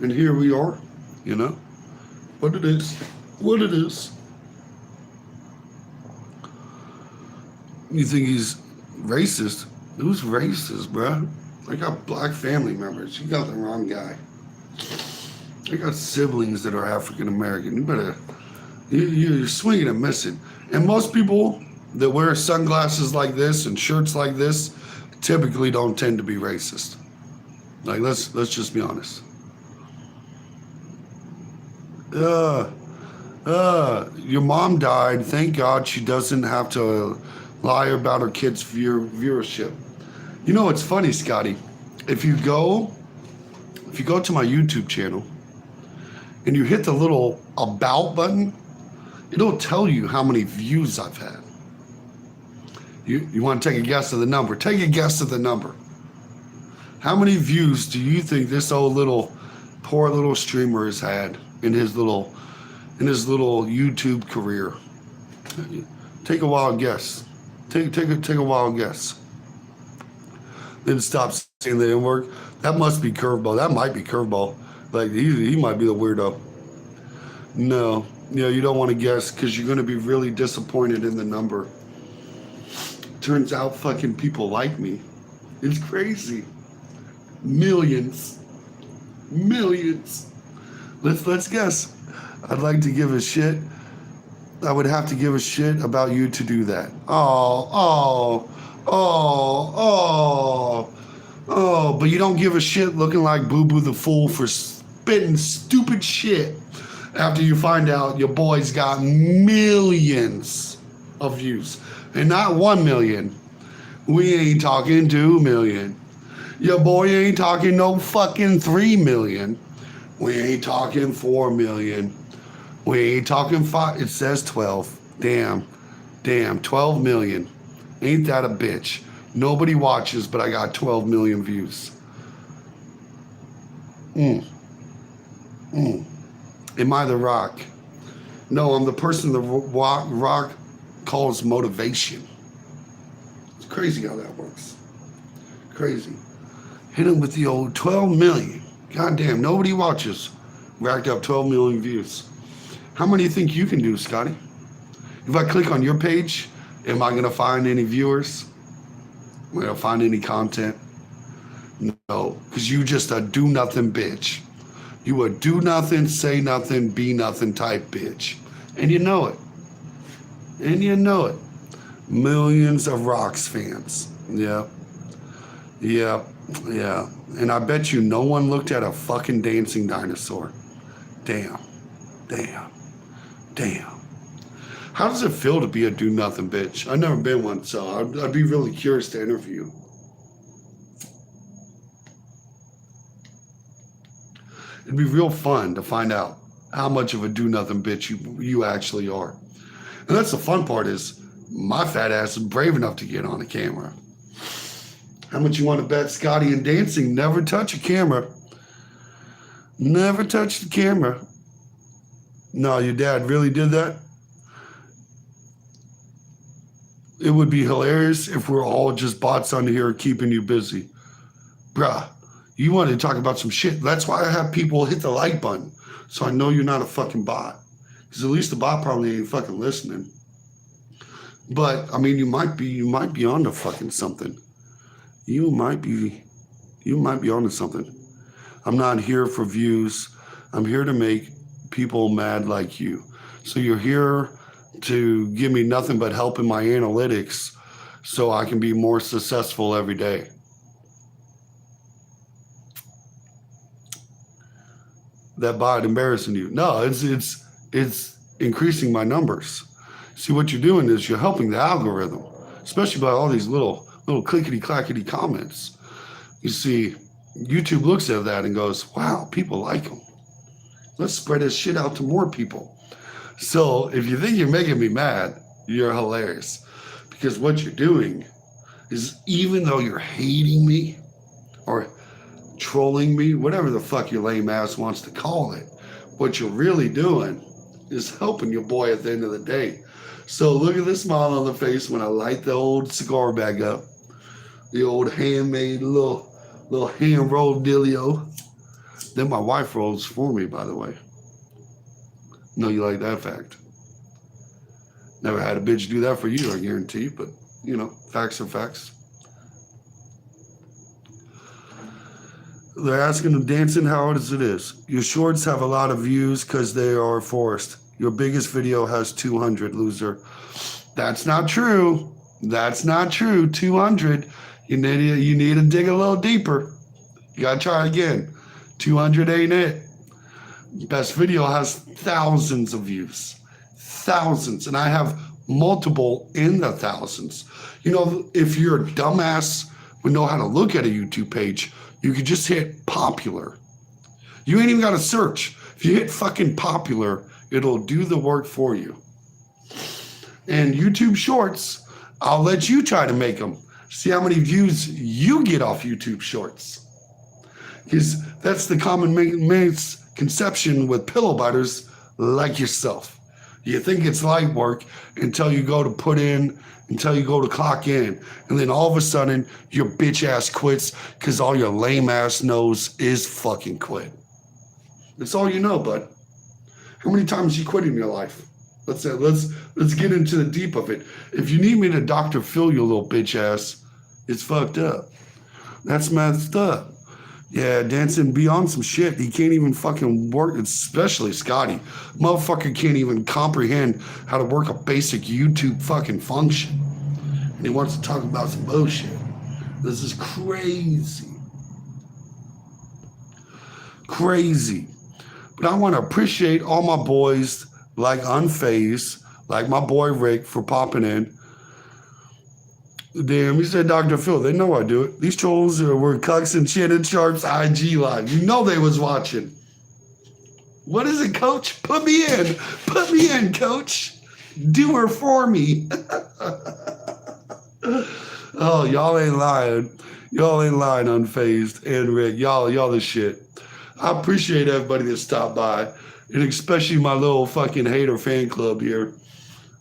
And here we are, you know. What it is. What it is. You think he's racist? Who's racist, bruh? I got black family members. You got the wrong guy. I got siblings that are African American. You better, you're swinging and missing. And most people that wear sunglasses like this and shirts like this typically don't tend to be racist. Like, let's just be honest. Your mom died. Thank God she doesn't have to lie about her kids' viewership. You know, it's funny, Scotty. If you go to my YouTube channel and you hit the little about button, it'll tell you how many views I've had. You want to take a guess of the number? Take a guess of the number. How many views do you think this poor little streamer has had in his little YouTube career? Take a wild guess. Take a wild guess. Then stop saying they didn't work. That must be Curveball. That might be Curveball. Like, he might be the weirdo. No, you don't want to guess because you're going to be really disappointed in the number. Turns out fucking people like me. It's crazy. Millions. Let's guess. I'd like to give a shit. I would have to give a shit about you to do that. Oh, but you don't give a shit looking like Boo Boo the Fool for spitting stupid shit after you find out your boy's got millions of views. And not 1 million. We ain't talking 2 million. Your boy ain't talking no fucking 3 million. We ain't talking 4 million. We ain't talking 5. It says 12. Damn, 12 million. Ain't that a bitch? Nobody watches, but I got 12 million views. Am I the Rock? No, I'm the person the Rock calls motivation. It's crazy how that works. Crazy. Hit him with the old 12 million. Goddamn, nobody watches. Racked up 12 million views. How many do you think you can do, Scotty? If I click on your page, am I going to find any viewers? Am I going to find any content? No, because you just a do-nothing bitch. You a do-nothing, say nothing, be nothing type bitch. And you know it. Millions of Rocks fans. Yeah. And I bet you no one looked at a fucking dancing dinosaur. Damn. How does it feel to be a do-nothing bitch? I've never been one, so I'd be really curious to interview. It'd be real fun to find out how much of a do-nothing bitch you actually are. And that's the fun part is my fat ass is brave enough to get on a camera. How much you want to bet Scotty and dancing never touch a camera? Never touch the camera. No, your dad really did that? It would be hilarious if we're all just bots on here keeping you busy. Bruh, you wanted to talk about some shit. That's why I have people hit the like button. So I know you're not a fucking bot. Because at least the bot probably ain't fucking listening. But, I mean, you might be onto fucking something. You might be onto something. I'm not here for views. I'm here to make people mad like you. So you're here to give me nothing but help in my analytics so I can be more successful every day. That bot embarrassing you? No, it's increasing my numbers. See, what you're doing is you're helping the algorithm, especially by all these little clickety clackety comments. You see, YouTube looks at that and goes, "Wow, people like him. Let's spread his shit out to more people." So if you think you're making me mad, you're hilarious, because what you're doing is, even though you're hating me or trolling me, whatever the fuck your lame ass wants to call it, what you're really doing is helping your boy at the end of the day. So look at the smile on the face when I light the old cigar bag up, the old handmade little hand rolled dealio. Then my wife rolls for me, by the way. Know you like that fact. Never had a bitch do that for you, I guarantee, but you know, facts are facts. They're asking him, dancing, how hard as it is. Your shorts have a lot of views because they are forced. Your biggest video has 200, loser. That's not true. That's not true. 200. You need to dig a little deeper. You gotta try again. 200 ain't it. Best video has thousands of views. Thousands. And I have multiple in the thousands. You know, if you're a dumbass would know how to look at a YouTube page, you could just hit popular. You ain't even got to search. If you hit fucking popular, it'll do the work for you. And YouTube Shorts, I'll let you try to make them. See how many views you get off YouTube Shorts. Because that's the common misconception with pillow biters like yourself. You think it's light work until you go to clock in. And then all of a sudden, your bitch ass quits because all your lame ass knows is fucking quit. That's all you know, bud. How many times you quit in your life? Let's get into the deep of it. If you need me to Dr. Phil your little bitch ass, it's fucked up. That's messed up. Yeah, dancing be on some shit. He can't even fucking work, especially Scotty. Motherfucker can't even comprehend how to work a basic YouTube fucking function. And he wants to talk about some bullshit. This is crazy. Crazy. But I want to appreciate all my boys like Unfazed, like my boy Rick for popping in. Damn, he said Dr. Phil. They know I do it. These trolls were cucks and Shannon Sharp's IG live. You know they was watching. What is it, coach? Put me in. Put me in, coach. Do her for me. Oh, y'all ain't lying. Y'all ain't lying, Unfazed and Rick. Y'all the shit. I appreciate everybody that stopped by. And especially my little fucking hater fan club here.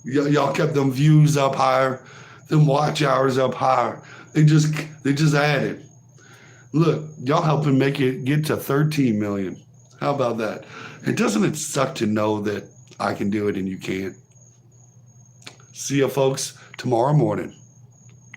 Y'all kept them views up higher. Them watch hours up higher. They just added. Look, y'all helping make it get to 13 million. How about that? And doesn't it suck to know that I can do it and you can't? See ya, folks, tomorrow morning.